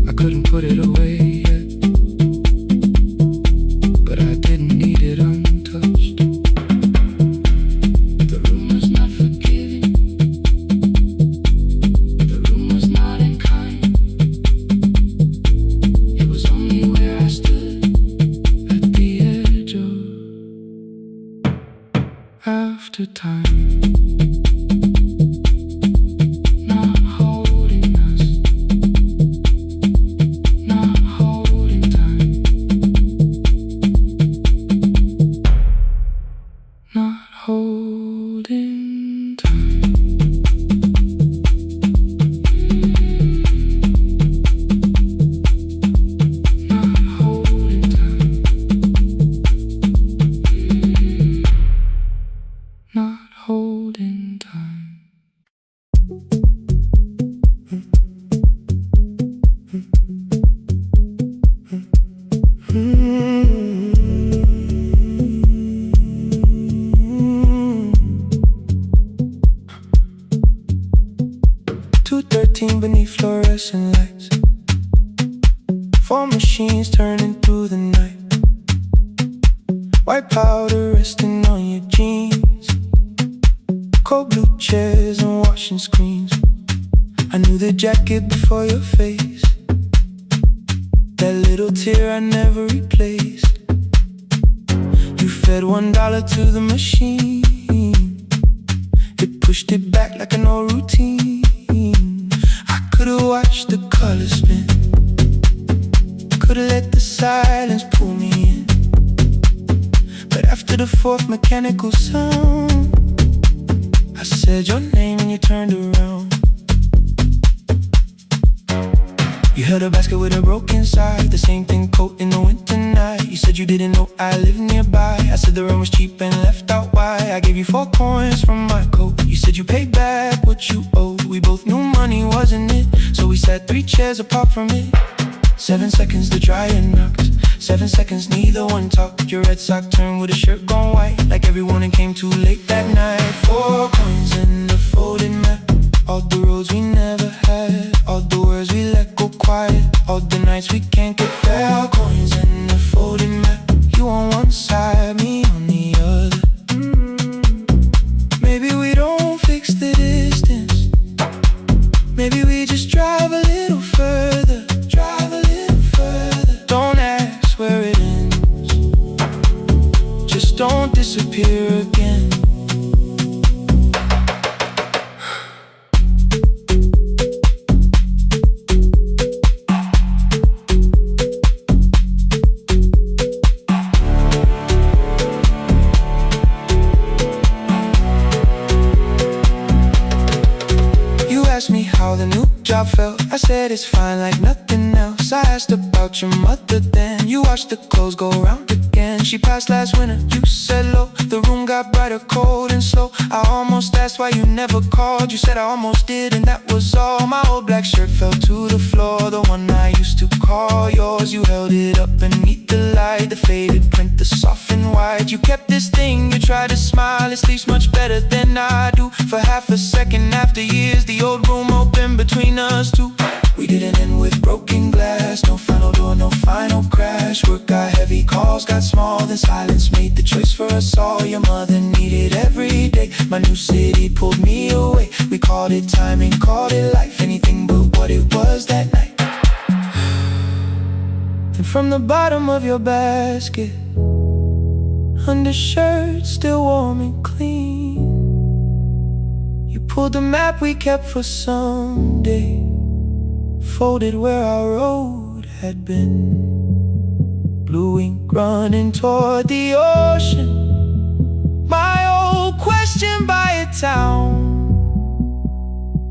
I couldn't put it away yet, but I didn't need it untouched. The room was not forgiving, the room was not in kind. It was only where I stood at the edge of after time. Not holding us, not holding time. holding time. Not holding time. Not holding time. 2:13 beneath fluorescent lights. 4 machines turning through the night. White powder resting on your jeans. Cold blue chairs and washing screens. I knew the jacket before your face. That little tear I never replaced. You fed $1 to the machine. It pushed it back like an old routine. I could've watched the colors spin. Could've let the silence pull me in. But after the 4th mechanical sound, I said your name and you turned around. You held a basket with a broken side, the same thing coat in the winter night. You said you didn't know I lived nearby. I said the rent was cheap and left out why. I gave you 4 coins from my coat. You said you paid back what you owed. We both knew money wasn't it, so we sat 3 chairs apart from it. 7 seconds the dryer knocked. 7 seconds neither one talked. Your red sock turned with a shirt gone white, like everyone and came too late that night. 4 coins in the folded map. All the roads we never had, all the words we let go quiet, all the nights we can't get fair. Coins in the folded map. You on one side, me on the other. Maybe we don't fix the distance. Maybe we just drive a little further. Drive a little further. Don't ask where it ends. Just don't disappear again. Asked me how the new job felt. I said it's fine like nothing else. I asked about your mother then. You watched the clothes go round again. She passed last winter, you said low. The room got brighter, cold and slow. I almost asked why you never called. You said I almost did and that was all. My old black shirt fell to the floor, the one I used to call yours. You held it up beneath the light, the faded print, the softened white. You kept this thing, you tried to smile. It sleeps much better than I do. For half a second after years, the old room open between us two. We didn't end with broken glass. No final door, no final crash. Work got heavy, calls got small. Then silence made the choice for us all. Your mother needed every day. My new city pulled me away. We called it timing, called it life. Anything but what it was that night. And from the bottom of your basket, undershirt still warm and clean, you pulled the map we kept for someday, folded where our road had been. Blue ink running toward the ocean. My old question by a town.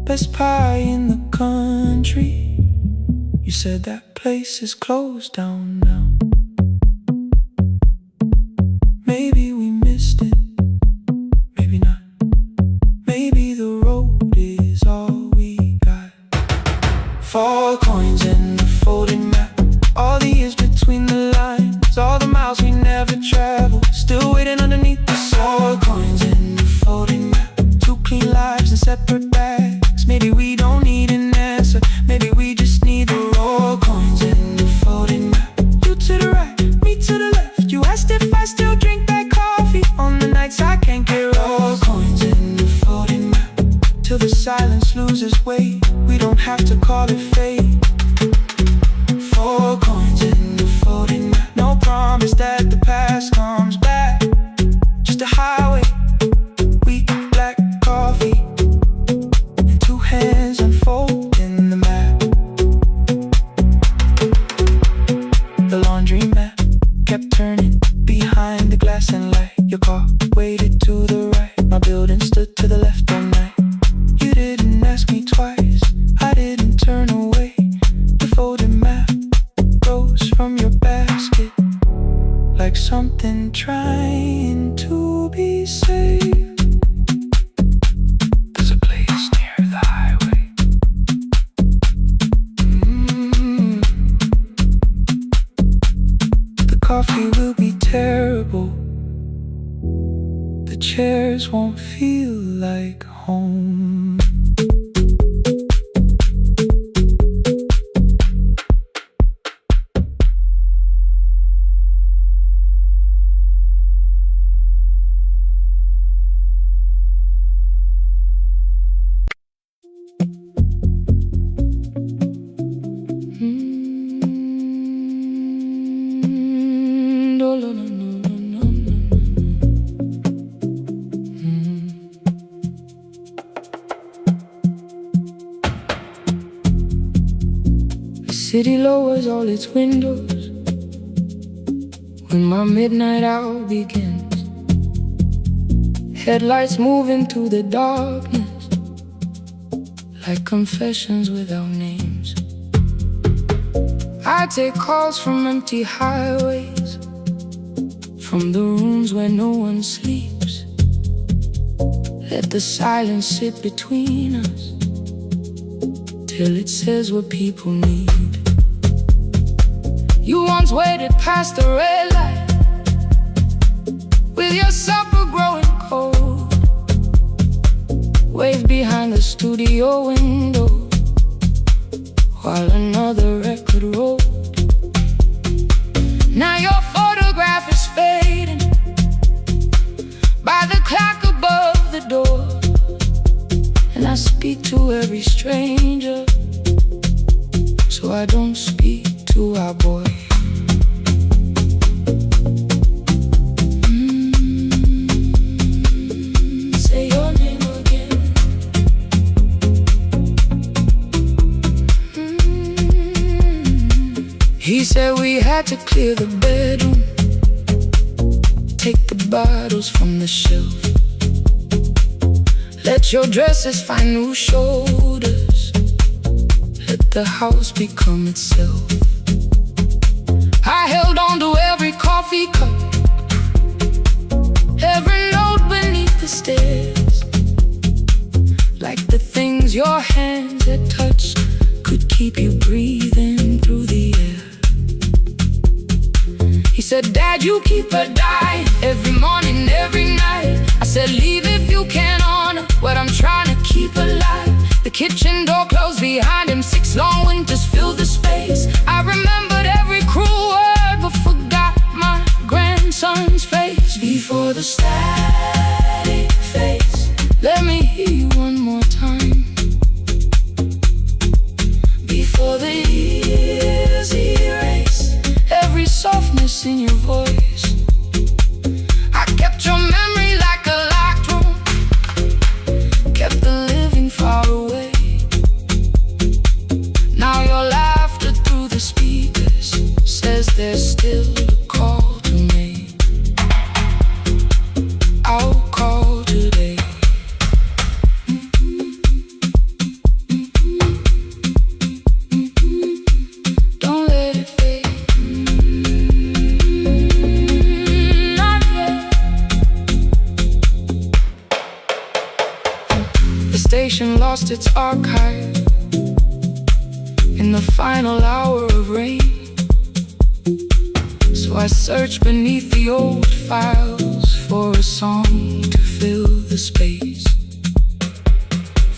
Best pie in the country. You said that place is closed down now. Maybe we missed it, maybe not. Maybe the road is all we got. 4 coins in the folded map. All the years between the lines, all the miles we never traveled, still waiting underneath the 4 coins in the folded map. 2 clean lives in separate bags. Maybe we don't need an answer. Maybe we just need the raw coins in the folded map. You to the right, me to the left. You asked if I still drink that coffee on the nights I can't get raw coins in the folded map. Till the silence loses weight, we don't have to call it fate. 4 coins in the folded map. No promise that the past comes back. Just a highway, weak black coffee, and 2 hands unfolding the map. The laundry mat kept turning behind the glass and light. Your car waited to the right. building stood to the left all night. You didn't ask me twice, I didn't turn away. The folded map rose from your basket like something trying to be saved. There's a place near the highway. The coffee will be terrible. The chairs won't feel like home. The city lowers all its windows when my midnight hour begins. Headlights move into the darkness like confessions without names. I take calls from empty highways, from the rooms where no one sleeps. Let the silence sit between us till it says what people need. You once waited past the red light with your supper growing cold, waved behind the studio window while another record rolled. Now your photograph is fading by the clock above the door, and I speak to every stranger, so I don't speak to our boy. Say your name again. He said we had to clear the bedroom, take the bottles from the shelf, let your dresses find new shoulders, let the house become itself. I held on to every coffee cup, every note beneath the stairs, like the things your hands had touched could keep you breathing through the air. He said, Dad, you keep her dying every morning, every night. I said, leave if you can honor what I'm trying to keep alive. The kitchen door closed behind him, 6 long winters filled the space. I remembered every cruel word but forgot my grandson's face. Before the static fades, let me hear you one more time. Before the years erase every softness in your voice, I kept your memory like a locked room, kept the living far away. Now your laughter through the speakers says there's still a call to make. I'll call today. Don't let it fade. Not yet. The station lost its archive in the final hour of rain, so I searched beneath the old files for a song to fill the space.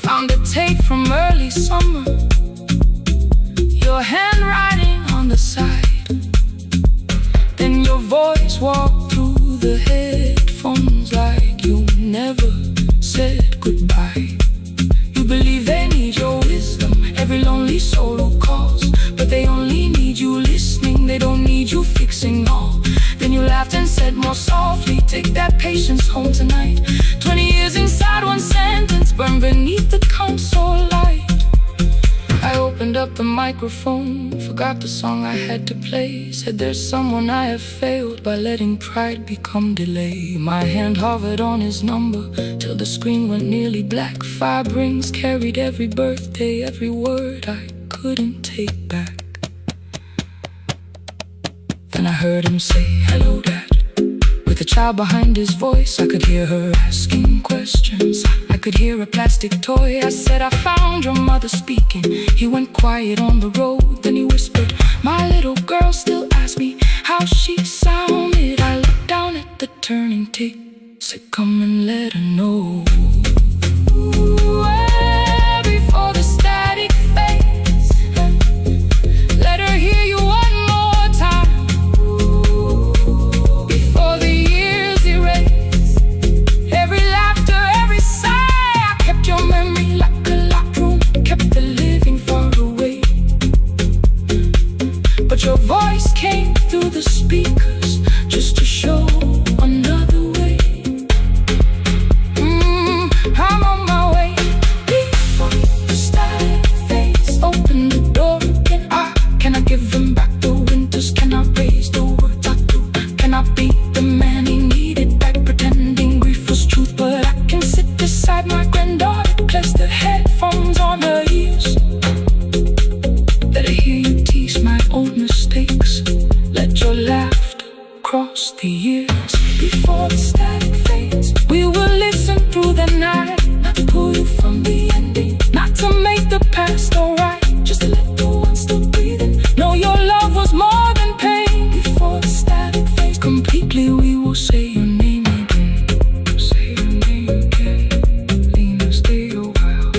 Found a tape from early summer, your handwriting on the side, then your voice walked through the headphones like you never said goodbye. You believe they need your wisdom, every lonely soul who calls, but they only need you listening, they don't need you fixing all. Then you laughed and said more softly, take that patience home tonight. 20 years inside one sentence, burned beneath the console light. I opened up the microphone, forgot the song I had to play. Said there's someone I have failed by letting pride become delay. My hand hovered on his number till till the screen went nearly black. 5 rings carried every birthday, every word I couldn't take back. Then I heard him say, "Hello, Dad." With a child behind his voice, I could hear her asking questions. I could hear a plastic toy. I said, "I found your mother speaking." He went quiet on the road, then he whispered, "My little girl still asks me how she sounded." I looked down at the turning tick, said, "Come and let her know." Before the static fades, let her hear you one more time. Before the years erase every laughter, every sigh, I kept your memory like a locked room, kept the living far away. But your voice came through the speakers just to show another way. I'm on my way. Before the static fades, open the door again. Can I give him back the winters? Can I raise the words I do? Can I be the man he needed back, pretending grief was truth? But I can sit beside my granddaughter, place the headphones on her ears. Let her hear you tease my old mistakes. Let your laughter cross the years. Before the static fades, we will listen through the night, not to pull you from the ending, not to make the past alright, just to let the one still breathing know your love was more than pain. Before the static fades completely, we will say your name again. Say your name again. Lena, stay a while.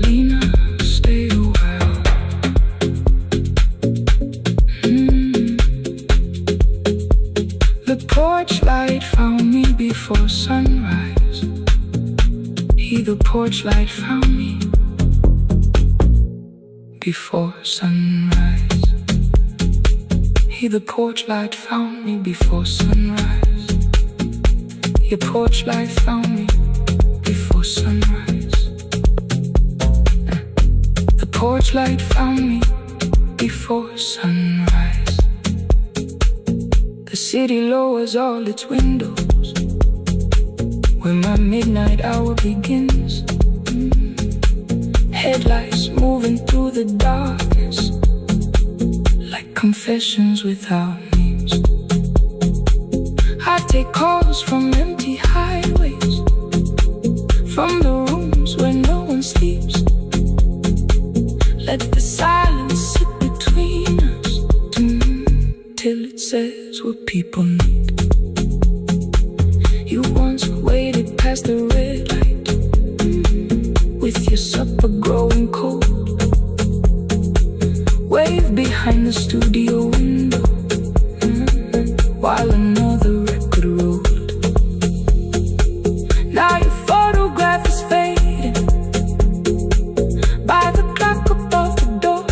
Lena, stay a while. The porch light found me before sunrise. The porch light found me before sunrise. The porch light found me before sunrise. Your porch light found me before sunrise. The porch light found me before sunrise. The city lowers all its windows when my midnight hour begins. Headlights moving through the darkness like confessions without names. I take calls from empty highways, from the rooms where no one sleeps. Let the silence sit between us till it says what people need. You once waited past the red light with your supper growing cold. Wave behind the studio window while another record rolled. Now your photograph is fading by the clock above the door.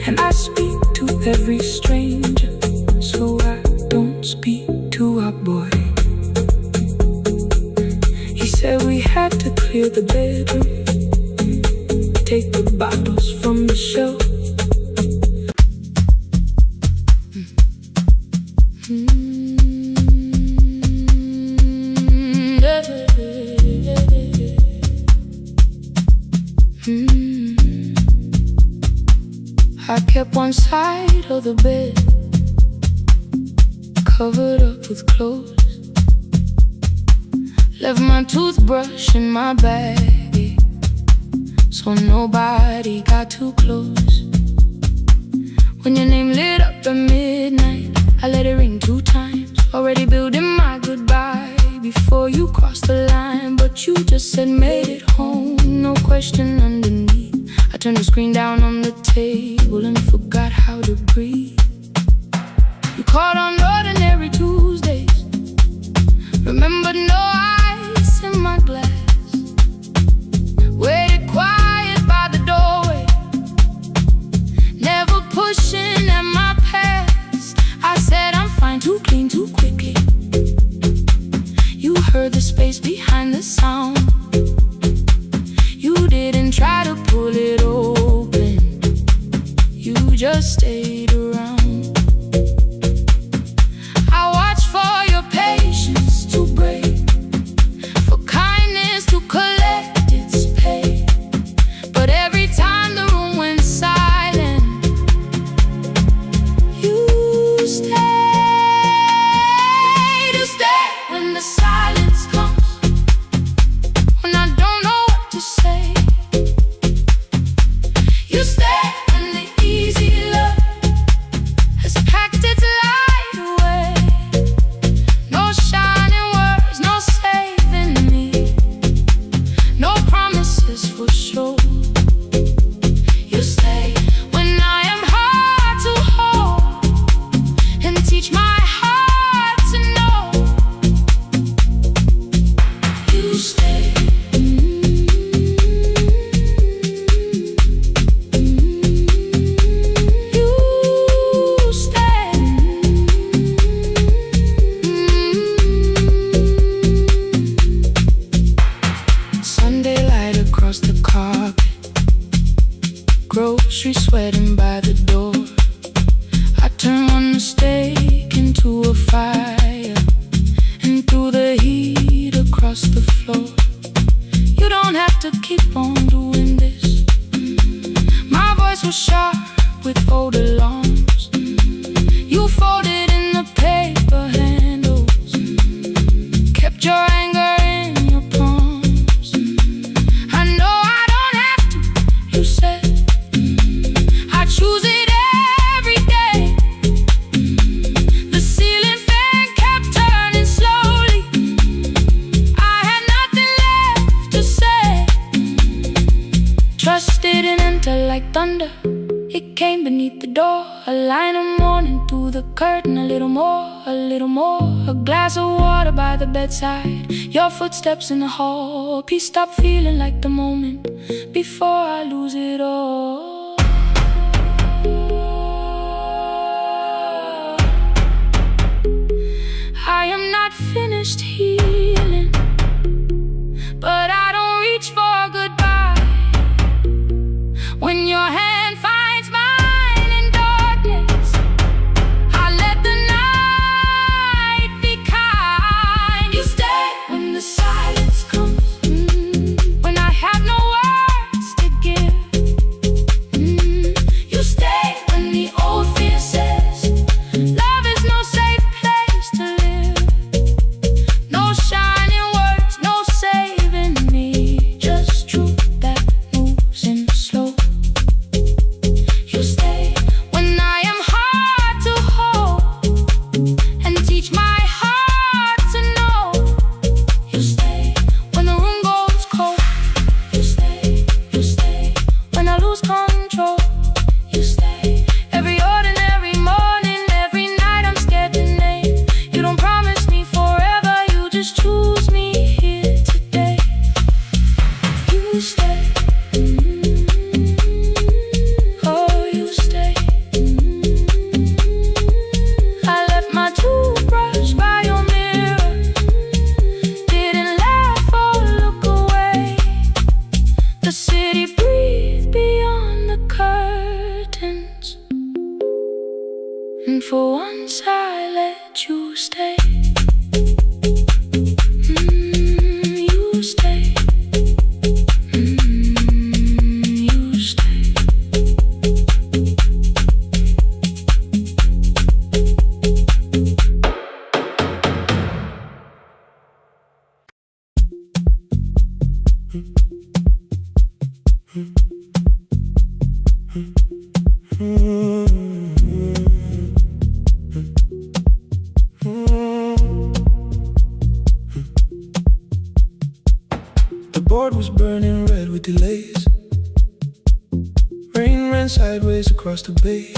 And I speak to every stranger, so I don't speak to our boy. He said we had to clear the bedroom, take the bottles from the shelf. I kept one side of the bed covered up with clothes. Left my toothbrush in my bag so nobody got too close. When your name lit up at midnight, I let it ring 2 times. Already building my goodbye before you crossed the line, but you just said made it home, no question underneath. I turned the screen down on the table and forgot how to breathe. You called on ordinary Tuesdays, remembered no ice in my glass. Waited quiet by the doorway, never pushing at my past. I said I'm fine, too clean, too quickly. You heard the space behind the sound. You didn't try to pull it open. just stayed around. I watch for your patience to break, for kindness to collect its pay. But every time the room went silent, you stayed. You stay when the silence comes, when I don't know what to say. You stay when the easy love has packed its light away. No shining words, no saving me, no promises for sure. You stay when I am hard to hold, and teach my heart to know. You stay. You stay. Sunday light across the carpet, grocery sweating by the door. I turn one mistake into a fire, and through the heat across the floor. You don't have to keep on doing this. My voice was sharp with old alarms. You folded in the paper handles, kept your anger in your palms. I know I don't have to, you said. I choose it every day. The ceiling fan kept turning slowly. I had nothing left to say. Trust didn't enter like thunder. It came beneath the door, a line of morning through the curtain. A little more, a little more. A glass of water by the bedside, your footsteps in the hall. Peace stopped feeling like the moment before I lose it all. I am not finished healing, but I don't reach for goodbye. When your hand finds mine in darkness, I let the night be kind. You stay when the silence comes, when I have no words to give. You stay when the old fear says love is no safe place to live. No shining words, no saving me, just truth that moves in slow. You stay when I am hard to hold, and teach my heart to know. You stay when the room goes cold. You stay when I lose control. You stay every ordinary morning, every night I'm scared to name. You don't promise me forever, you just choose me here today. You stay. Oh, you stay. I left my toothbrush by your mirror, didn't laugh or look away. The city breathed beyond the curtains, and for once I let you stay. You stay. You stay. The board was burning red with delays. Rain ran sideways across the bay.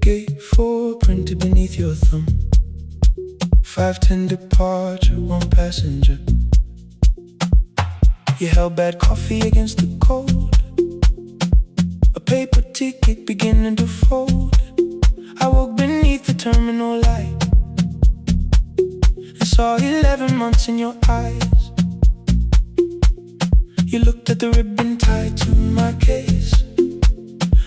Gate 4 printed beneath your thumb. 5:10 departure, 1 passenger. You held bad coffee against the cold, a paper ticket beginning to fold. I woke beneath the terminal light and saw 11 months in your eyes. You looked at the ribbon tied to my case.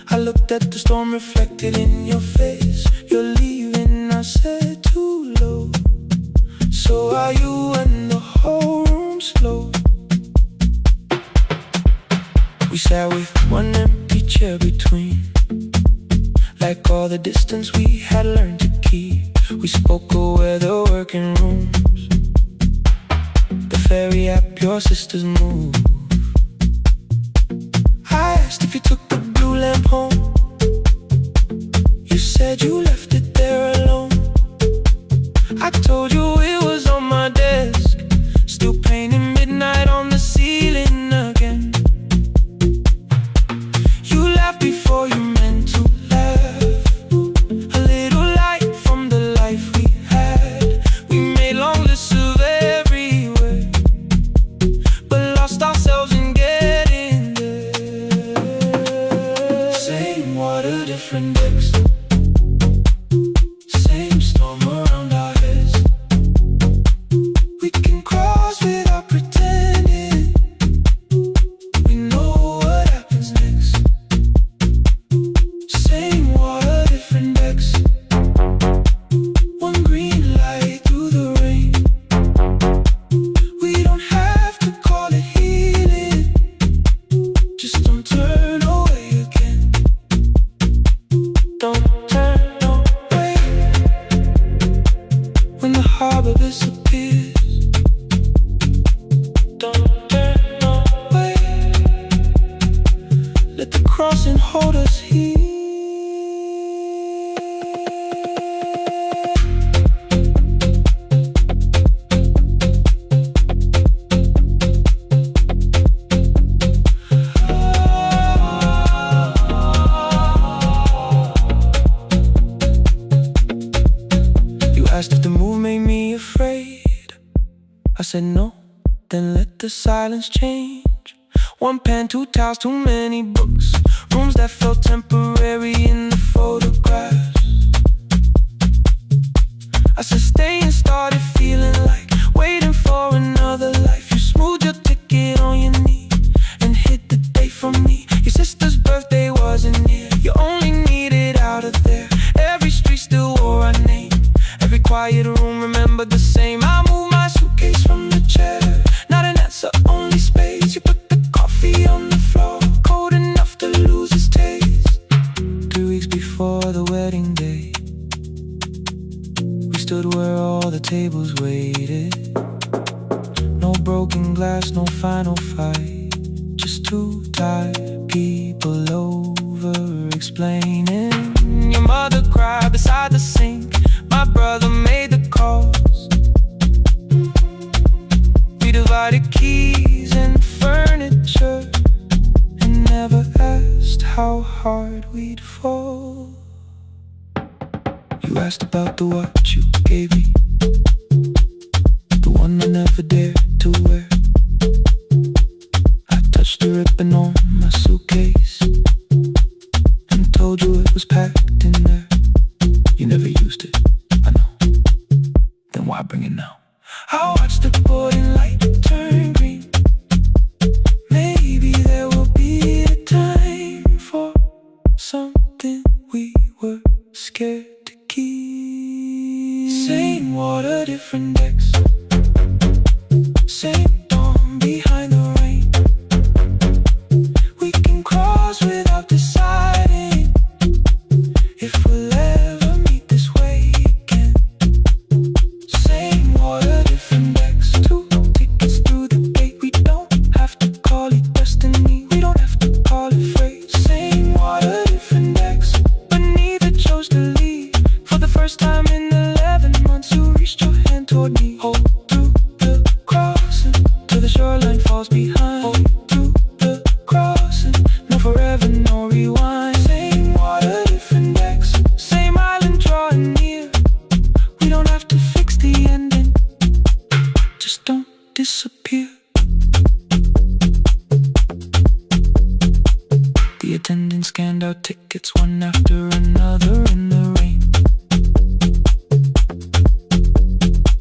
I looked looked at the storm reflected in your face. You're leaving, I said too low. So are you, and the whole room's low. We sat with one empty chair between, like all the distance we had learned to keep. We spoke of weather, working rooms, the ferry app, your sister's move. I asked if you took the blue lamp home. You said you left it there alone. I told you it was on my desk, still painting midnight on the ceiling again. You laughed before you meant to laugh, a little light from the life we had. We made long lists of everywhere, but lost ourselves in getting there. Same water, different decks, same storm around our heads. We can cross without pretending we know what happens next. Same water, different decks, one green light through the rain. We don't have to call it healing, just don't turn away again. Don't turn away when the harbor disappears. Don't turn away, let the crossing hold us here. You asked if the move made me afraid. I said no, then let the silence change. One pen, two towels, too many books, rooms that felt temporary in the photographs. I said stay and started feeling like waiting for another life. You smoothed your ticket on your knee and hid the date from me. Your sister's birthday wasn't near, you only needed out of there. Every street still wore our name, every quiet room remembered the same. I moved my suitcase from the chair, not an answer, only space. You put the coffee on the floor, cold enough to lose its taste. 3 weeks before the wedding day, we stood where all the tables waited. No broken glass, no final fight, just two tired people over explaining. Your mother cried beside the sink, my brother made the calls. We divided keys and furniture and never asked how hard we'd fall. You asked about the watch you gave me, the one I never dared to wear. I touched the ribbon on my suitcase and told you it was packed in there. You never used it, I know, then why bring it now? I watched the boarding light turn green. Maybe there will be a time for something we were scared to keep. Same water, different decks, same dawn behind the rain. We can cross without deciding if we'll ever meet this way again. Same water, different decks, two tickets through the gate. We don't have to call it destiny, we don't have to call it fate. Same water, different decks, but neither chose to leave. For the first time in 11 months, you reached your hand toward me. Hold through the crossing till the shoreline falls behind. Hold through the crossing, no forever, no rewind. Same water, different decks, same island drawing near. We don't have to fix the ending, just don't disappear. The attendant scanned our tickets one after another in the rain.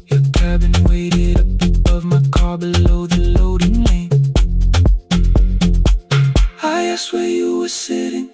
Your cabin waited up above my car below the loading lane. I asked where you were sitting,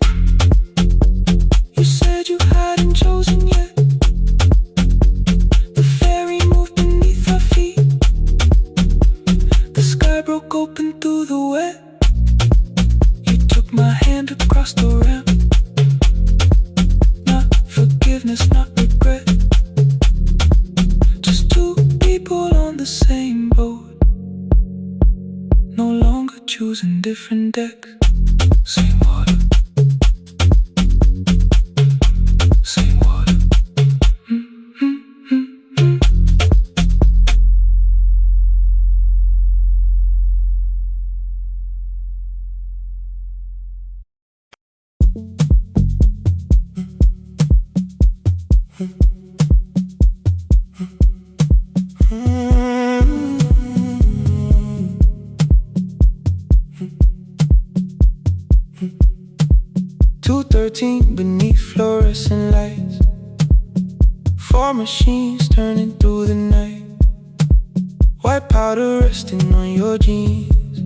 index. Same water. Same water. 2:13 beneath fluorescent lights. 4 machines turning through the night. White powder resting on your jeans.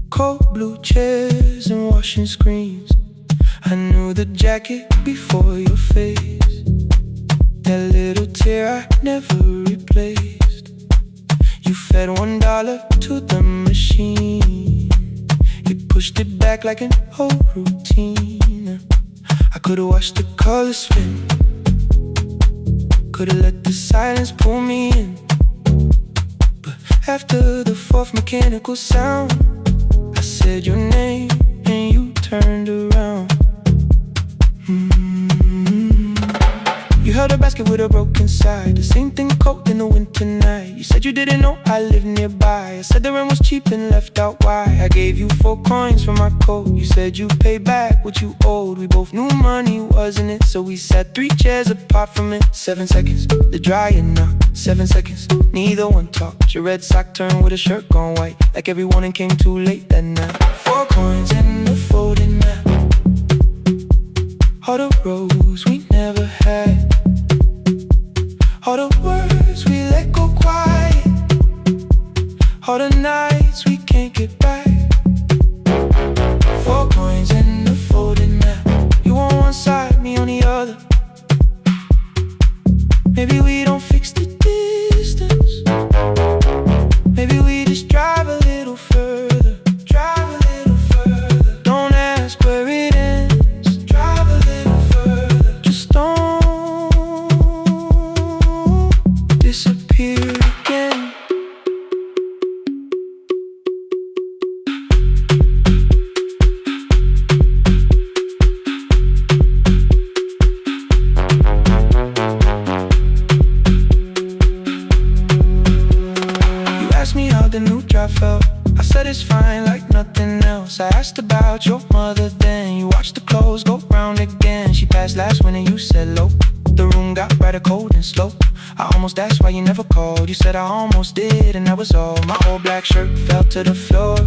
Cold blue chairs and washing screens. I knew the jacket before your face. That little tear I never replaced. You fed $1 to the machine. You pushed it back like an old routine. I could've watched the colors spin. Could've let the silence pull me in. But after the 4th mechanical sound, I said your name and you turned around. You held a basket with a broken side. The same thing cold in the winter night. You said you didn't know I lived nearby. I said the rent was cheap and left out why. I gave you 4 coins for my coat. You said you'd pay back what you owed. We both knew money wasn't it, so we sat 3 chairs apart from it. 7 seconds, the dryer knocked. 7 seconds, neither one talked. Your red sock turned with a shirt gone white, like everyone came too late that night. 4 coins and a folding map. All the roads we never had. All the words we let go quiet. All the nights we can't get back. 4 coins and a folding map. You on one side, me on the other. Maybe we don't fix the distance. Maybe we just drive a little further. Drive a little further. Don't ask where it ends. Drive a little further. Just don't disappear again. You asked me how the new drive felt. I said it's fine like nothing else. I asked about your mother then. You watched the clothes go round again. She passed last winter, you said low. The room got brighter, cold and slow. I almost asked why you never called. You said I almost did and that was all. My old black shirt fell to the floor,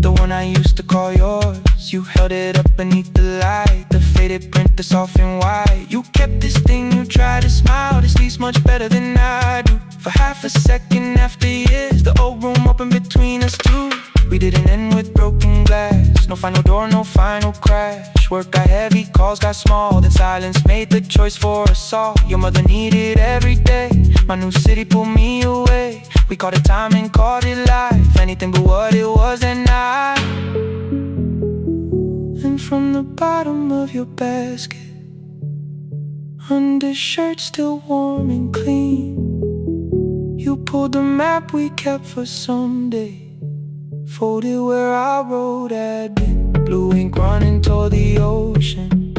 the one I used to call yours. You held it up beneath the light, the faded print that's off and white. You kept this thing, you tried to smile. This leaves much better than I do. For half a second after years, the old room opened between us two. We didn't end with broken glass. No final door, no final crash. Work got heavy, calls got small. Then silence made the choice for us all. Your mother needed every day. My new city pulled me away. We called it time and called it life. Anything but what it was that night. And from the bottom of your basket, undershirt still warm and clean, you pulled the map we kept for someday. Folded where our road had been. Blue ink running toward the ocean.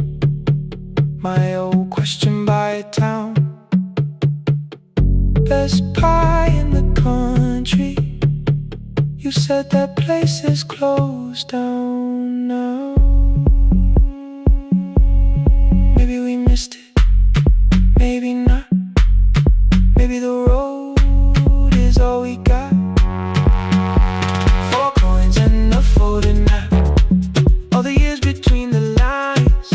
My old question by a town. Best pie in the country. You said that place is closed down now. Maybe we missed it, maybe not. Maybe the road is all we got. 4 coins and a folding map. All the years between the lines.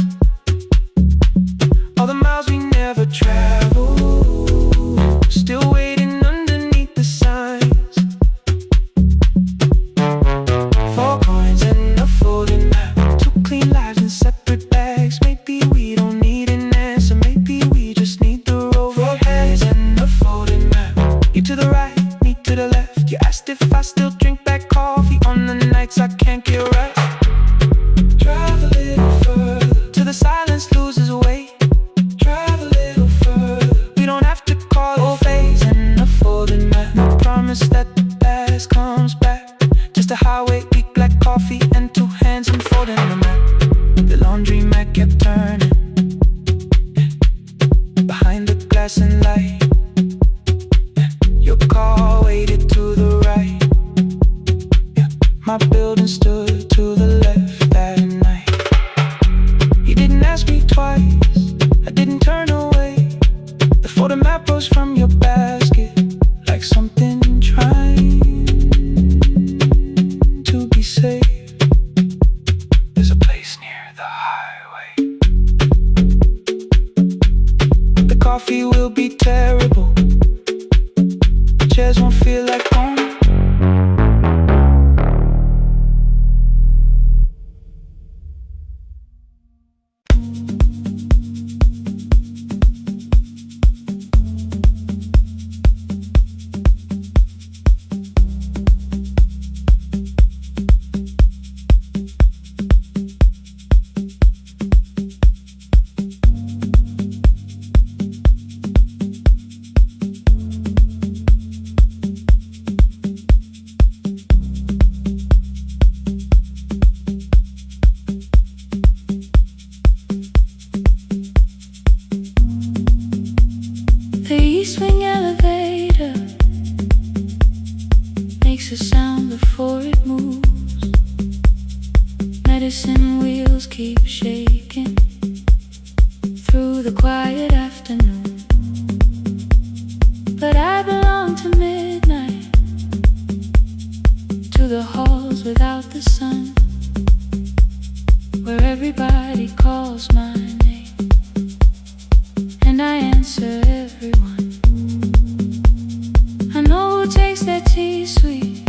All the miles we never traveled. Still waiting underneath the signs. 4 coins and a folding map. 2 clean lives in separate bags. Maybe we don't need an answer. Maybe we just need the road. 4 coins and a folding map. You to the right, me to the left. You asked if I still drink black coffee on the nights I can't get right. Drive a little further till the silence loses weight. Drive a little further. We don't have to call it phase and a folding map. No promise that the past comes back. Just a highway, weak black coffee coffee will be terrible. Chairs won't feel like home. The east wing elevator makes a sound before it moves. Medicine wheels keep shaking through the quiet afternoon. But I belong to midnight, to the halls without the sun, where everybody calls my name and I answer everyone. I know who takes their tea sweet,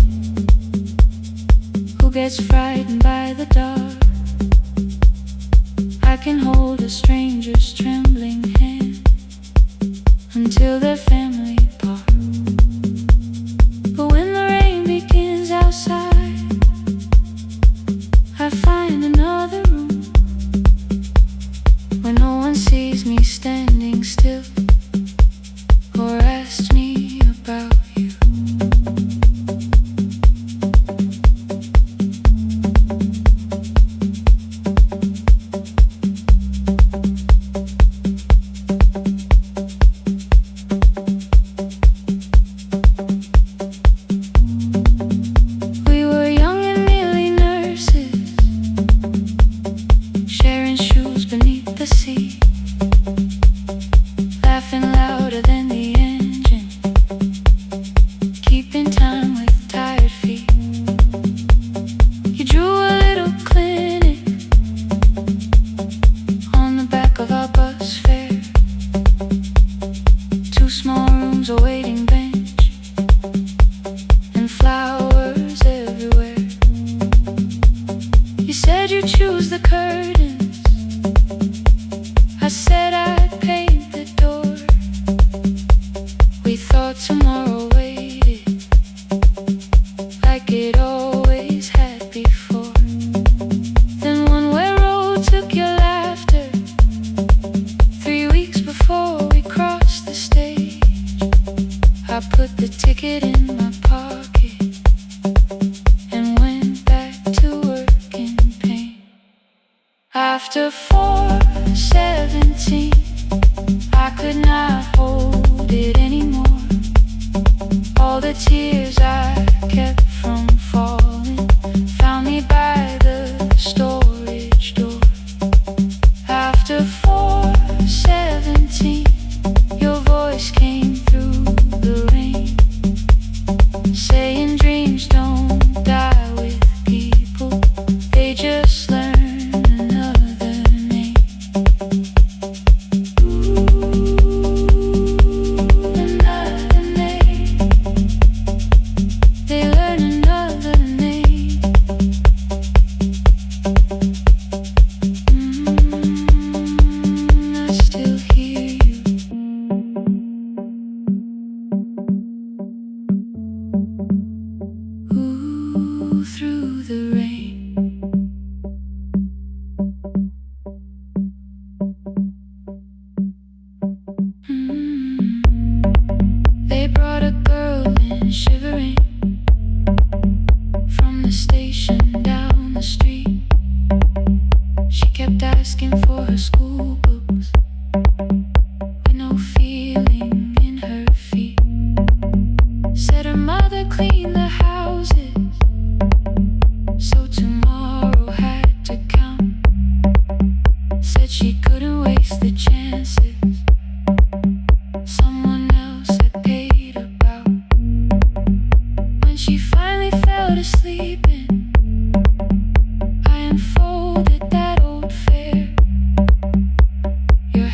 who gets frightened by the dark. I can hold a stranger's trembling hand until their family part. But when the rain begins outside, I find another room where no one sees me standing still or asks me about you. We were young and nearly nurses, sharing shoes beneath the sea, laughing louder than the engine, keeping time with tired feet. You drew a little clinic on the back of our bus fare, 2 small rooms, a waiting bench, and flowers everywhere. You said you'd choose the curtains, I said I'd paint the door. We thought tomorrow waited like it always had before. Then one way road took your laughter, 3 weeks before we crossed the stage. I put the ticket in my pocket and went back to work in pain. After 4:17, I could not hold it anymore. All the tears I kept from falling found me by the storage door. After 4:17, your voice came through the rain, saying dreams don't die with people, they just learn another name. Another name. They learn another name. I still hear you. Ooh, through the rain. They brought a girl in shivering from the station down the street. She kept asking for her school books with no feeling in her feet. Said her mother cleaned the houses, so tomorrow had to count. Said she couldn't waste the chances someone else had paid about. When she finally fell to sleeping, I unfolded that old fare. Your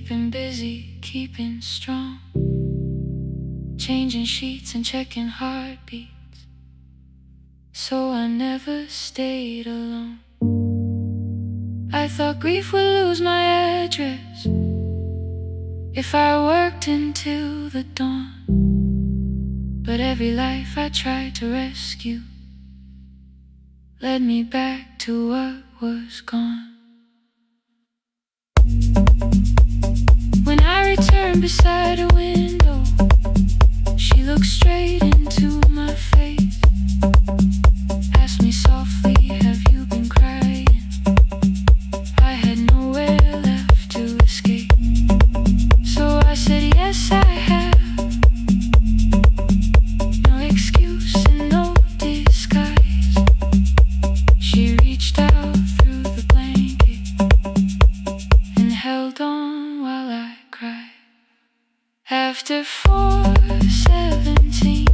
keeping busy, keeping strong, changing sheets and checking heartbeats, so I never stayed alone. I thought grief would lose my address if I worked until the dawn, but every life I tried to rescue led me back to what was gone. When I returned beside a window, she looked straight into my face, asked me softly, have you been crying? I had nowhere left to escape, so I said yes I have. No excuse and no disguise. She reached out through the blanket and held on while I cried. After 4:17,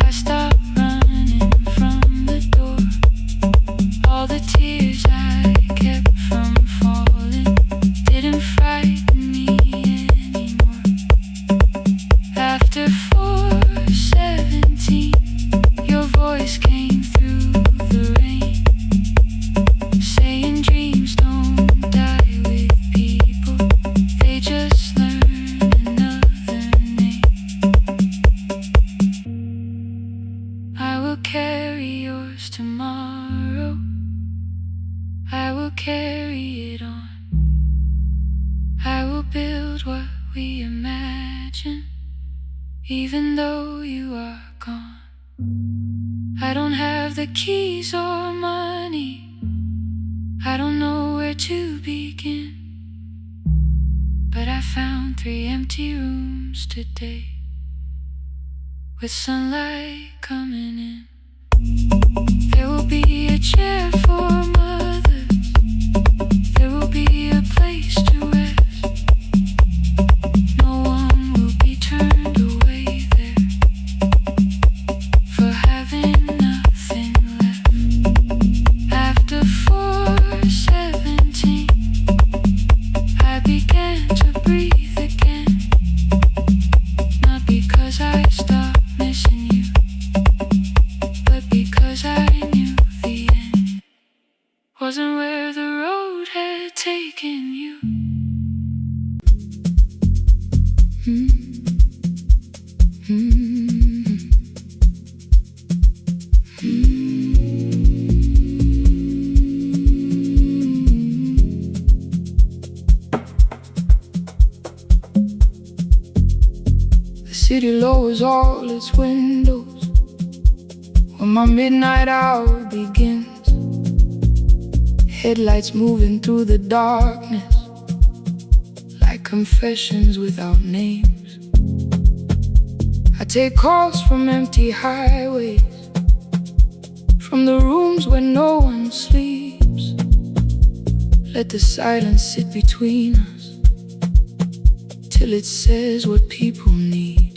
I stopped running from the door. All the tears I kept from falling didn't frighten me anymore. After 4:17, your voice came through the rain, saying dreams don't die with people, they just learn another name. I will carry yours tomorrow, I will carry it on. I will build what we imagine, even though you are gone. I don't have the keys or money, I don't know where to begin, but I found 3 empty rooms today, with sunlight coming in. There will be a chair for mothers, there will be a place to rest. No one will be turned away there for having nothing left. After 4:17, I began to breathe again, not because I stopped missing you, but because I knew the end wasn't where the road had taken you. The city lowers all its windows when my midnight hour begins. Headlights moving through the darkness like confessions without names. I take calls from empty highways, from the rooms where no one sleeps. Let the silence sit between us till it says what people need.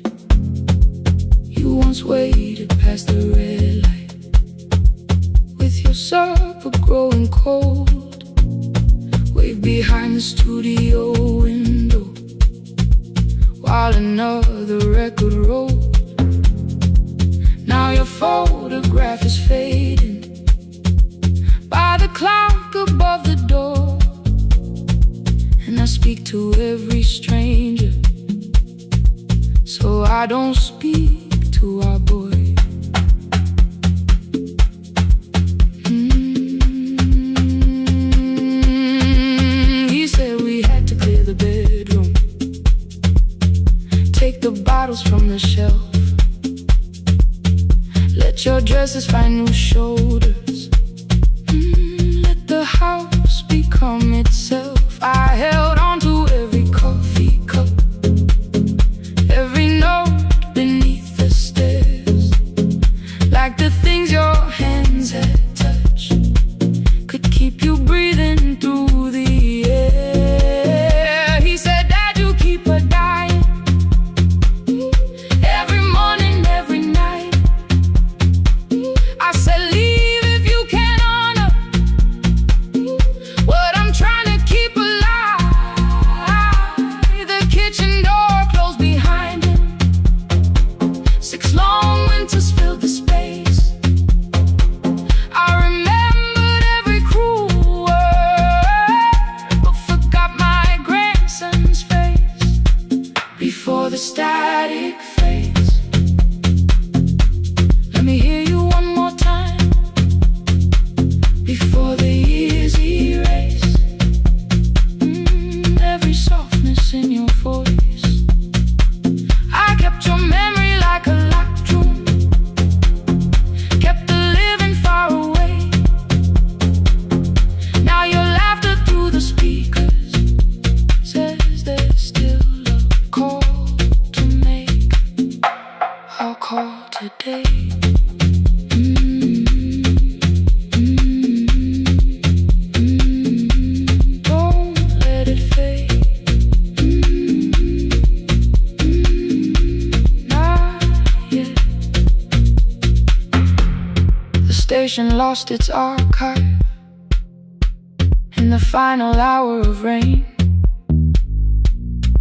You once waited past the red light with your supper growing cold, waved behind the studio window while another record rolled. Now your photograph is fading by the clock above the door, and I speak to every stranger, so I don't speak to our boy. He said we had to clear the bedroom, take the bottles from the shelf, let your dresses find new shoulders, let the house become itself. I held on to every coffee cup, every note beneath the stairs, like the things your hands had touched could keep you breathing through the air. He said, Dad, you keep a dying, every morning, every night. I said, leave if static fades. Let me hear you one more time before the years erase every softness in your voice. I kept your memory like a locked room, kept the living far away. Now your laughter through the speakers says there's still a call to make. I'll call today. Don't let it fade. Not yet. The station lost its archive in the final hour of rain.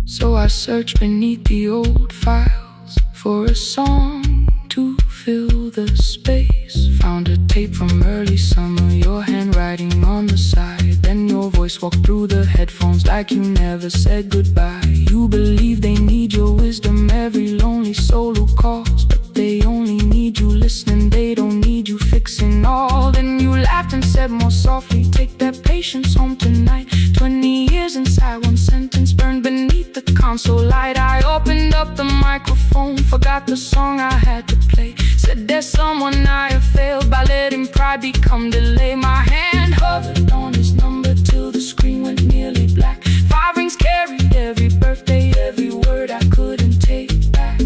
So I searched beneath the old files for a song to fill the space. Found a tape from early summer, your handwriting on the side. Then your voice walked through the headphones like you never said goodbye. You believe they need your wisdom, every lonely soul who calls, but they only need you listening, they don't need you fixing all. Then you laughed and said more softly, take that patience home tonight. 20 years inside one sentence burned beneath the console light. I opened up the microphone, forgot the song I had to play. Said there's someone I have failed by letting pride become delay. My hand hovered on his number till the screen went nearly black. 5 rings carried every birthday, every word I couldn't take back.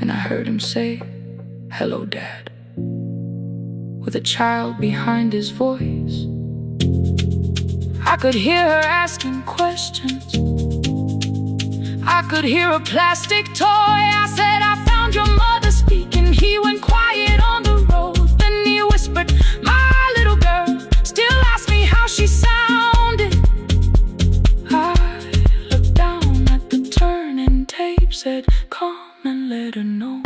And I heard him say, hello dad, with a child behind his voice. I could hear her asking questions, I could hear a plastic toy. I said, I found your mother speaking. He went quiet on the road. Then he whispered, my little girl still asks me how she sounded. I looked down at the turning tape, said, come and let her know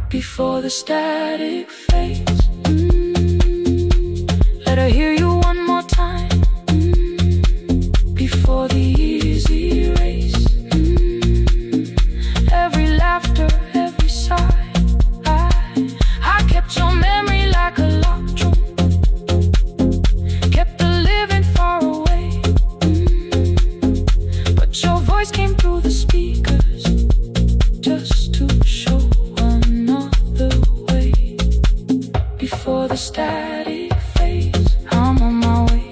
before the static fades. Let her hear you one more time before the years erase every laughter, every sigh. I kept your memory like a locked room, kept the living far away. But your voice came through the speakers just to show another way before the static fades. I'm on my way,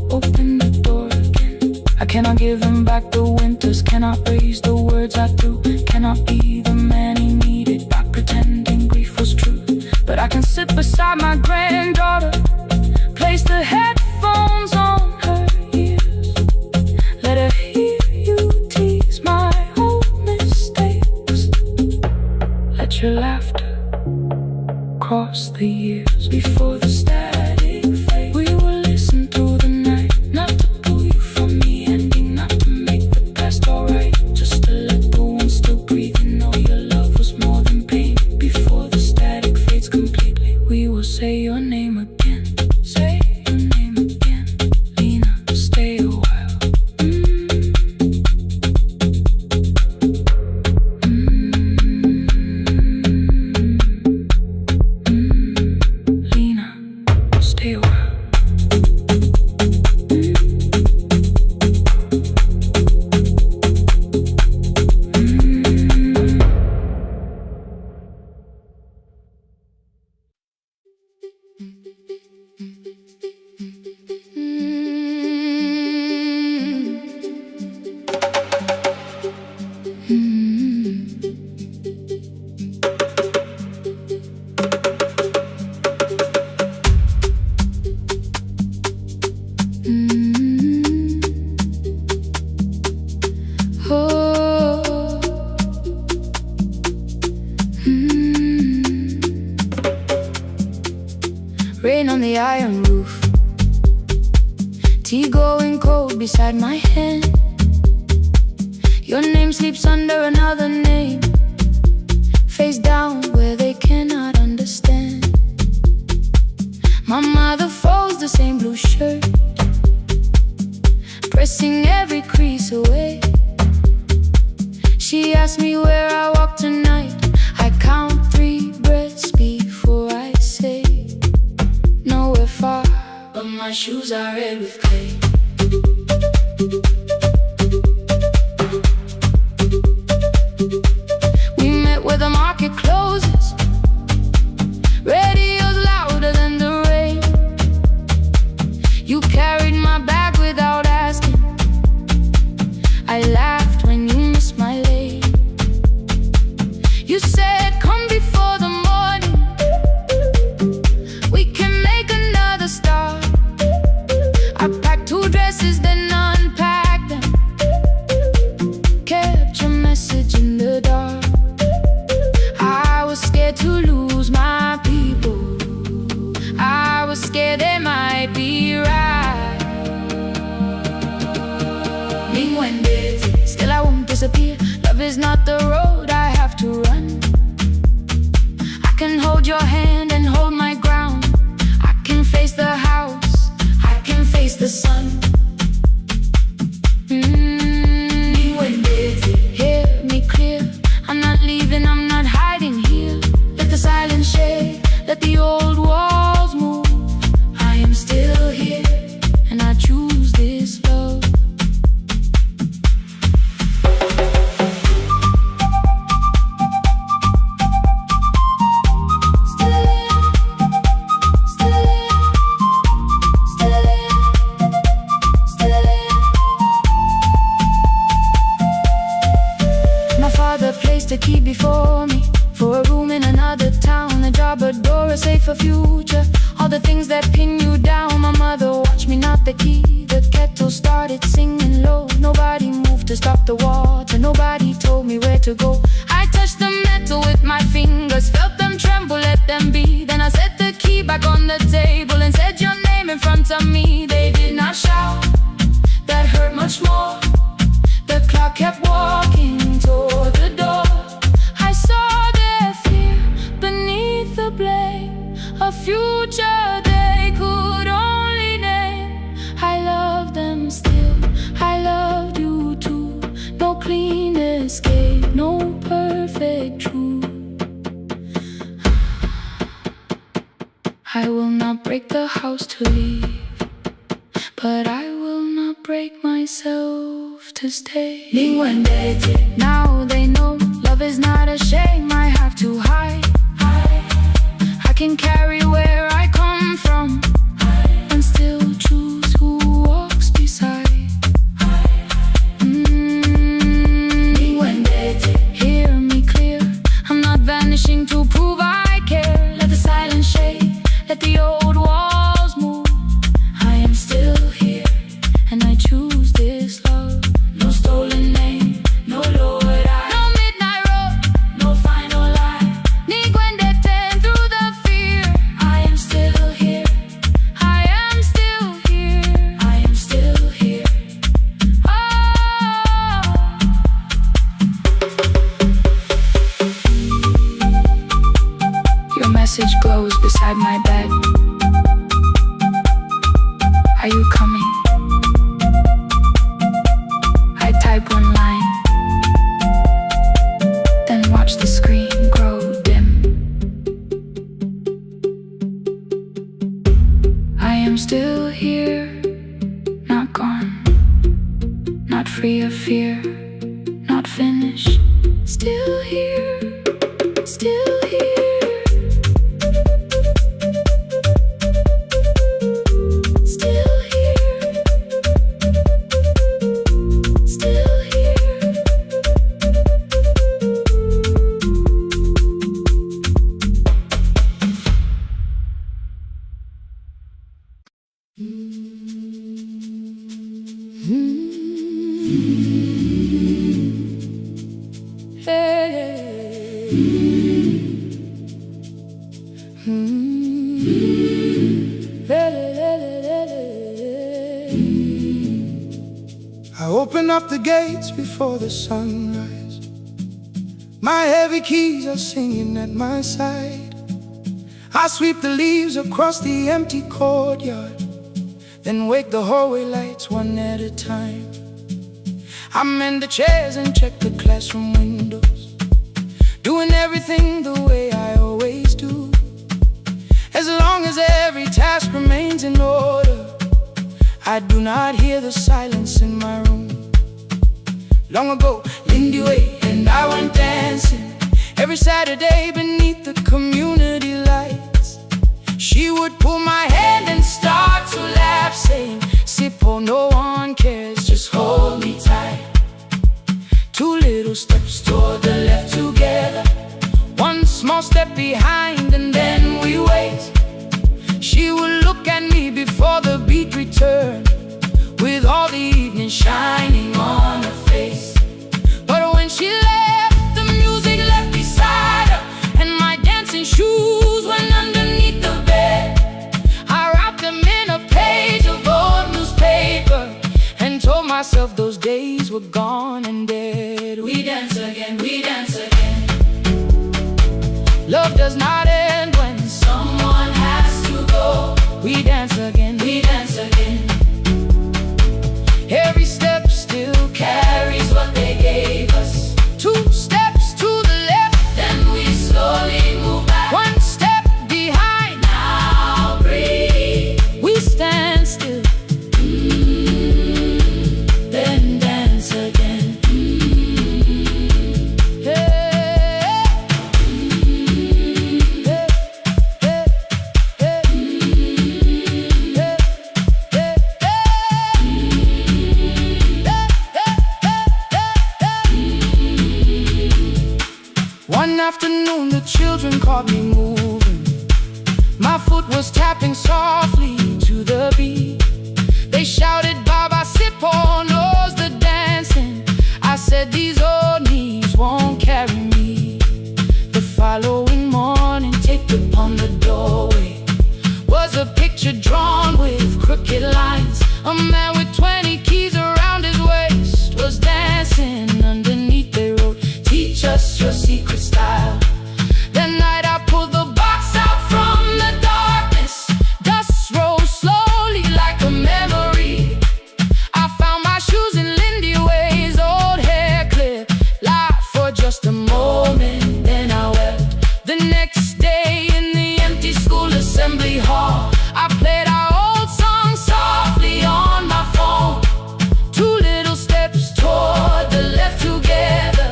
open the door again. I cannot give him back the winters, cannot raise the words I threw, cannot be the man he needed by pretending grief was true. But I can sit beside my granddaughter, place the headphones on her ears, let her hear you tease my old mistakes. Let your laughter cross the years before the static fades. We will listen through the night, not to pull you from the ending, not to make the past alright, just to let the wounds still breathe and know your love was more than pain. Before the static fades completely, we will say your name again, say your name again. Lena, stay a while. Lena, stay a while. Rain on the iron roof, tea going cold beside my hand. Your name sleeps under another name, face down where they cannot understand. My mother folds the same blue shirt, pressing every crease away. She ask me where I walk tonight, I count 3 breaths before I say nowhere far, but my shoes are red with clay. We met where the market closes, radio's louder than the rain. You carried my bag without asking, I laughed when you missed my lane. You said come before the morning, we can make another start. I packed 2 dresses then unpacked them, kept your message in the dark. I was scared to lose my people, I was scared they might be right. Still I won't disappear, love is not the road I have to run. I can hold your hand and hold my ground, I can face the house, I can face the sun. Hear me clear, I'm not leaving, I'm not hiding here. Let the silence shake, let the old walls move. I am still here, and I choose this love. A key before me, for a room in another town, a job, a door, a safer future, all the things that pin you down. My mother watched me knock the key, the kettle started singing low. Nobody moved to stop the water, nobody told me where to go. I touched the metal with my fingers, felt them tremble, let them be. Then I set the key back on the table and said your name in front of me. They did not shout, that hurt much more. The clock kept walking toward the door. I saw their fear beneath the blame, a future they could only name. I love them still, I loved you too. No clean escape, no perfect truth. I will not break the house to leave, but I will not break myself to stay. Now they know love is not a shame I have to hide. I can carry where I come from and still choose who walks beside. Hear me clear, I'm not vanishing to prove I care. Let the silence shake, let the old walls move. I am still here, and I choose this love. No stolen name, no lowered eye, no midnight road, no final lie. Ni cuente through the fear. I am still here, I am still here, I am still here. Oh. Your message glows beside my bed. Are you coming? I type one line, then watch the screen grow dim. I am still here, not gone, not free of fear, not finished. Still here, still here. I open up the gates before the sunrise. My heavy keys are singing at my side. I sweep the leaves across the empty courtyard, then wake the hallway lights one at a time. I mend the chairs and check the classroom windows, doing everything the way I always do. As long as every task remains in order, I do not hear the silence in my room. Long ago, Lindy Way and I went dancing every Saturday beneath the community lights. She would pull my hand and start to laugh, saying, "Sippo, no one cares, just hold me tight." Two little steps toward the left together, one small step behind, and then we wait. She would look at me before the beat returned, with all the evening shining on her face. But when she left, the music left beside her, and my dancing shoes went underneath the bed. I wrapped them in a page of old newspaper and told myself those days were gone and dead. We dance again, we dance again. Love does not end when someone has to go. We dance again, we dance again. Every step still carries what they gave us. Two steps to the left, then we slowly move back. One step behind, now breathe. We stand still, then dance again. One afternoon the children caught me moving. My foot was tapping softly to the beat. They shouted, "Baba Sippo knows the dancing." I said, "These old knees won't carry me." The following morning, taped upon the doorway was a picture drawn with crooked lines. A man with 20 keys around his waist was dancing. Underneath they wrote, "Teach us your secret style." That night I pulled the box out from the darkness. Dust rose slowly like a memory. I found my shoes in Lindy Way's old hair clip. Laughed for just a moment, then I wept. The next day in the empty school assembly hall, I played our old song softly on my phone. Two little steps toward the left together,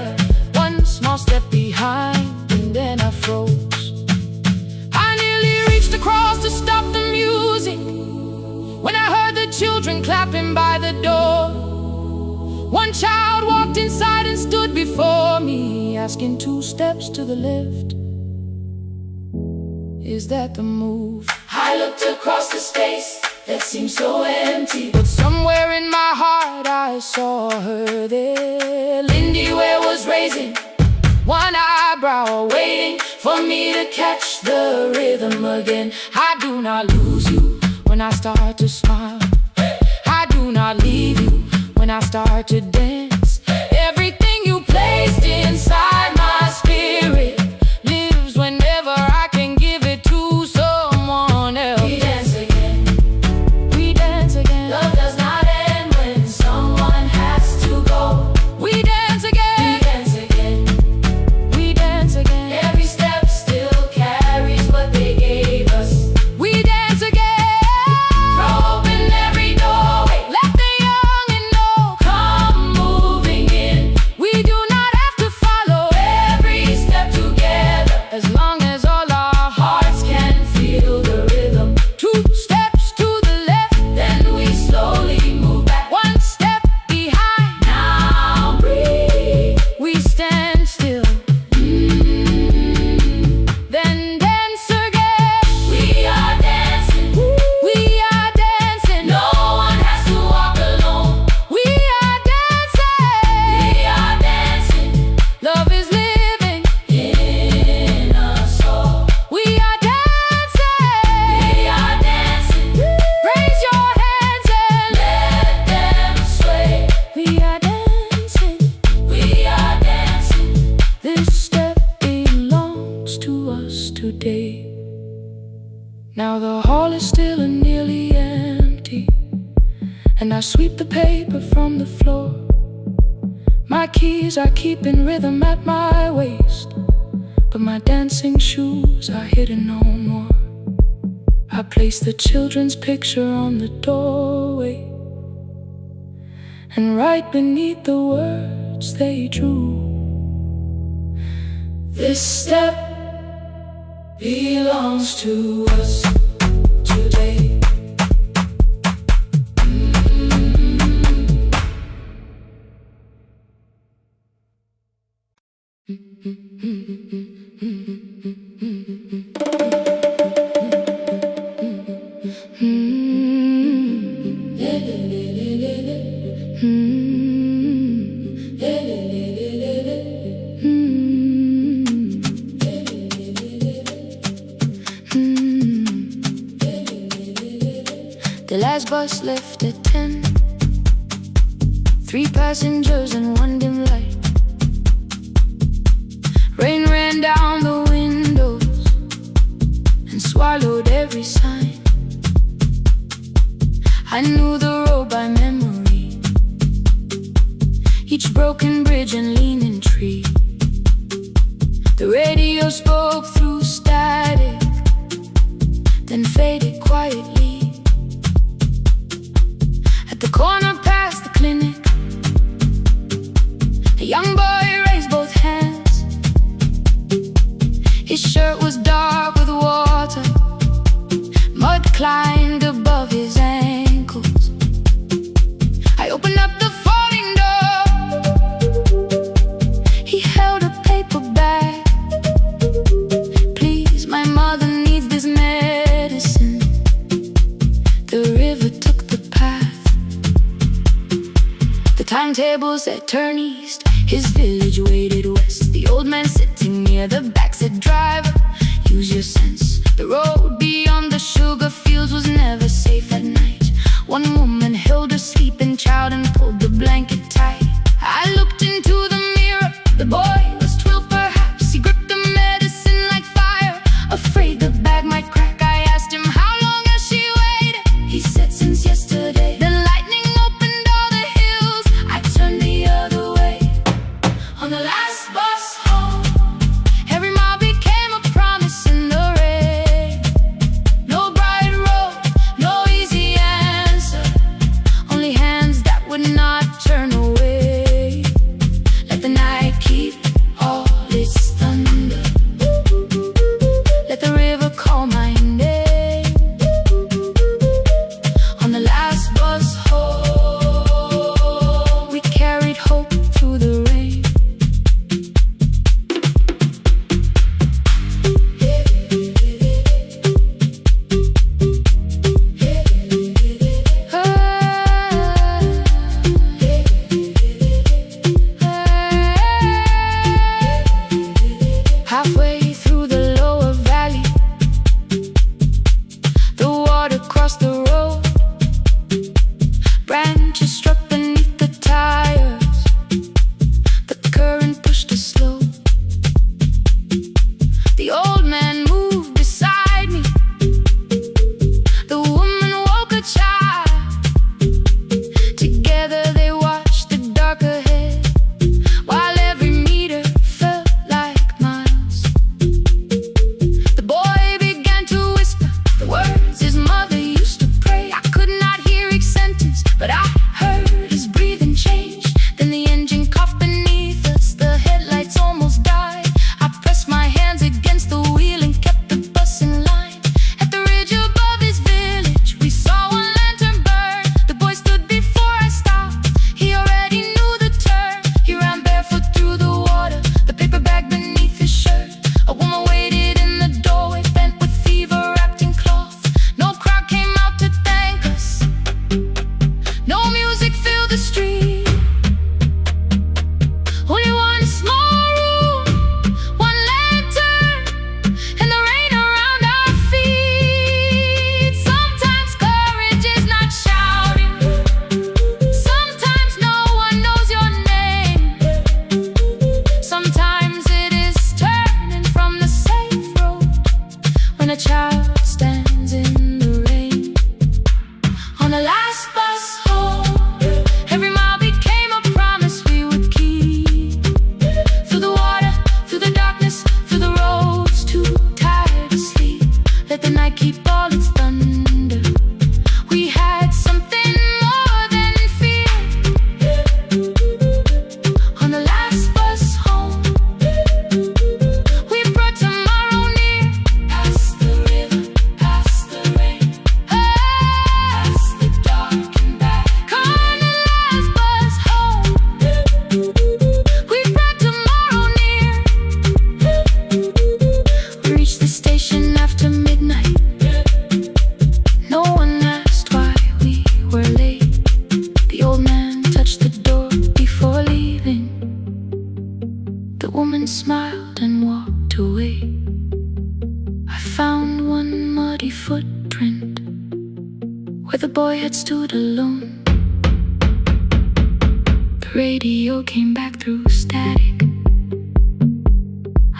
one small step behind, and then I froze. I nearly reached across to stop the music when I heard the children clapping by the door. One child walked inside and stood before me, asking, "Two steps to the left, is that the move?" I looked across the space that seemed so empty, but somewhere in my heart I saw her there. Lindy Ware was raising one eyebrow, waiting for me to catch the rhythm again. I do not lose you when I start to smile. I do not leave you when I start to dance. Everything you placed inside my spirit lives whenever I can give it to someone else. We dance again, we dance again. Love does not end when someone has to go. We dance again, we dance again. We dance again. Every step still carries what they gave us. We dance again. Throw open every doorway, let the young and old come moving in. We do not have to follow every step together, as long as all our hearts can feel the rhythm. Two steps to the left, then we slowly move back. One step behind, now breathe. We stand still, then dance again. We are dancing, we are dancing. No one has to walk alone. We are dancing, we are dancing. Love is living in us all. We are dancing, we are dancing. Raise your hands and let them sway. We are dancing, we are dancing. This step belongs to us today. Now the hall is still and nearly empty, and I sweep the paper from the floor. My keys are keeping rhythm at my waist, but my dancing shoes are hidden no more. I place the children's picture on the doorway, and right beneath the words they drew, this step belongs to us today. The last bus left at 10. 3 passengers and 1 dim light. Rain ran down the windows and swallowed every sign. I knew the road by memory, each broken bridge and leaning tree. The radio spoke through static, then faded quietly. At the corner past the clinic, a young boy raised both hands. His shirt was dark with water, mud climbed above his ankles. I opened up the folding door. He held a paper bag. Please, my mother needs this medicine. The river took the path. The timetable said turn east. His village waited west. The old man sitting near the back said, driver, use your sense. The road beyond the sugar fields was never safe at night. One woman held her sleeping child and pulled the blanket tight. I looked into the mirror. The boy was 12 perhaps. He gripped the medicine like fire, afraid the bag might crack. I asked him, how long has she waited? He said, since yesterday. Then lightning opened all the hills. I turned the other way. On the last bus home, every mile became a promise in the rain. No bright road, no easy answer, only hands that would not turn away. Let the night keep The woman smiled and walked away. I found one muddy footprint where the boy had stood alone. The radio came back through static.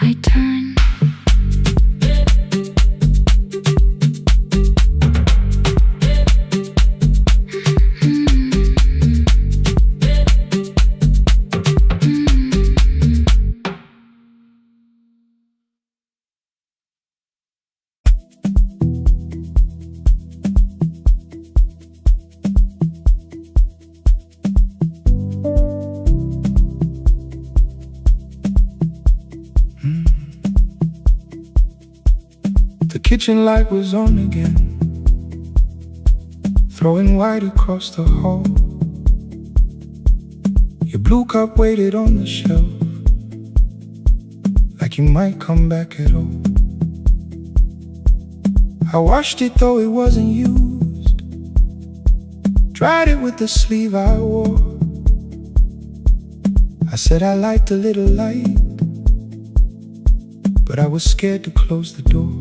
I turned. The kitchen light was on again, throwing white across the hall. Your blue cup waited on the shelf, like you might come back at all. I washed it though it wasn't used, dried it with the sleeve I wore. I said I liked a little light, but I was scared to close the door.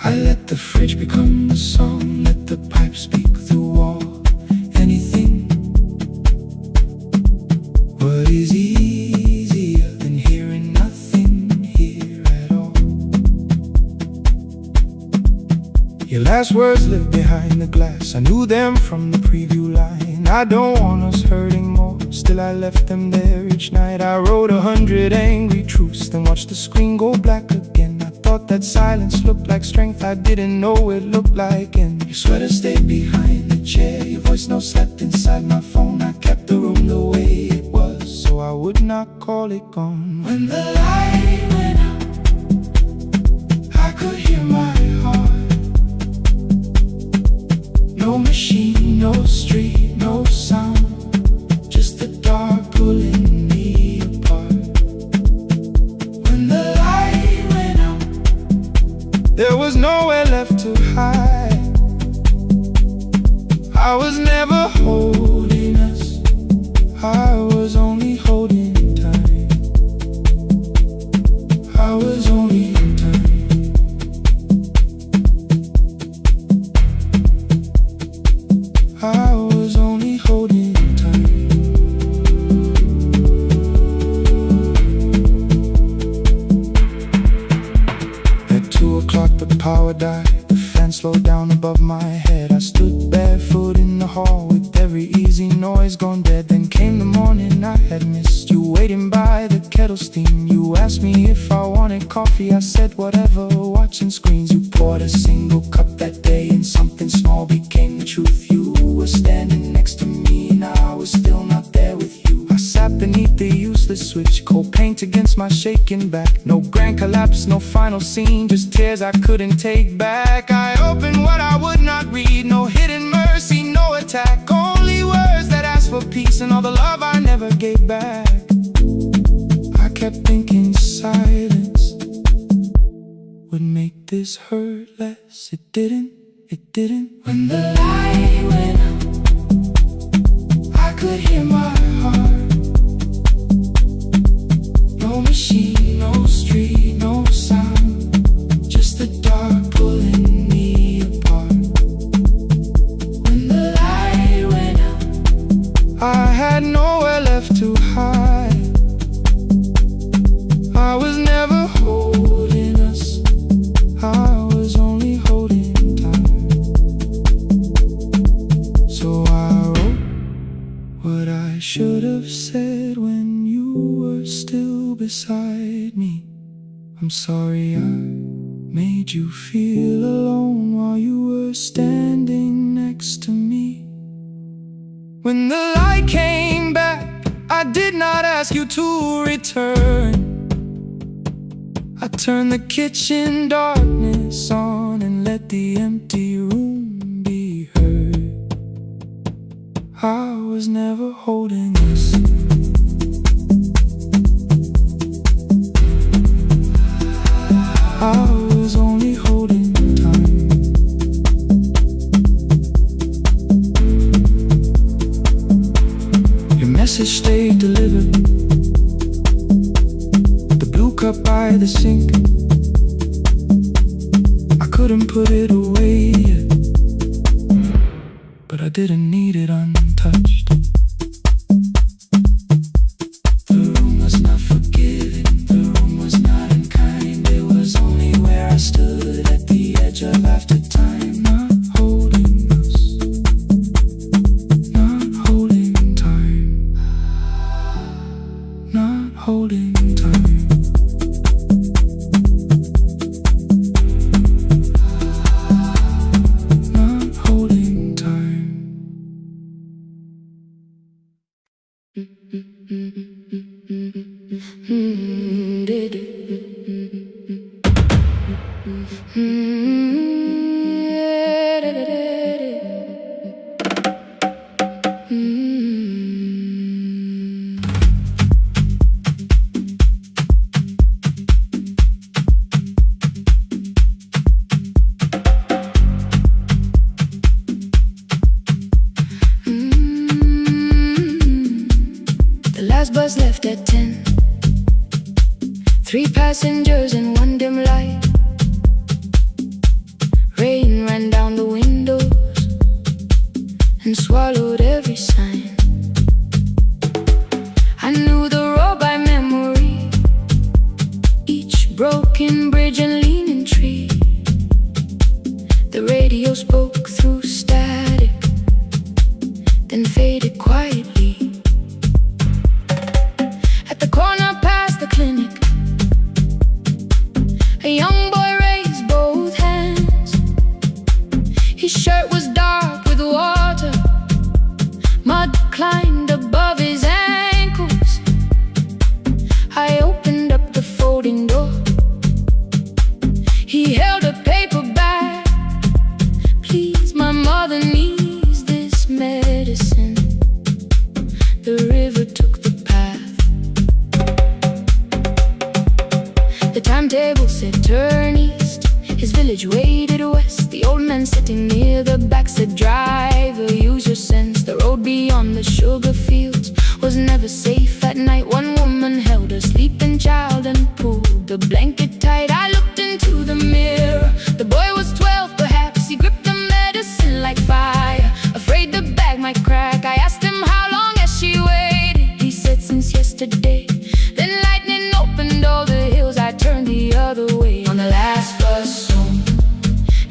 I let the fridge become the song, let the pipe speak through all. Anything. What is easier than hearing nothing here at all? Your last words live behind the glass, I knew them from the preview line. I don't want us hurting more, still I left them there each night. I wrote 100 angry truths, then watched the screen go black again. Thought that silence looked like strength, I didn't know it looked like. And your sweater stayed behind the chair, your voice note slept inside my phone. I kept the room the way it was, so I would not call it gone. When the light went out, I could hear my heart. No machine, no street, no sound, just the dark pulling me apart. When the light went out, there was nowhere left to hide. I was never holding us, I was only holding time. I was only time. I was only holding time. At 2 o'clock the power died, the fan slowed down above my head. I stood barefoot in the hall with every easy noise gone dead. Then came the morning I had missed, you waiting by the kettle steam. You asked me if I wanted coffee, I said whatever, watching screens. You poured a single cup that day and something small became the truth. You were standing next to me and I was still not there with you. I sat beneath the useless switch, cold paint against my shaking back. No grand collapse, no final scene, just tears I couldn't take back. I opened what I would not read, no hidden mercy, no attack. Only words that asked for peace and all the love I never gave back. I kept thinking silence would make this hurt less. It didn't, it didn't. When the light went out, I could hear my heart. No machine, no street, no sound, just the dark pulling me apart. When the light went out, I had nowhere left to hide. I was never holding us, I was only holding time. So I wrote what I should have said when you were still beside me. I'm sorry I made you feel alone while you were standing next to me. When the light came back, I did not ask you to return. I turned the kitchen darkness on and let the empty room be heard. I was never holding us, I was only holding time. Your message stayed delivered. The blue cup by the sink, I couldn't put it away yet, but I didn't need it untouched. The room was not forgiving, the room was not unkind. It was only where I stood at the edge of after time, not holding us, not holding time, not holding time. The last bus left at 10. 3 passengers and 1 dim light. Rain ran down the windows and swallowed every sign. I knew the road by memory, each broken bridge and leaning tree. The radio spoke through static, then faded quietly. At the corner past the clinic, a young boy raised both hands. His shirt was dark with water, mud climbed above his ankles. I opened up the folding door. He held a paper bag. Please, my mother needs this medicine. The river took the path. The timetable said turn east. His village waded west. The old man sitting near the back said, driver, use your sense. The road beyond the sugar fields was never safe at night. One woman held her sleeping child and pulled the blanket tight. I looked into the mirror. The boy was 12 perhaps. He gripped the medicine like fire, afraid the bag might crack. I asked him how long has she waited. He said since yesterday. Then lightning opened all the hills. I turned the other way on the last bus home.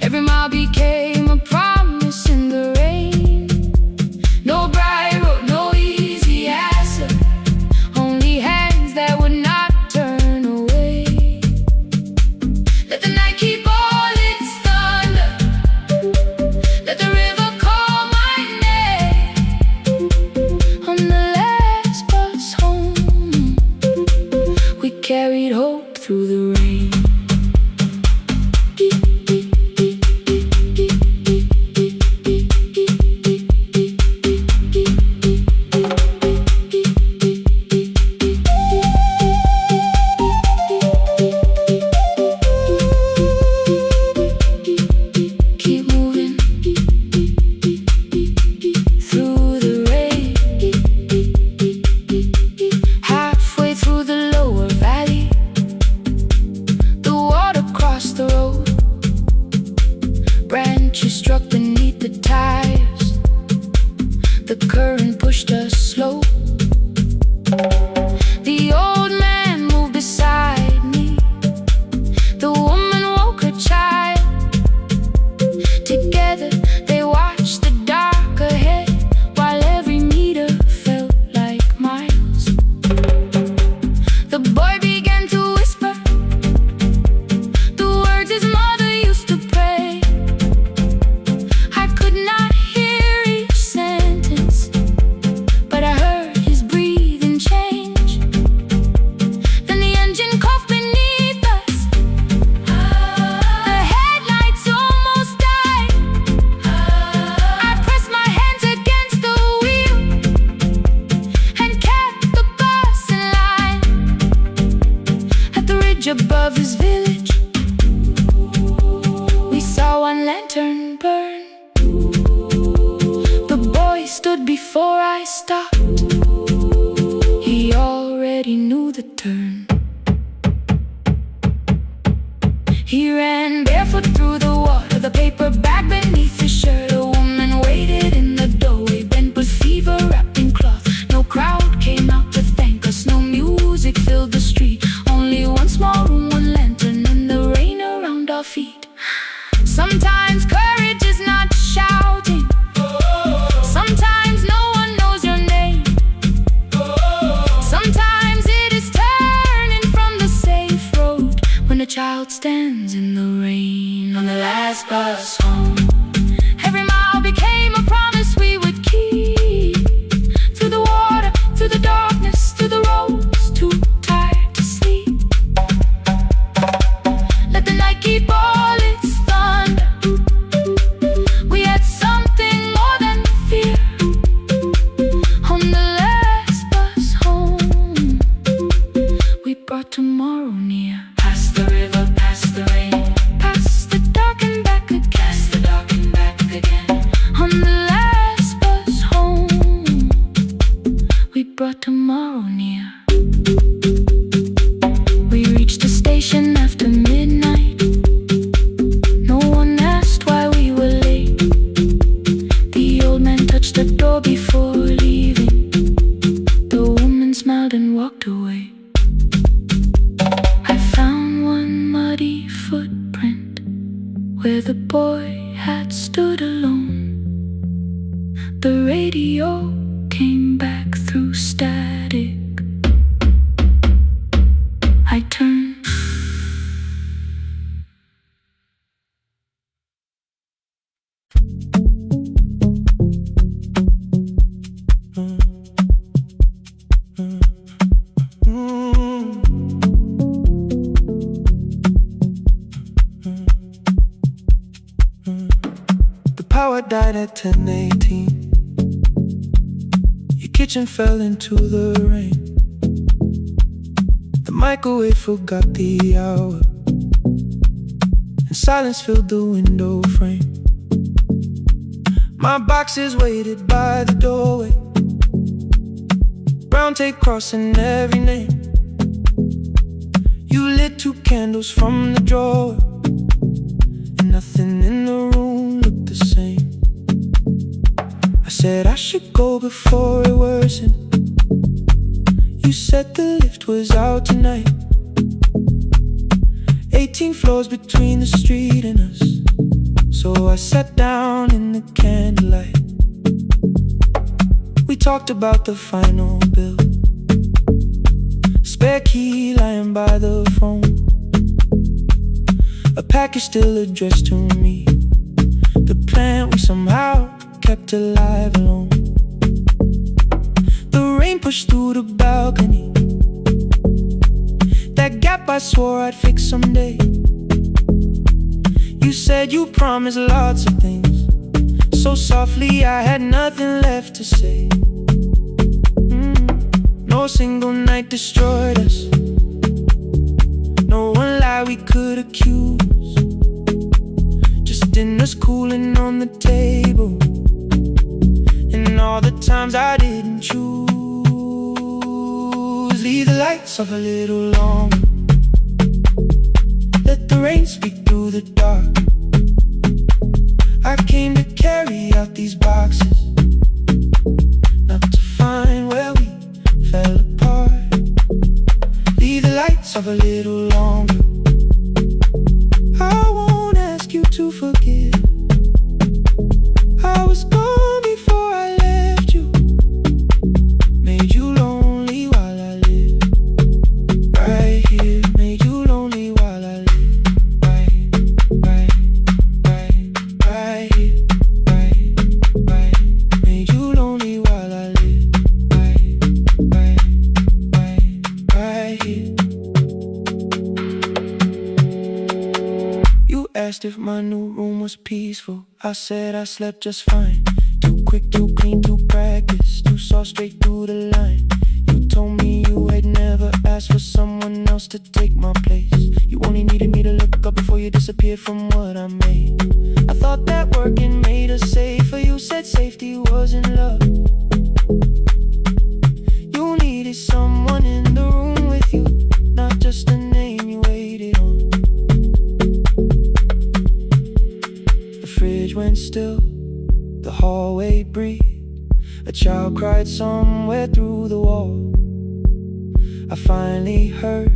Every mile became a promise in the rain. No bright road, no easy answer, only hands that would not turn away. Let the night keep all its thunder, let the river call my name. On the last bus home, we carried hope through the rain. Keep moving through the rain. Halfway through the lower valley, the water crossed the road. Branches struck beneath the tires. The current pushed us slow. The old man moved beside me. The woman woke her child. Together they watched the dark ahead, while every meter felt like miles. The boy began to whisper the words his mother used to pray. I could not hear each sentence, but I heard his breathing change. Then the engine coughed beneath us. The headlights almost died. I pressed my hands against the wheel and kept the bus in line. At the ridge above his village, we saw one lantern burn. The boy stood before I stopped. stands in the rain on the last bus home. Every mile became a promise we would keep. Through the water, through the darkness, through the roads, too tired to sleep. Let the night keep all its thunder. We had something more than fear. On the last bus home, we brought tomorrow near. Past the river, past the rain, past the dark and back again. Past the dark and back again. On the last bus home, we brought tomorrow near. We reached the station after midnight. No one asked why we were late. The old man touched the door before leaving. The woman smiled and walked away. I found one muddy footprint where the boy had stood alone. The radio came back through static. I turned. The power died at 10:18. Your kitchen fell into the rain. The microwave forgot the hour, and silence filled the window frame. My boxes waited by the doorway, brown tape crossing every name. You lit 2 candles from the drawer, and nothing in the room looked the same. I said I should go before it worsened. You said the lift was out tonight. 18 floors between the street and us. So I sat down in the candlelight. We talked about the final bill. Spare key lying by the phone. A package still addressed to me. The plant we somehow kept alive alone. The rain pushed through the balcony. That gap I swore I'd fix someday. You said you promised lots of things, so softly I had nothing left to say. No single night destroyed us. No one lie we could accuse. Just dinners cooling on the table, and all the times I didn't choose. Leave the lights off a little longer. Let the rain speak through the dark. I came to carry out these boxes, not to find where we fell apart. Leave the lights off a little longer. I won't ask you to forgive. I was gone before I left you. Made you lonely while I lived right here. Made you lonely while I lived right here. Made you lonely while I lived right here. You asked if my new room was peaceful. I said I slept just fine. Too quick, too clean, too practiced, too saw straight through the line. You told me you had never asked for someone else to take my place. You only needed me to look up before you disappeared from what I made. I thought that working made us safer. You said safety wasn't love. You needed someone in the room with you, not just a name you waited on. The fridge went still, the hallway breathed. A child cried somewhere through the wall. I finally heard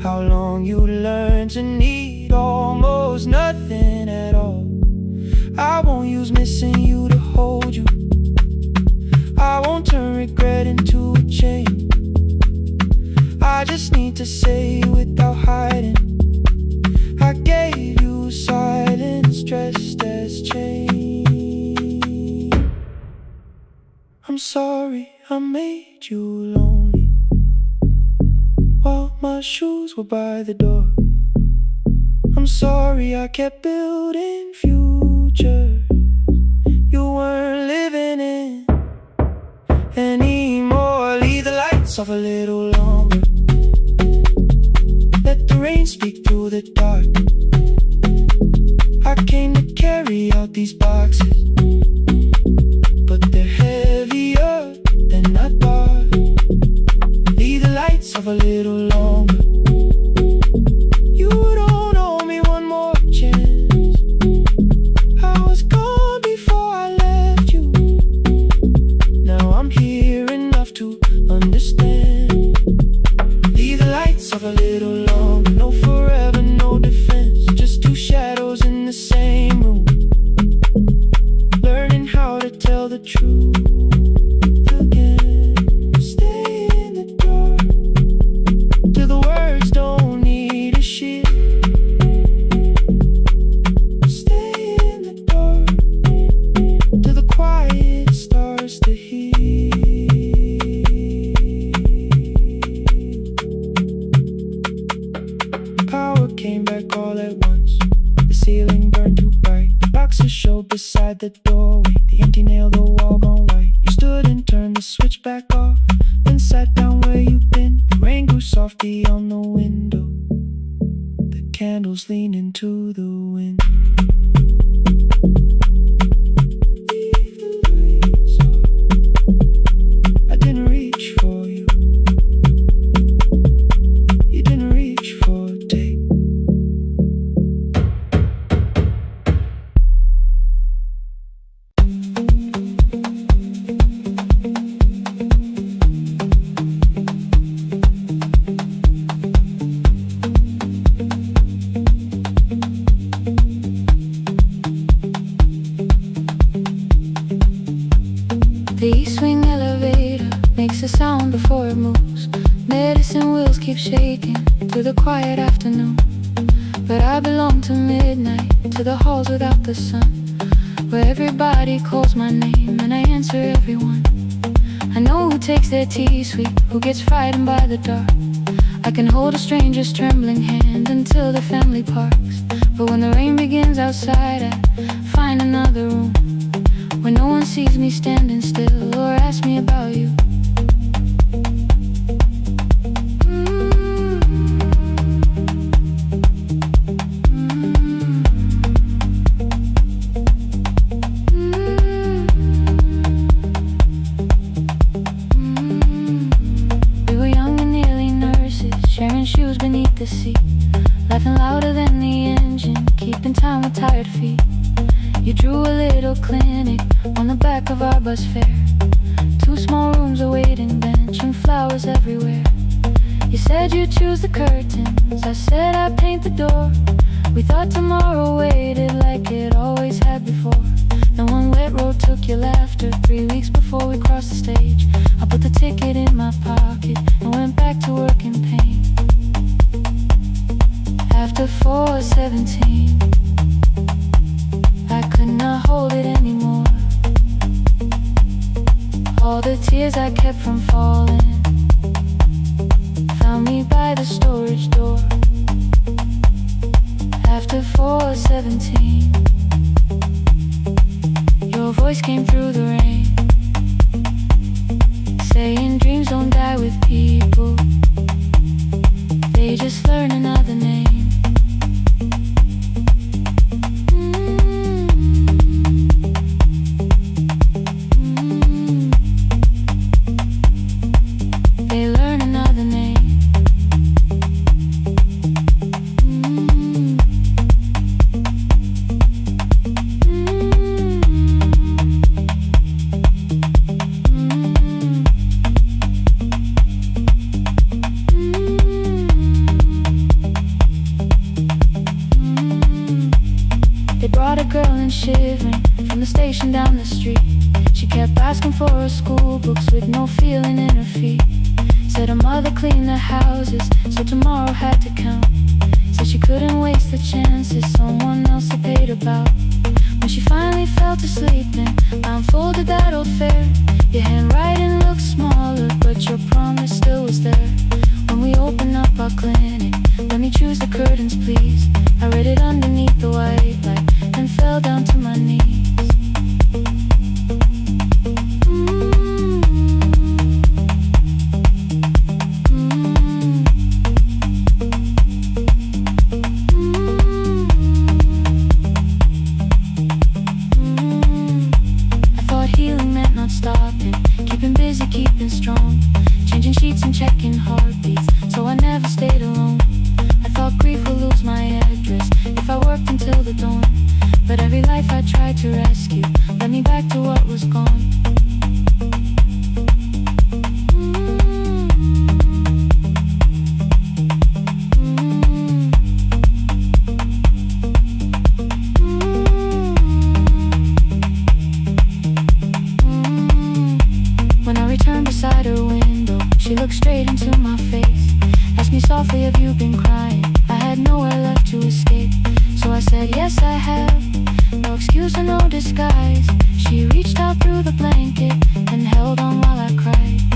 how long you learned to need almost nothing at all. I won't use missing you to hold you. I won't turn regret into a chain. I just need to say without hiding into silence dressed as change. I'm sorry I made you lonely while my shoes were by the door. I'm sorry I kept building futures you weren't living in anymore. Leave the lights off a little longer, let the rain speak through the dark. I came to carry out these boxes, but they're heavier than I thought. Leave the lights off a little longer. You don't owe me one more chance. I was gone before I left you. Now I'm here enough to understand. Leave the lights off a little longer. No forever, no defense, just two shadows in the same room, learning how to tell the truth again. Stay in the dark till the words don't need a shield. Stay in the dark till the quiet starts to heal. Power came back all at once. The ceiling burned too bright. The boxes showed beside the doorway. The empty nail, the wall gone white. You stood and turned the switch back off, then sat down where you've been. The rain grew softly on the window, the candles leaned into the wind. Leave the lights off. I didn't reach for you. You didn't reach for a take. The east wing elevator makes a sound before it moves. Medicine wheels keep shaking through the quiet afternoon. But I belong to midnight, to the halls without the sun, where everybody calls my name and I answer everyone. I know who takes their tea sweet, who gets frightened by the dark. I can hold a stranger's trembling hand until the family parks. But when the rain begins outside, I find another room where no one sees me standing still or asks me about you. We were young and nearly nurses, sharing shoes beneath the seat, laughing louder than the engine, keeping time with tired feet. You drew a little clinic on the back of our bus fare. 2 small rooms, a waiting bench, and flowers everywhere. You said you'd choose the curtains, I said I'd paint the door. We thought tomorrow waited like it always had before. Then one wet road took your laughter. 3 weeks before we crossed the stage, I put the ticket in my pocket and went back to work in pain. After 4:17, I could not hold it anymore. All the tears I kept from falling found me by the storage door. After 4:17, your voice came through the rain, saying dreams don't die with people, they just learn another name. Shivering from the station down the street, she kept asking for her school books with no feeling in her feet. Said her mother cleaned the houses, so tomorrow had to count. Said she couldn't waste the chances someone else had paid about. When she finally fell to sleep and I unfolded that old fare. Your handwriting looked smaller, but your promise still was there. When we opened up our clinic, let me choose the curtains please. I read it underneath the white light and fell down to my knees. Stopping, keeping busy, keeping strong, changing sheets and checking heartbeats, so I never stayed alone. I thought grief would lose my address if I worked until the dawn, but every life I tried to rescue led me back to what was gone. Beside her window, she looked straight into my face, asked me softly, have you been crying? I had nowhere left to escape, so I said, yes I have, no excuse or no disguise. She reached out through the blanket and held on while I cried.